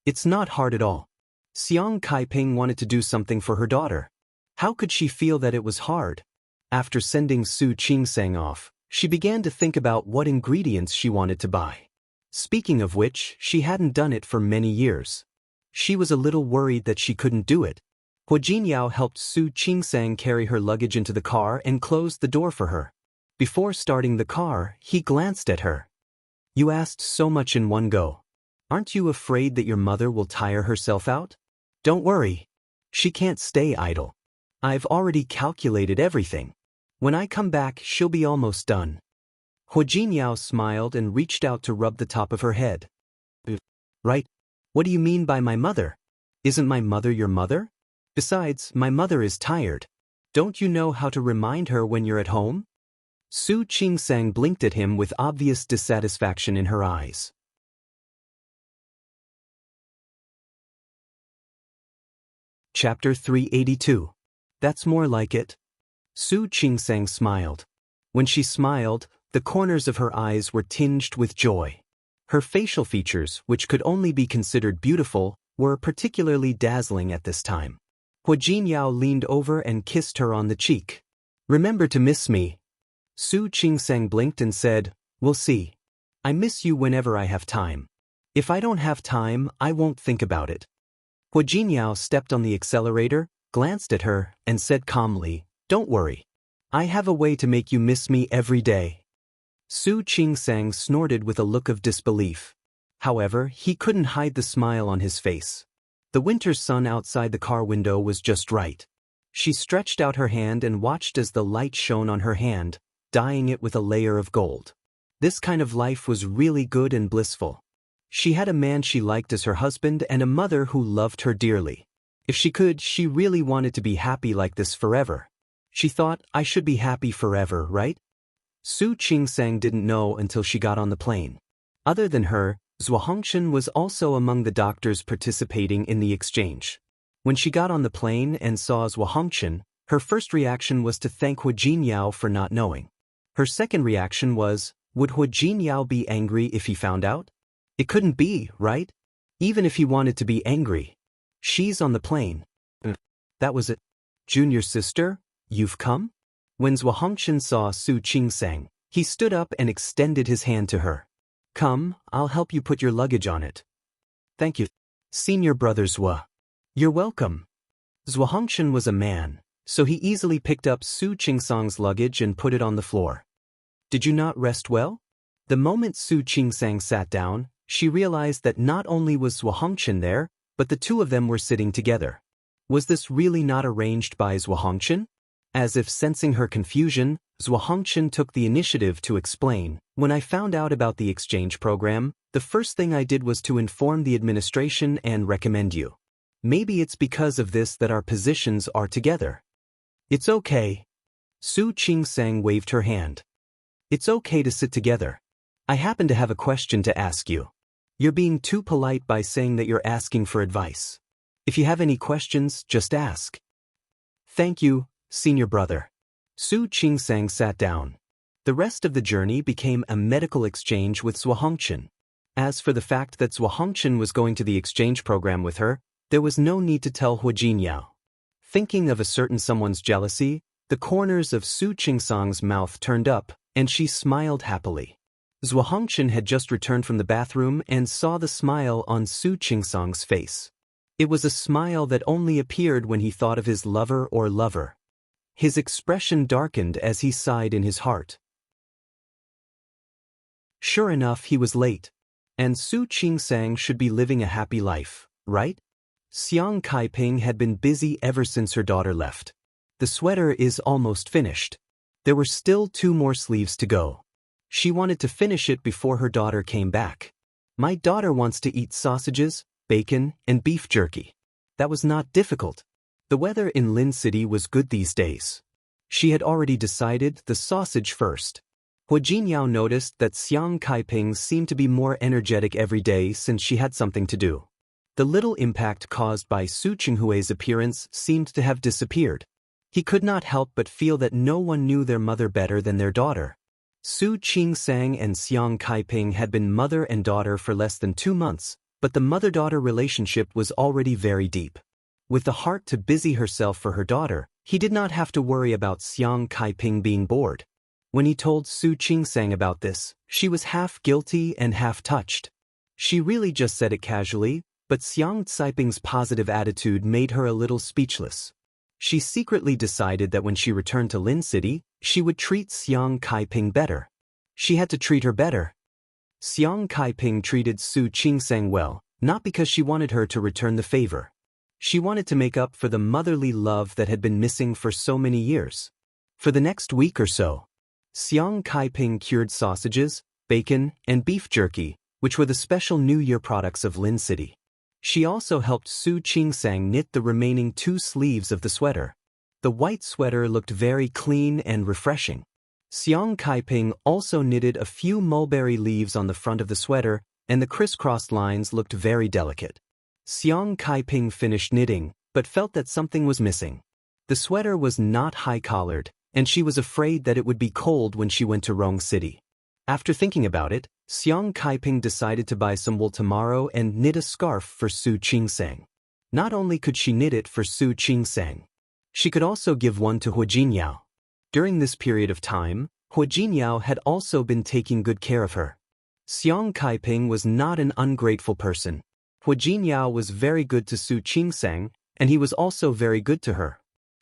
It's not hard at all. Xiang Kaiping wanted to do something for her daughter. How could she feel that it was hard? After sending Su Qingsang off, she began to think about what ingredients she wanted to buy. Speaking of which, she hadn't done it for many years. She was a little worried that she couldn't do it. Hua Jinyao helped Su Qingsang carry her luggage into the car and closed the door for her. Before starting the car, he glanced at her. You asked so much in one go. Aren't you afraid that your mother will tire herself out? Don't worry. She can't stay idle. I've already calculated everything. When I come back, she'll be almost done. Hua Jinyao smiled and reached out to rub the top of her head. Right? What do you mean by my mother? Isn't my mother your mother? Besides, my mother is tired. Don't you know how to remind her when you're at home? Su Qingsang blinked at him with obvious dissatisfaction in her eyes. Chapter 382. That's more like it. Su Qingsang smiled. When she smiled, the corners of her eyes were tinged with joy. Her facial features, which could only be considered beautiful, were particularly dazzling at this time. Hua Jinyao leaned over and kissed her on the cheek. Remember to miss me. Su Qingsang blinked and said, We'll see. I miss you whenever I have time. If I don't have time, I won't think about it. Hua Jinyao stepped on the accelerator, glanced at her, and said calmly, Don't worry. I have a way to make you miss me every day. Su Qingsang snorted with a look of disbelief. However, he couldn't hide the smile on his face. The winter sun outside the car window was just right. She stretched out her hand and watched as the light shone on her hand, dyeing it with a layer of gold. This kind of life was really good and blissful. She had a man she liked as her husband and a mother who loved her dearly. If she could, she really wanted to be happy like this forever. She thought, I should be happy forever, right? Su Qingsang didn't know until she got on the plane. Other than her, Zhuo Hongshan was also among the doctors participating in the exchange. When she got on the plane and saw Zhuo Hongshan, her first reaction was to thank Hua Jinyao for not knowing. Her second reaction was, would Hua Jinyao be angry if he found out? It couldn't be, right? Even if he wanted to be angry. She's on the plane. That was it. Junior sister, you've come? When Zhuo Hongshan saw Su Qingsang, he stood up and extended his hand to her. Come, I'll help you put your luggage on it. Thank you, senior brother Zhuo. You're welcome. Zhuo Hongshan was a man, so he easily picked up Su Qingsang's luggage and put it on the floor. Did you not rest well? The moment Su Qingsang sat down, she realized that not only was Zhuo Hongshan there, but the two of them were sitting together. Was this really not arranged by Zhuo Hongshan? As if sensing her confusion, Zhuo Hongchen took the initiative to explain. When I found out about the exchange program, the first thing I did was to inform the administration and recommend you. Maybe it's because of this that our positions are together. It's okay. Su Qingsang waved her hand. It's okay to sit together. I happen to have a question to ask you. You're being too polite by saying that you're asking for advice. If you have any questions, just ask. Thank you, senior brother. Su Qingsang sat down. The rest of the journey became a medical exchange with Zhuo Hongchen. As for the fact that Zhuo Hongchen was going to the exchange program with her, there was no need to tell Hu Jinyao. Thinking of a certain someone's jealousy, the corners of Su Qingsang's mouth turned up, and she smiled happily. Zhuo Hongchen had just returned from the bathroom and saw the smile on Su Qingsang's face. It was a smile that only appeared when he thought of his lover or lover. His expression darkened as he sighed in his heart. Sure enough, he was late. And Su Qingsang should be living a happy life, right? Xiang Kaiping had been busy ever since her daughter left. The sweater is almost finished. There were still 2 more sleeves to go. She wanted to finish it before her daughter came back. My daughter wants to eat sausages, bacon, and beef jerky. That was not difficult. The weather in Lin City was good these days. She had already decided the sausage first. Hu Jinyao noticed that Xiang Kaiping seemed to be more energetic every day since she had something to do. The little impact caused by Su Qinghui's appearance seemed to have disappeared. He could not help but feel that no one knew their mother better than their daughter. Su Qingsang and Xiang Kaiping had been mother and daughter for less than 2 months, but the mother-daughter relationship was already very deep. With the heart to busy herself for her daughter, he did not have to worry about Xiang Kaiping being bored. When he told Su Qingsang about this, she was half guilty and half touched. She really just said it casually, but Xiang Caiping's positive attitude made her a little speechless. She secretly decided that when she returned to Lin City, she would treat Xiang Kaiping better. She had to treat her better. Xiang Kaiping treated Su Qingsang well, not because she wanted her to return the favor. She wanted to make up for the motherly love that had been missing for so many years. For the next week or so, Xiang Kaiping cured sausages, bacon, and beef jerky, which were the special New Year products of Lin City. She also helped Su Qingsang knit the remaining 2 sleeves of the sweater. The white sweater looked very clean and refreshing. Xiang Kaiping also knitted a few mulberry leaves on the front of the sweater, and the crisscrossed lines looked very delicate. Xiang Kaiping finished knitting, but felt that something was missing. The sweater was not high-collared, and she was afraid that it would be cold when she went to Rong City. After thinking about it, Xiang Kaiping decided to buy some wool tomorrow and knit a scarf for Su Qingsang. Not only could she knit it for Su Qingsang, she could also give one to Hu Jinyao. During this period of time, Hu Jinyao had also been taking good care of her. Xiang Kaiping was not an ungrateful person. Hu Jinyao was very good to Su Qingsang, and he was also very good to her.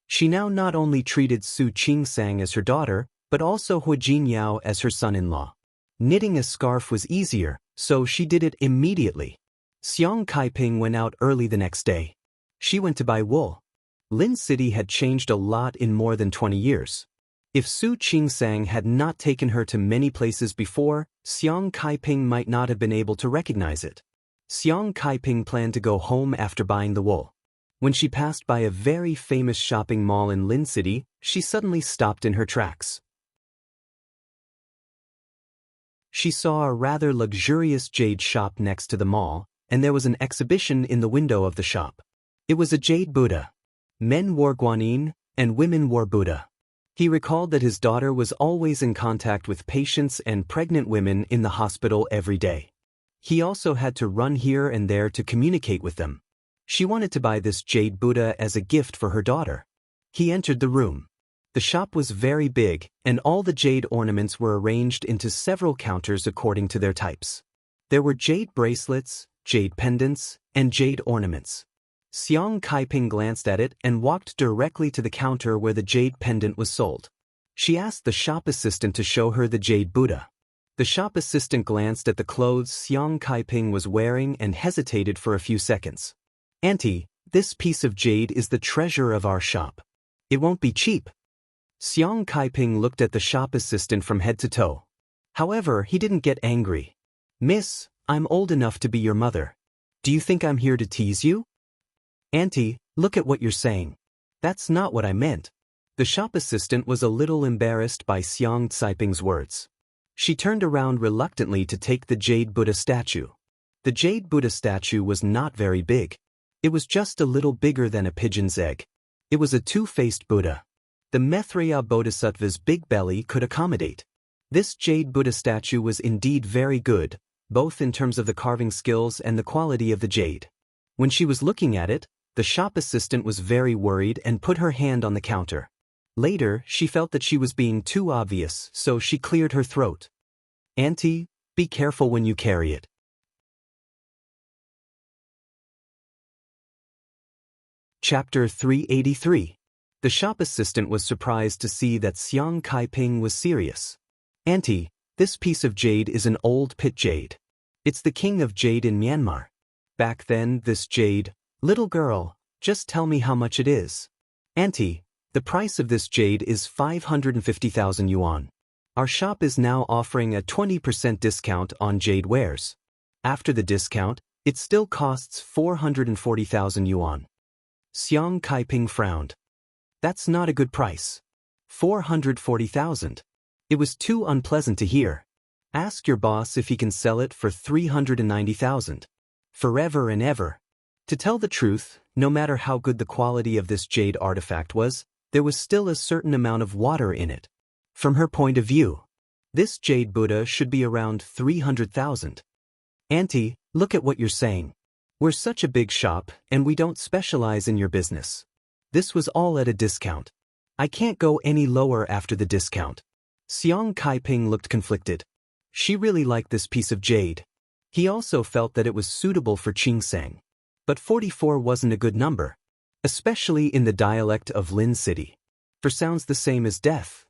She now not only treated Su Qingsang as her daughter, but also Hu Jinyao as her son-in-law. Knitting a scarf was easier, so she did it immediately. Xiang Kaiping went out early the next day. She went to buy wool. Lin City had changed a lot in more than 20 years. If Su Qingsang had not taken her to many places before, Xiang Kaiping might not have been able to recognize it. Xiang Kaiping planned to go home after buying the wool. When she passed by a very famous shopping mall in Lin City, she suddenly stopped in her tracks. She saw a rather luxurious jade shop next to the mall, and there was an exhibition in the window of the shop. It was a jade Buddha. Men wore guanyin, and women wore Buddha. He recalled that his daughter was always in contact with patients and pregnant women in the hospital every day. He also had to run here and there to communicate with them. She wanted to buy this jade Buddha as a gift for her daughter. He entered the room. The shop was very big, and all the jade ornaments were arranged into several counters according to their types. There were jade bracelets, jade pendants, and jade ornaments. Xiang Kaiping glanced at it and walked directly to the counter where the jade pendant was sold. She asked the shop assistant to show her the jade Buddha. The shop assistant glanced at the clothes Xiang Kaiping was wearing and hesitated for a few seconds. "Auntie, this piece of jade is the treasure of our shop. It won't be cheap." Xiang Kaiping looked at the shop assistant from head to toe. However, he didn't get angry. Miss, I'm old enough to be your mother. Do you think I'm here to tease you? Auntie, look at what you're saying. That's not what I meant. The shop assistant was a little embarrassed by Xiang Caiping's words. She turned around reluctantly to take the jade Buddha statue. The jade Buddha statue was not very big. It was just a little bigger than a pigeon's egg. It was a two-faced Buddha. The Maitreya Bodhisattva's big belly could accommodate. This jade Buddha statue was indeed very good, both in terms of the carving skills and the quality of the jade. When she was looking at it, the shop assistant was very worried and put her hand on the counter. Later, she felt that she was being too obvious, so she cleared her throat. Auntie, be careful when you carry it. Chapter 383. The shop assistant was surprised to see that Xiang Kaiping was serious. Auntie, this piece of jade is an old pit jade. It's the king of jade in Myanmar. Back then, this jade, little girl, just tell me how much it is. Auntie, the price of this jade is 550,000 yuan. Our shop is now offering a 20% discount on jade wares. After the discount, it still costs 440,000 yuan. Xiang Kaiping frowned. That's not a good price. 440,000. It was too unpleasant to hear. Ask your boss if he can sell it for 390,000. Forever and ever. To tell the truth, no matter how good the quality of this jade artifact was, there was still a certain amount of water in it. From her point of view, this jade Buddha should be around 300,000. Auntie, look at what you're saying. We're such a big shop, and we don't specialize in your business. This was all at a discount. I can't go any lower after the discount. Xiang Kaiping looked conflicted. She really liked this piece of jade. He also felt that it was suitable for Qingsang. But 44 wasn't a good number, especially in the dialect of Lin City. For sounds the same as death.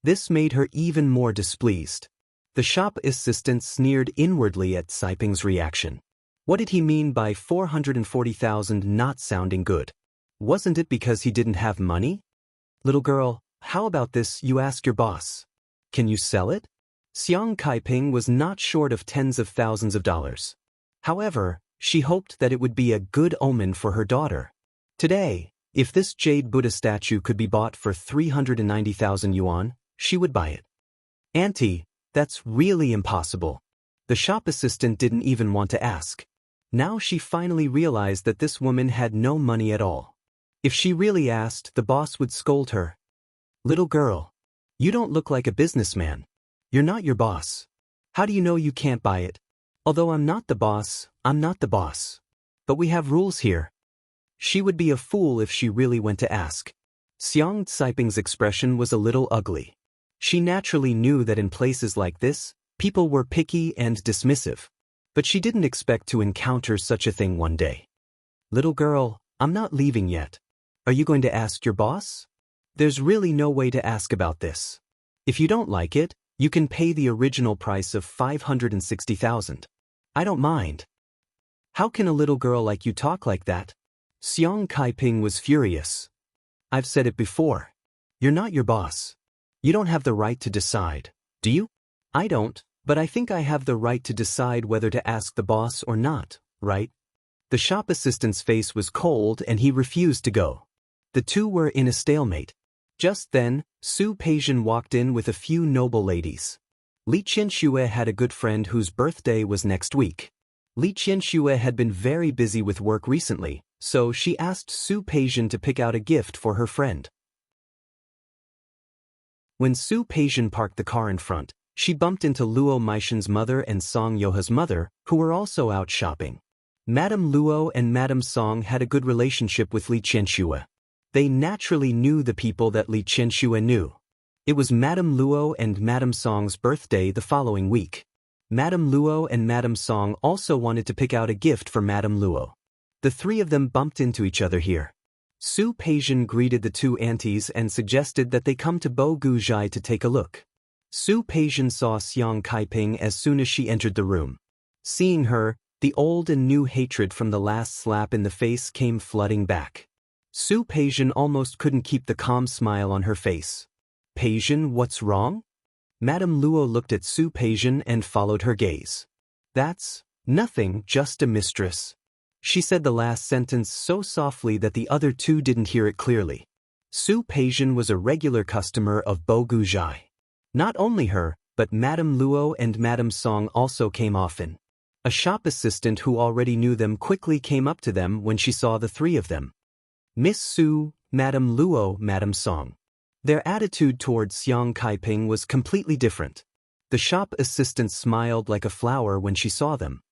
This made her even more displeased. The shop assistant sneered inwardly at Caiping's reaction. What did he mean by 440,000 not sounding good? Wasn't it because he didn't have money? Little girl, how about this, you ask your boss. Can you sell it? Xiang Kaiping was not short of tens of thousands of dollars. However, she hoped that it would be a good omen for her daughter. Today, if this jade Buddha statue could be bought for 390,000 yuan, she would buy it. Auntie, that's really impossible. The shop assistant didn't even want to ask. Now she finally realized that this woman had no money at all. If she really asked, the boss would scold her. Little girl, you don't look like a businessman. You're not your boss. How do you know you can't buy it? Although I'm not the boss, I'm not the boss. But we have rules here. She would be a fool if she really went to ask. Xiang Caiping's expression was a little ugly. She naturally knew that in places like this, people were picky and dismissive. But she didn't expect to encounter such a thing one day. Little girl, I'm not leaving yet. Are you going to ask your boss? There's really no way to ask about this. If you don't like it, you can pay the original price of 560,000. I don't mind. How can a little girl like you talk like that? Xiang Kaiping was furious. I've said it before. You're not your boss. You don't have the right to decide, do you? I don't, but I think I have the right to decide whether to ask the boss or not, right? The shop assistant's face was cold and he refused to go. The two were in a stalemate. Just then, Su Peijian walked in with a few noble ladies. Li Qianxue had a good friend whose birthday was next week. Li Qianxue had been very busy with work recently, so she asked Su Peijian to pick out a gift for her friend. When Su Peijian parked the car in front, she bumped into Luo Meishan's mother and Song Yoha's mother, who were also out shopping. Madame Luo and Madame Song had a good relationship with Li Qianxue. They naturally knew the people that Li Qianxue knew. It was Madame Luo and Madame Song's birthday the following week. Madame Luo and Madame Song also wanted to pick out a gift for Madame Luo. The three of them bumped into each other here. Su Peijian greeted the two aunties and suggested that they come to Bo Guzhai to take a look. Su Peijian saw Xiang Kaiping as soon as she entered the room. Seeing her, the old and new hatred from the last slap in the face came flooding back. Su Peijian almost couldn't keep the calm smile on her face. Peijian, what's wrong? Madame Luo looked at Su Peijian and followed her gaze. That's nothing, just a mistress. She said the last sentence so softly that the other two didn't hear it clearly. Su Peijian was a regular customer of Bo Guzhai. Not only her, but Madame Luo and Madame Song also came often. A shop assistant who already knew them quickly came up to them when she saw the three of them. Miss Su, Madame Luo, Madame Song. Their attitude towards Xiang Kaiping was completely different. The shop assistant smiled like a flower when she saw them.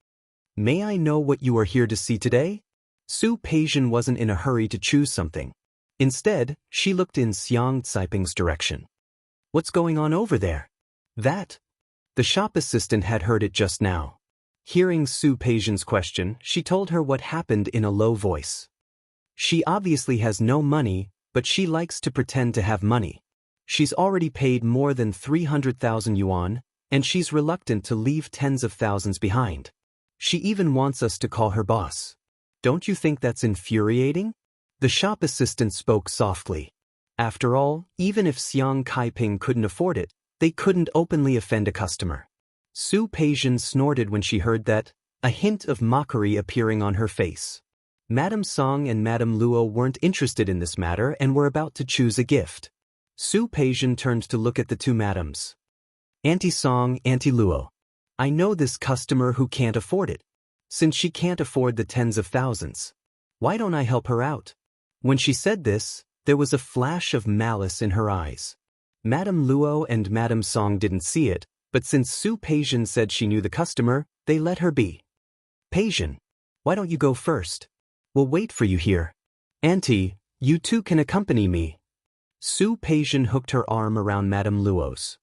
May I know what you are here to see today? Su Peijian wasn't in a hurry to choose something. Instead, she looked in Xiang Caiping's direction. What's going on over there? That? The shop assistant had heard it just now. Hearing Su Peijian's question, she told her what happened in a low voice. She obviously has no money, but she likes to pretend to have money. She's already paid more than 300,000 yuan, and she's reluctant to leave tens of thousands behind. She even wants us to call her boss. Don't you think that's infuriating? The shop assistant spoke softly. After all, even if Xiang Kaiping couldn't afford it, they couldn't openly offend a customer. Su Peijian snorted when she heard that, a hint of mockery appearing on her face. Madame Song and Madame Luo weren't interested in this matter and were about to choose a gift. Su Peijian turned to look at the two madams. Auntie Song, Auntie Luo. I know this customer who can't afford it. Since she can't afford the tens of thousands, why don't I help her out? When she said this, there was a flash of malice in her eyes. Madame Luo and Madame Song didn't see it, but since Su Peijian said she knew the customer, they let her be. Peijian, why don't you go first? We'll wait for you here. Auntie, you two can accompany me. Su Peijian hooked her arm around Madame Luo's.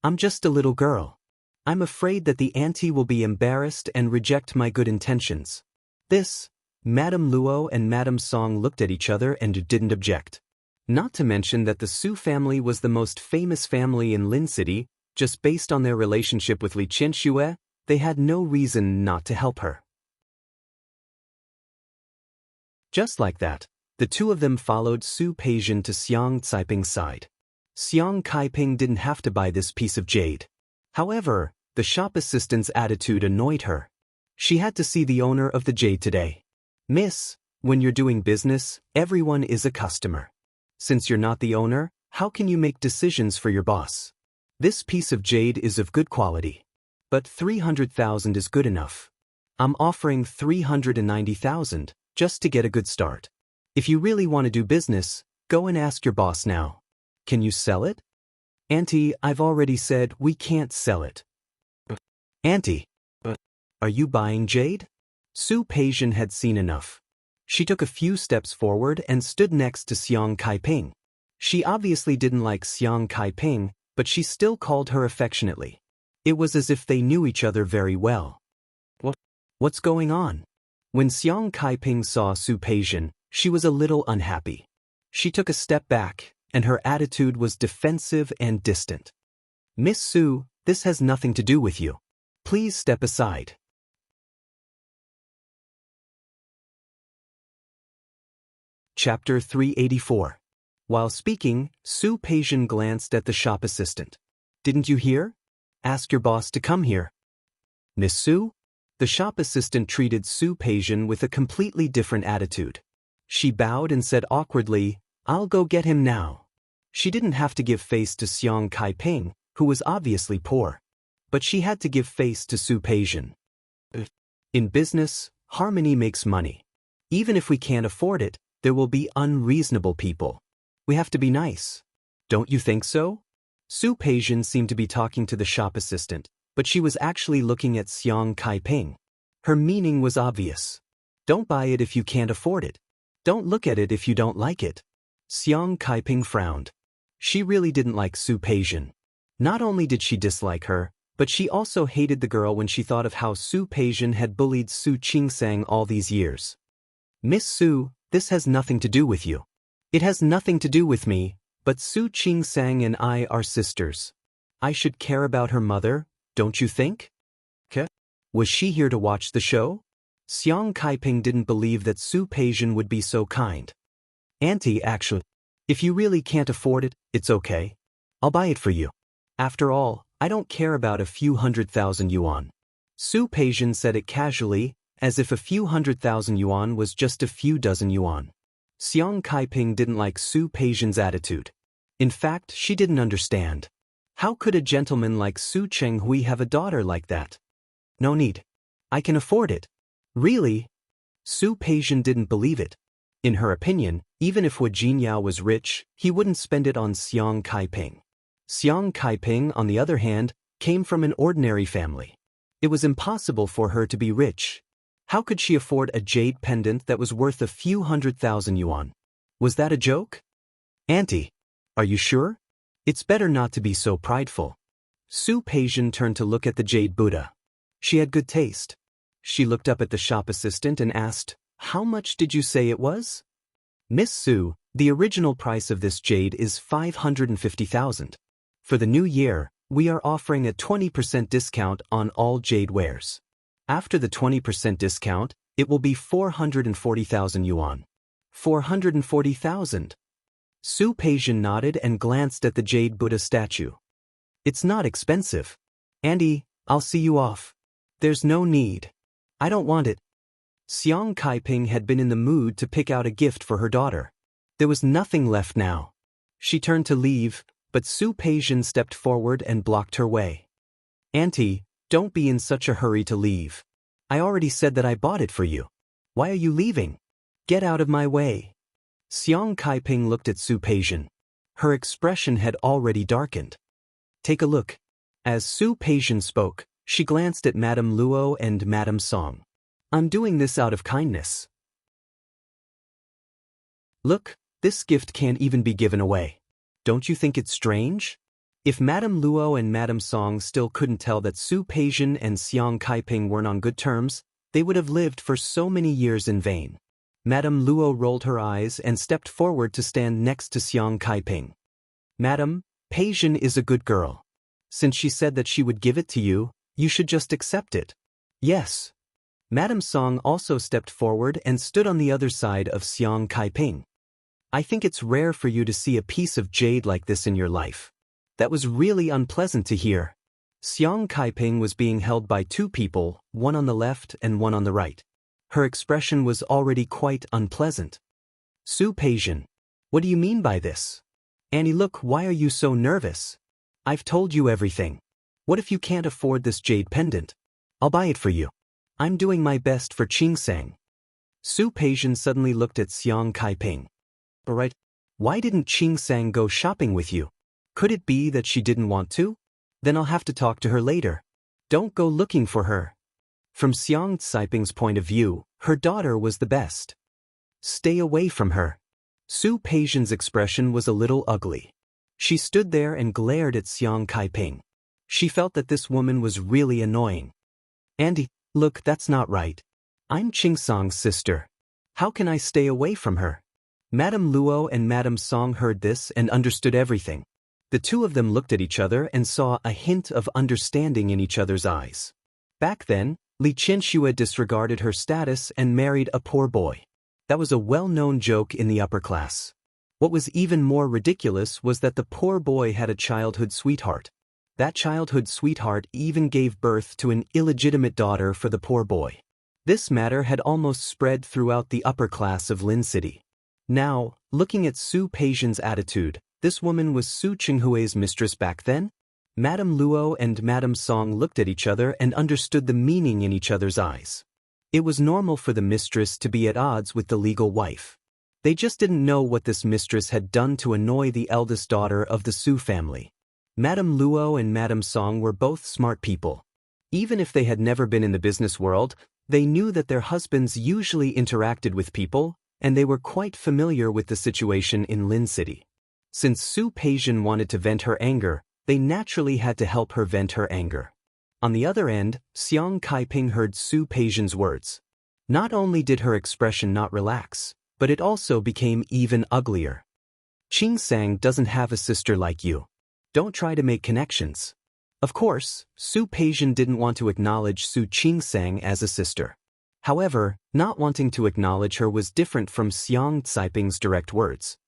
I'm just a little girl. I'm afraid that the auntie will be embarrassed and reject my good intentions. This, Madame Luo and Madame Song looked at each other and didn't object. Not to mention that the Su family was the most famous family in Lin City. Just based on their relationship with Li Qianxue, they had no reason not to help her. Just like that, the two of them followed Su Peijian to Xiang Caiping's side. Xiang Kaiping didn't have to buy this piece of jade. However, the shop assistant's attitude annoyed her. She had to see the owner of the jade today. Miss, when you're doing business, everyone is a customer. Since you're not the owner, how can you make decisions for your boss? This piece of jade is of good quality. But 300,000 is good enough. I'm offering 390,000, just to get a good start. If you really want to do business, go and ask your boss now. Can you sell it? Auntie, I've already said we can't sell it. Auntie, are you buying jade? Su Peijian had seen enough. She took a few steps forward and stood next to Xiang Kaiping. She obviously didn't like Xiang Kaiping, but she still called her affectionately. It was as if they knew each other very well. What's going on? When Xiang Kaiping saw Su Peijian, she was a little unhappy. She took a step back, and her attitude was defensive and distant. Miss Su, this has nothing to do with you. Please step aside. Chapter 384. While speaking, Su Peijian glanced at the shop assistant. Didn't you hear? Ask your boss to come here. Miss Su? The shop assistant treated Su Peijian with a completely different attitude. She bowed and said awkwardly, I'll go get him now. She didn't have to give face to Xiang Kaiping, who was obviously poor. But she had to give face to Su Peijian. In business, harmony makes money. Even if we can't afford it, there will be unreasonable people. We have to be nice. Don't you think so? Su Peijian seemed to be talking to the shop assistant, but she was actually looking at Xiang Kaiping. Her meaning was obvious. Don't buy it if you can't afford it. Don't look at it if you don't like it. Xiang Kaiping frowned. She really didn't like Su Peijian. Not only did she dislike her, but she also hated the girl when she thought of how Su Peijian had bullied Su Qingsang all these years. Miss Su, this has nothing to do with you. It has nothing to do with me, but Su Qingsang and I are sisters. I should care about her mother, don't you think? Was she here to watch the show? Xiang Kaiping didn't believe that Su Peijian would be so kind. Auntie, actually, if you really can't afford it, it's okay. I'll buy it for you. After all, I don't care about a few 100,000 yuan. Su Peijian said it casually, as if a few 100,000 yuan was just a few dozen yuan. Xiang Kaiping didn't like Su Peijian's attitude. In fact, she didn't understand. How could a gentleman like Su Chenghui have a daughter like that? No need. I can afford it. Really? Su Peijian didn't believe it. In her opinion, even if Hu Jinyao was rich, he wouldn't spend it on Xiang Kaiping. Xiang Kaiping, on the other hand, came from an ordinary family. It was impossible for her to be rich. How could she afford a jade pendant that was worth a few 100,000 yuan? Was that a joke? Auntie, are you sure? It's better not to be so prideful. Su Peijian turned to look at the jade Buddha. She had good taste. She looked up at the shop assistant and asked, "How much did you say it was?" "Miss Su, the original price of this jade is 550,000. For the new year, we are offering a 20% discount on all jade wares. After the 20% discount, it will be 440,000 yuan. 440,000. Su Peijian nodded and glanced at the jade Buddha statue. It's not expensive. Andy, I'll see you off. There's no need. I don't want it. Xiang Kaiping had been in the mood to pick out a gift for her daughter. There was nothing left now. She turned to leave, but Su Peijian stepped forward and blocked her way. Auntie, don't be in such a hurry to leave. I already said that I bought it for you. Why are you leaving? Get out of my way. Xiang Kaiping looked at Su Peijian. Her expression had already darkened. Take a look. As Su Peijian spoke, she glanced at Madame Luo and Madame Song. I'm doing this out of kindness. Look, this gift can't even be given away. Don't you think it's strange? If Madame Luo and Madame Song still couldn't tell that Su Peijian and Xiang Kaiping weren't on good terms, they would have lived for so many years in vain. Madame Luo rolled her eyes and stepped forward to stand next to Xiang Kaiping. Madame, Peijian is a good girl. Since she said that she would give it to you, you should just accept it. Yes. Madame Song also stepped forward and stood on the other side of Xiang Kaiping. I think it's rare for you to see a piece of jade like this in your life. That was really unpleasant to hear. Xiang Kaiping was being held by two people, one on the left and one on the right. Her expression was already quite unpleasant. Su Peijian, what do you mean by this? Annie, look, why are you so nervous? I've told you everything. What if you can't afford this jade pendant? I'll buy it for you. I'm doing my best for Qingsang. Su Peijian suddenly looked at Xiang Kaiping. Alright, why didn't Qingsang go shopping with you? Could it be that she didn't want to? Then I'll have to talk to her later. Don't go looking for her. From Xiang Caiping's point of view, her daughter was the best. Stay away from her. Su Peijian's expression was a little ugly. She stood there and glared at Xiang Kaiping. She felt that this woman was really annoying. Andy, look, that's not right. I'm Qingsang's sister. How can I stay away from her? Madame Luo and Madame Song heard this and understood everything. The two of them looked at each other and saw a hint of understanding in each other's eyes. Back then, Li Qianxue disregarded her status and married a poor boy. That was a well-known joke in the upper class. What was even more ridiculous was that the poor boy had a childhood sweetheart. That childhood sweetheart even gave birth to an illegitimate daughter for the poor boy. This matter had almost spread throughout the upper class of Lin City. Now, looking at Su Peijian's attitude, this woman was Su Chenghui's mistress back then? Madame Luo and Madame Song looked at each other and understood the meaning in each other's eyes. It was normal for the mistress to be at odds with the legal wife. They just didn't know what this mistress had done to annoy the eldest daughter of the Su family. Madame Luo and Madame Song were both smart people. Even if they had never been in the business world, they knew that their husbands usually interacted with people, and they were quite familiar with the situation in Lin City. Since Su Peijian wanted to vent her anger, they naturally had to help her vent her anger. On the other end, Xiang Kaiping heard Su Peijian's words. Not only did her expression not relax, but it also became even uglier. Qingsang doesn't have a sister like you. Don't try to make connections. Of course, Su Peijian didn't want to acknowledge Su Qingsang as a sister. However, not wanting to acknowledge her was different from Xiang Caiping's direct words.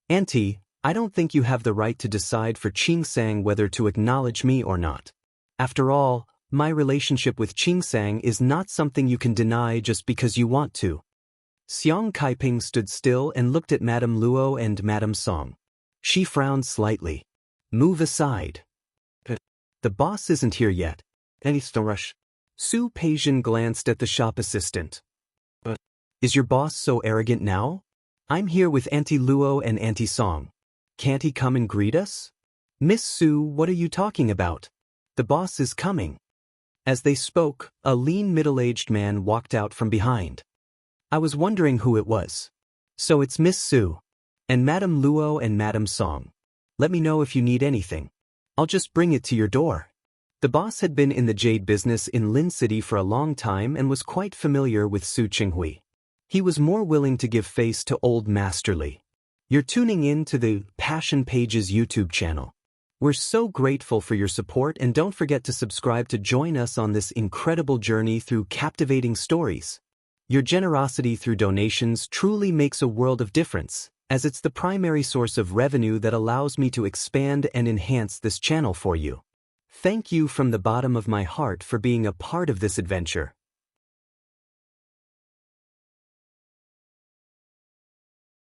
Auntie, I don't think you have the right to decide for Qingsang whether to acknowledge me or not. After all, my relationship with Qingsang is not something you can deny just because you want to. Xiang Kaiping stood still and looked at Madame Luo and Madame Song. She frowned slightly. Move aside. The boss isn't here yet. Don't rush. Su Peijian glanced at the shop assistant. Is your boss so arrogant now? I'm here with Auntie Luo and Auntie Song. Can't he come and greet us? Miss Su, what are you talking about? The boss is coming. As they spoke, a lean middle-aged man walked out from behind. I was wondering who it was. So it's Miss Su. And Madame Luo and Madame Song. Let me know if you need anything. I'll just bring it to your door. The boss had been in the jade business in Lin City for a long time and was quite familiar with Su Qinghui. He was more willing to give face to old Masterly. You're tuning in to the Passion Pages YouTube channel. We're so grateful for your support, and don't forget to subscribe to join us on this incredible journey through captivating stories. Your generosity through donations truly makes a world of difference, as it's the primary source of revenue that allows me to expand and enhance this channel for you. Thank you from the bottom of my heart for being a part of this adventure.